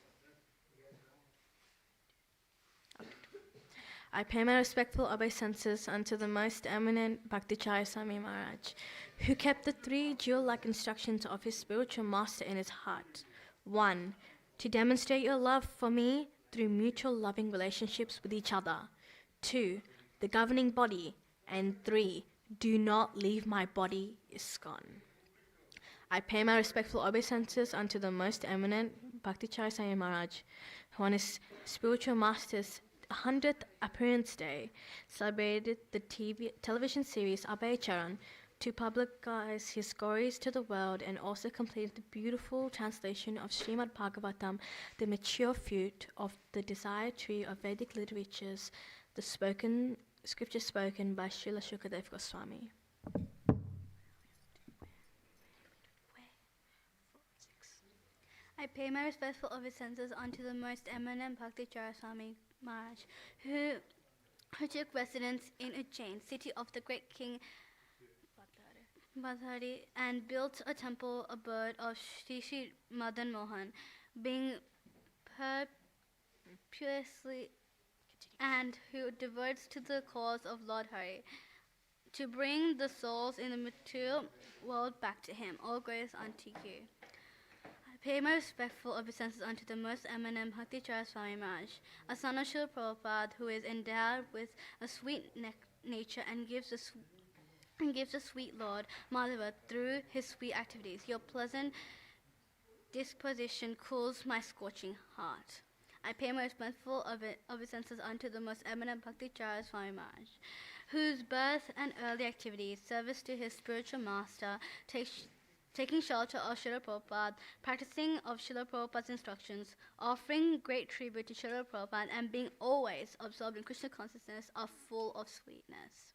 I pay my respectful obeisances unto the most eminent Bhakti Charu Swami Maharaj, who kept the three jewel-like instructions of his spiritual master in his heart. 1. To demonstrate your love for me through mutual loving relationships with each other. 2. The governing body. And 3. Do not leave my body ISKCON. I pay my respectful obeisances unto the most eminent Bhakti Charu Swami Maharaj, who on his spiritual master's 100th appearance day celebrated the television series Abhay Charan to publicize his stories to the world, and also completed the beautiful translation of Srimad Bhagavatam, the mature fruit of the desired tree of Vedic literatures, the scripture spoken by Srila Shukadev Goswami. I pay my respectful obeisances unto the most eminent Bhakti Charu Swami Maharaj, who took residence in Ujjain, city of the great king Badhari, and built a temple abode of Shri Madan Mohan, being perpetuously and who devotes to the cause of Lord Hari, to bring the souls in the material world back to him. All grace unto you. I pay my respectful obeisances unto the most eminent Bhakti Charu Swami Maharaj, a son of Srila Prabhupada, who is endowed with a sweet nature and gives the sweet Lord Madhava through his sweet activities. Your pleasant disposition cools my scorching heart. I pay my respectful obeisances unto the most eminent Bhakti Charu Swami Maharaj, whose birth and early activities, service to his spiritual master, takes taking shelter of Srila Prabhupada, practicing of Srila Prabhupada's instructions, offering great tribute to Srila Prabhupada, and being always absorbed in Krishna consciousness are full of sweetness.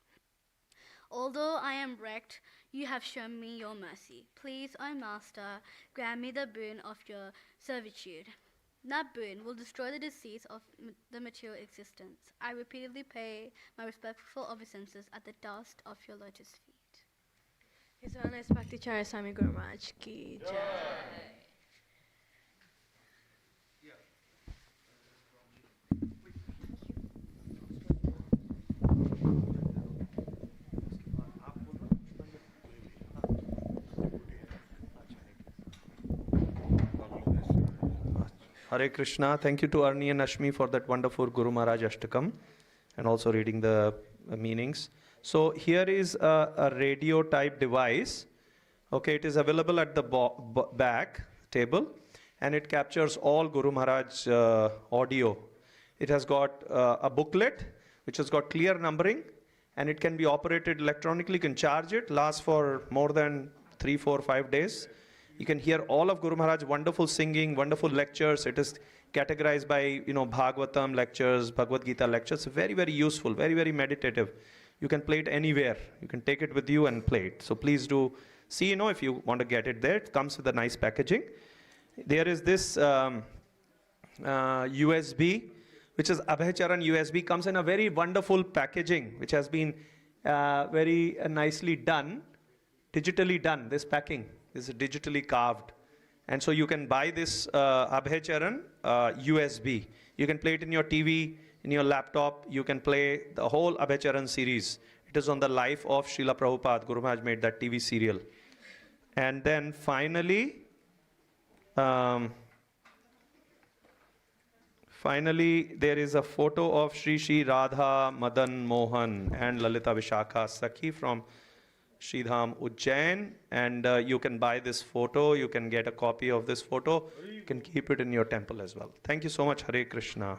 Although I am wrecked, you have shown me your mercy. Please, O Master, grant me the boon of your servitude. That boon will destroy the disease of the material existence. I repeatedly pay my respectful obeisances at the dust of your lotus feet. His Holiness Bhakti Charu Swami Guru Maharaj ki jai. Hare Krishna. Thank you to Arni and Ashmi for that wonderful Guru Maharaj Ashtakam and also reading the meanings. So here is a radio type device. Okay, it is available at the back table and it captures all Guru Maharaj audio. It has got a booklet which has got clear numbering and it can be operated electronically. You can charge it, lasts for more than 3, 4, 5 days. You can hear all of Guru Maharaj's wonderful singing, wonderful lectures. It is categorized by, Bhagavatam lectures, Bhagavad Gita lectures. Very, very useful, very, very meditative. You can play it anywhere. You can take it with you and play it. So please do see, if you want to get it there. It comes with a nice packaging. There is this USB, which is Abhaycharan USB. Comes in a very wonderful packaging, which has been very nicely done, digitally done, this packing. This is digitally carved. And so you can buy this Abhaycharan USB. You can play it in your TV, in your laptop. You can play the whole Abhaycharan series. It is on the life of Srila Prabhupada. Guru Maharaj made that TV serial. And then finally, there is a photo of Shri Radha, Madan Mohan and Lalita Vishakha Sakhi from Sridham Ujjain, and you can buy this photo, you can get a copy of this photo, you can keep it in your temple as well. Thank you so much. Hare Krishna.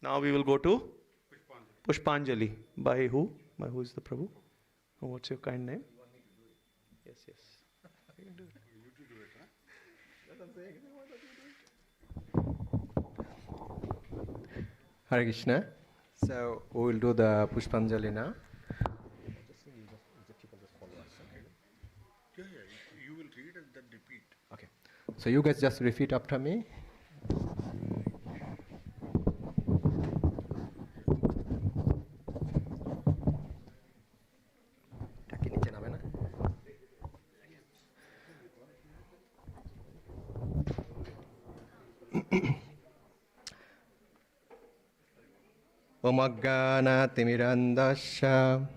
Now we will go to Pushpanjali. By who? By who is the Prabhu? Oh, what's your kind name? Yes, yes. You can do it. Hare Krishna. So we will do the Pushpanjali now. You will read and then repeat. Okay. So you guys just repeat after me. Omagganatimirandasya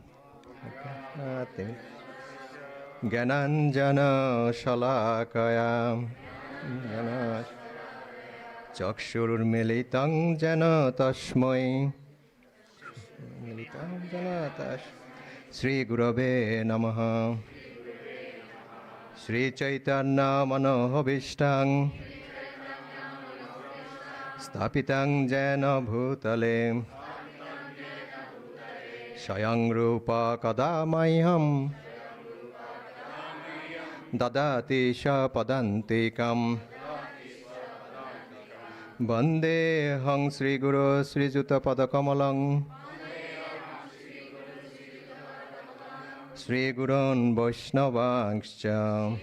Gananjana Shalakaya Chakshurmilitang Jana Tashmai Sri Gurave Namaha Sri Chaitanya Manohabhishtang Stapitang Jena Bhutale Shayang Rupa Kadamayam Dadati Sha Padantikam Bande Hang Sri Guru Sri Juta Padakamalang Sri Gurun Vaishnavangscha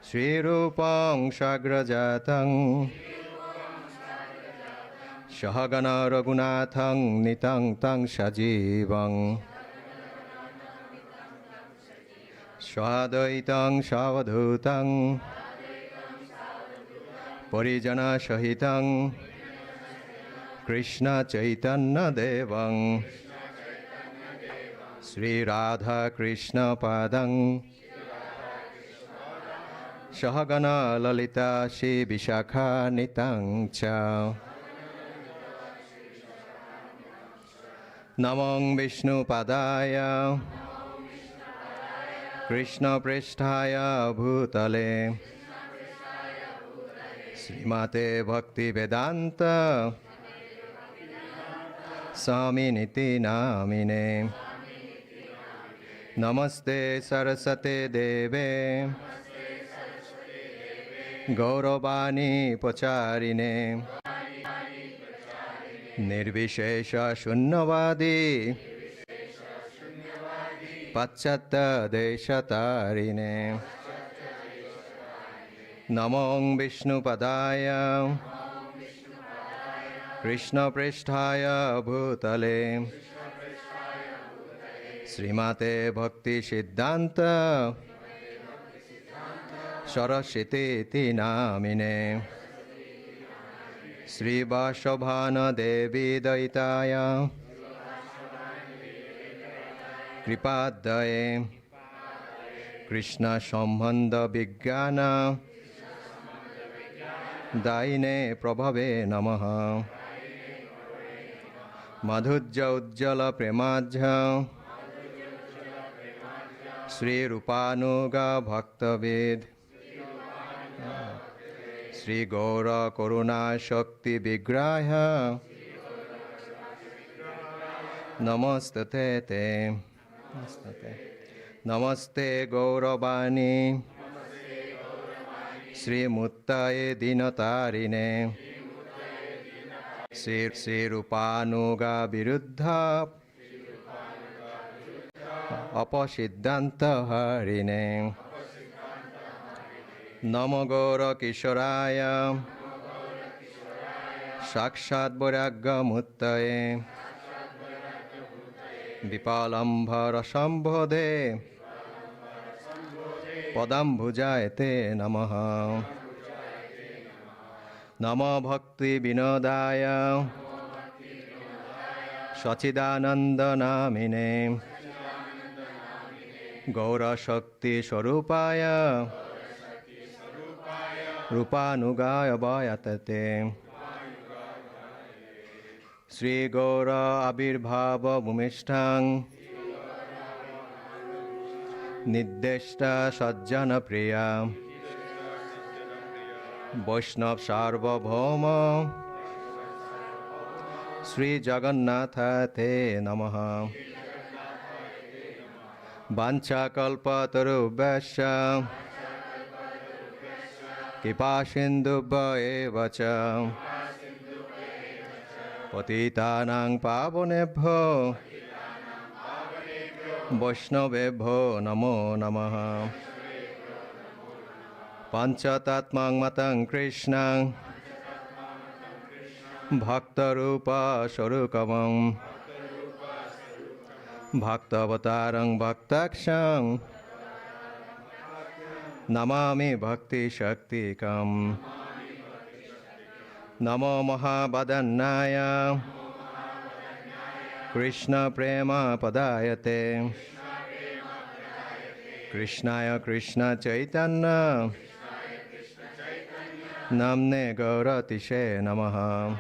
Sri Rupang Shagrajatang Shahagana Raghunathang Nitang Tang Shajivang Shadvaitang Shavadhutang Parijana Shahitang Krishna Chaitanya Devang Sri Radha Krishna Padang Shahagana Lalita Shri Vishakha Nitang Cha Namang Vishnu Padaya Krishna Pristhaya Bhutale Srimate Bhakti Vedanta Swami Niti Namine Namaste Sarasate Deve Gauravani Pacharine Nirvishesha Shunyavadi Pachatta Deshatarine Namong Vishnu Padaya Krishna Pristhaya Bhutale Srimate Bhakti Siddhanta Saraswati Namine Sri Vashabhana Devi Daitaya Kripadaye Krishna Sambandha Vijnana Daine Prabhave Namaha Madhujya Ujjala Premadhya Sri Rupanuga Bhaktavid Sri Gaura Karuna Shakti Vigrahya Namastate Te Namaste Gauravani Sri Muttaye Dinatarine Sri Rupanuga Viruddha Apasiddhanta Harine Namo Gaura Kishoraya Sakshat Vairagya Muttaye Vipalambhara Sambhode Padambhujayate Namaha Namo Bhakti Vinodaya Sachidananda Namine Gaura Shakti Swarupaya Rupanugaya Vayatate Sri Gaura Abhirbhava Bhumishthang Niddeshta Sajjana Priya Vaishnav Sarvabhauma Sri Jagannatha Te Namaha Vancha Kalpa Tarubhyasya Kripa Sindhubhya eva ca Patitanang Pavonebhyo Vaishnavebhyo Namo Namaha Panchatatmang Matang Krishnang Bhaktarupa Swarukamam Bhaktavatarang Bhaktakshang Namami Bhakti Shaktikam Namo Mahabadannaya Krishna Prema Padayate Krishnaya Krishna Chaitanya Namne Gauratishe Namaha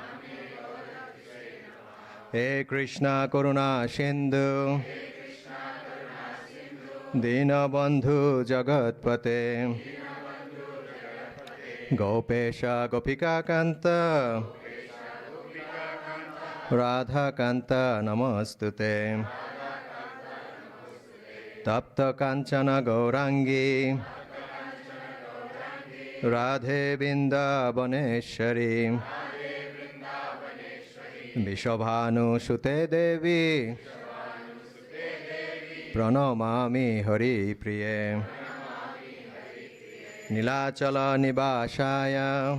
He Krishna Karuna Sindhu Dinabandhu Jagatpate Gopesha Gopika Kanta Radha Kanta Namastute Tapta Kanchana Gaurangi Radhe Vrindavaneshwari Vishabhanu Sute Devi Pranamami Hari Priye Nilachala Nivashaya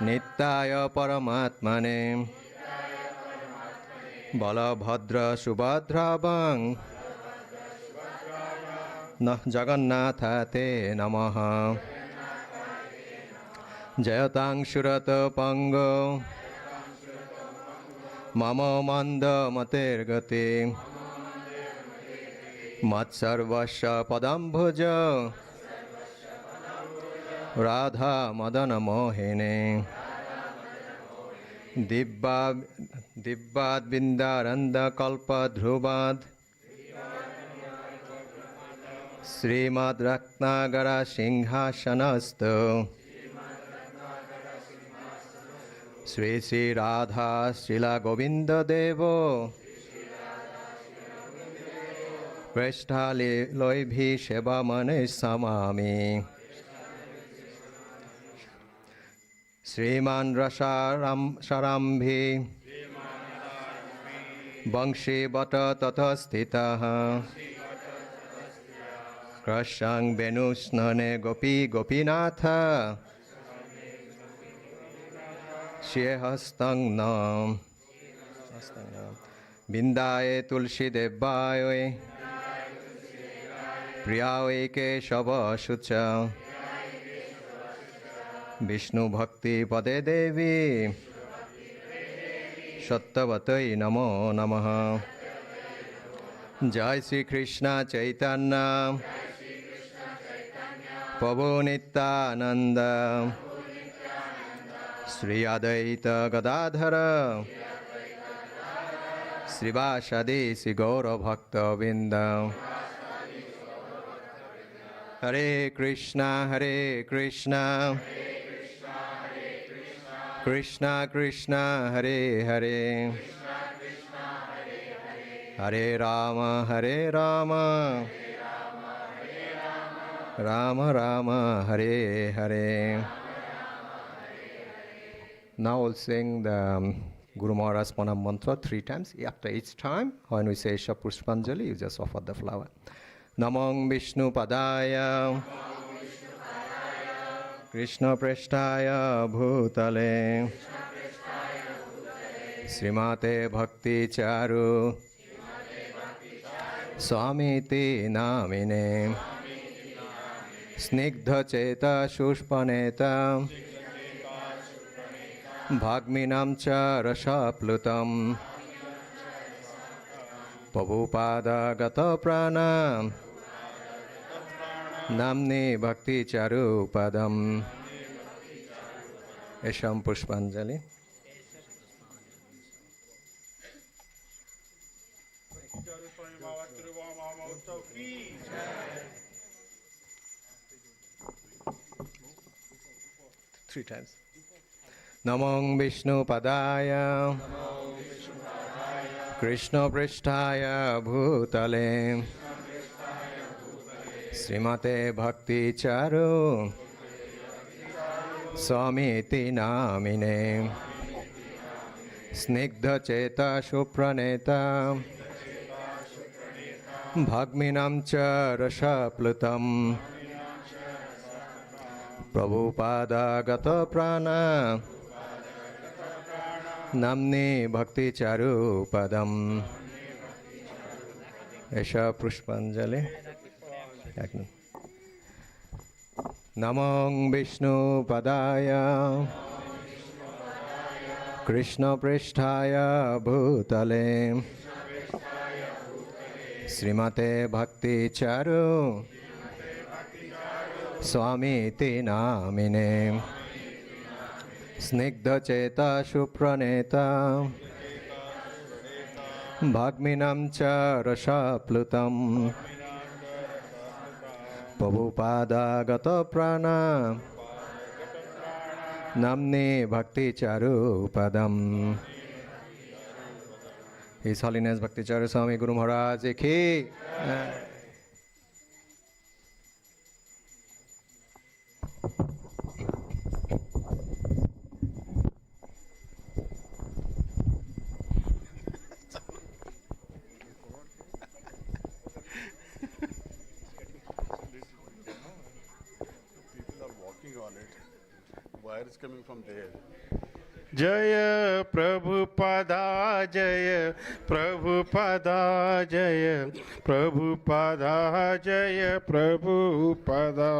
Nittaya Paramatmane Balabhadra Subhadravang Jagannatha Te Namaha Jayatang Shurata Pango Mama Manda Matergati Matsarvasya Padambhuja Radha Madana Mohine Dibbad Bindaranda Kalpa Dhrubad Srimad Ratnagara Singhasanastu Sri Sri Radha Srila Govinda Devo Preshthali loibhi sheba mane samami. Sriman Rasharam Sharambhi Bangshi Bata Tata Stitaha Krashang Venusnane Gopi Gopinatha Shehastang Nam Bindaye Tulshi Devaye Priyaye Keshava Shucha Vishnu Bhakti Pade Devi Shattavatai Namo Namaha Jai Sri Krishna Chaitanya Prabhu Nityananda Sri Adaita Gadadhara Srivasadi Sri Gaura Bhakta Vinda Hare Krishna Hare Krishna Krishna Krishna Hare Hare Hare Rama Hare Rama Rama Rama Hare Hare. Now we'll sing the Guru Maharaj Pranam mantra 3 times. After each time, when we say Shapushpanjali, you just offer the flower. Namong Vishnu Padaya Krishna Preshtaya Bhutale Srimate Bhakti Charu Swami Ti Namine Snigdha Cheta Shushpaneta Bhagminam Cha Rasaplutam Prabhupada Gata Prana Namni Bhakti Charu Padam. Esham Pushpanjali. Three times. Namong Vishnu Padaya Krishna Prishtaya Bhutale Srimate Bhakti Charu Swami Ti Namine Snigdha Cheta Shupraneta Bhagminam Cha Rasaplutam Prabhupada Gata Prana Namni Bhakti Charu Padam. Esha Pushpanjali. Namong Vishnu Padaya Krishna Prishtaya Bhutale Srimate Bhakti Charu Swami Ti Namine Snigdha Cheta Shupraneta Bhagminam Cha Rasaplutam Prabhupada Gata Prana Namni Bhakti Charu Padam. His Holiness Bhakti Charu Swami Guru Maharaj Ki. Wire is coming from there. Jaya Prabhupada Jaya Prabhupada Jaya Prabhupada Jaya Prabhupada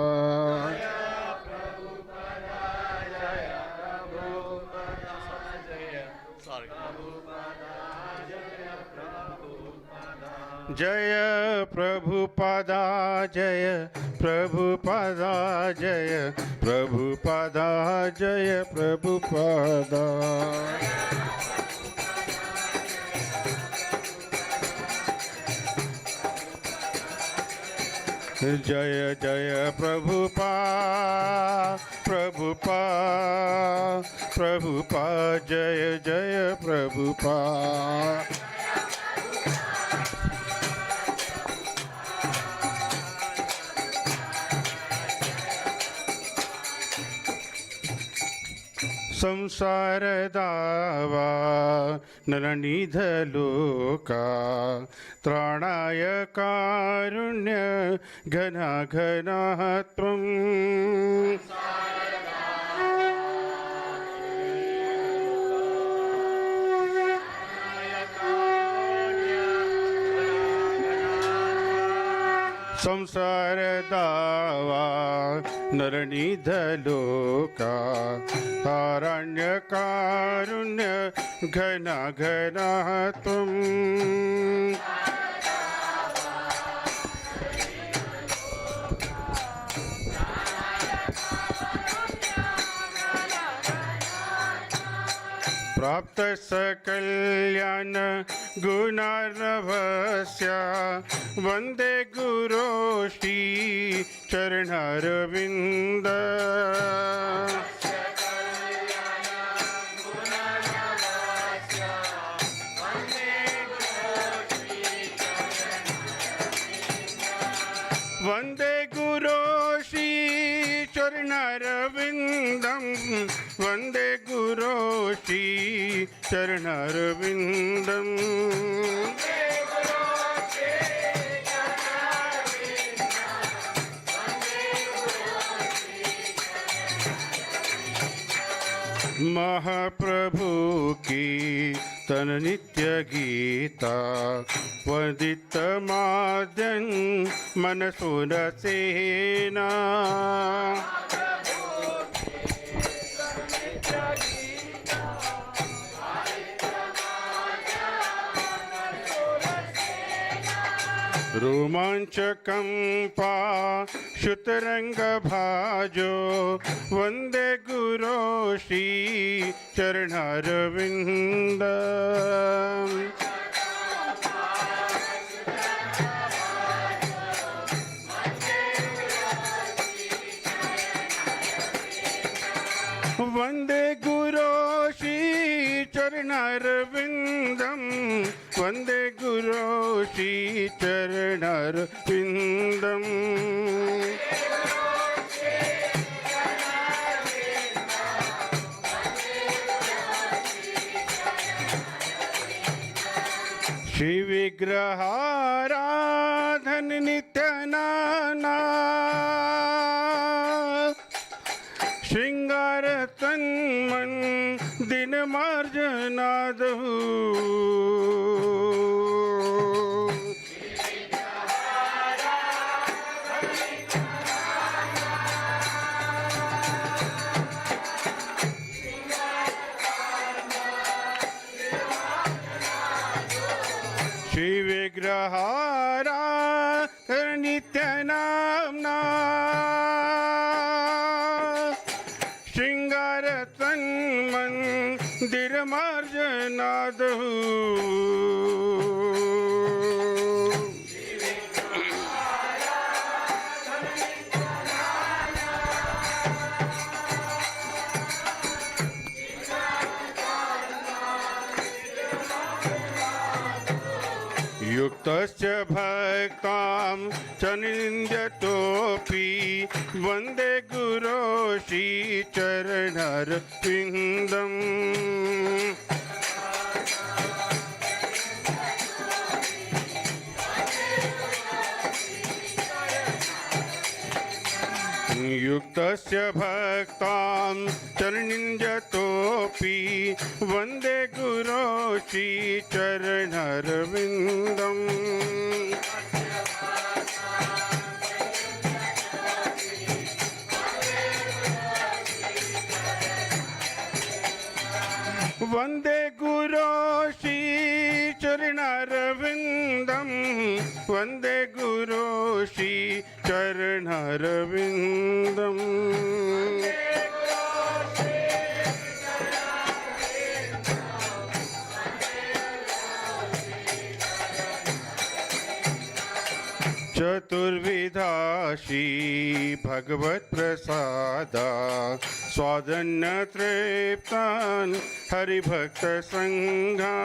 Jaya Prabhupada Jaya Prabhupada Jaya Prabhupada Jaya Prabhupada Jaya Jaya Prabhupada Prabhupada Prabhupada Jaya Jaya Prabhupada संसार दावा नरनिधलोका त्राणाय कारुण्य घना घना त्वम् संसार दावा नरनिधलोका तारण्य कारुण्य घना घना त्वम् प्राप्त सकल्यान गुणार्णवस्य वन्दे गुरो श्री चरणारविन्द वन्दे गुरो श्री चरणारविन्दं वन्दे गुरो श्री चरणारविन्दम् महाप्रभु की तन नित्य गीता वंदित मादन मन सुन सेना रोमांचकंपा शुतरंग भाजो वंदे गुरो श्री चरणारविंद वंदे गुरो श्री चरणारविंदम वंदे गुरो श्री चरणारविंदम श्री विग्रहाराधन नित्य नाना श्रृंगार तन मन दिन मार्जनादहु श्री विग्रहारा नित्य नामना श्रृंगार तन मंदिर मार्जनादहु युक्तस्य भक्तां च निन्द्यतोऽपि वन्दे गुरो श्री चरणारविन्दम् युक्तस्य भक्तां चरणिञ्जतोऽपि वन्दे गुरो श्री चरणारविन्दम् वन्दे गुरो श्री चरणारविन्दम् वन्दे गुरो श्री चरणारविन्दम् चतुर्विधाशी भगवत प्रसादा स्वादन्न तृप्तान् हरिभक्त संघा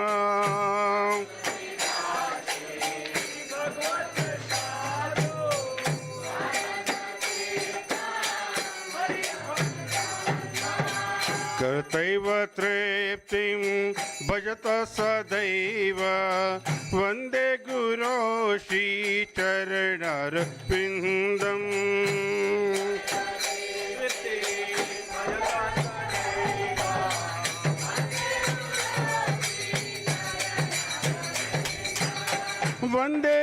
कर्तैव तृप्तिं भजत सदैव वन्दे गुरो श्रीचरणारविन्दम् वन्दे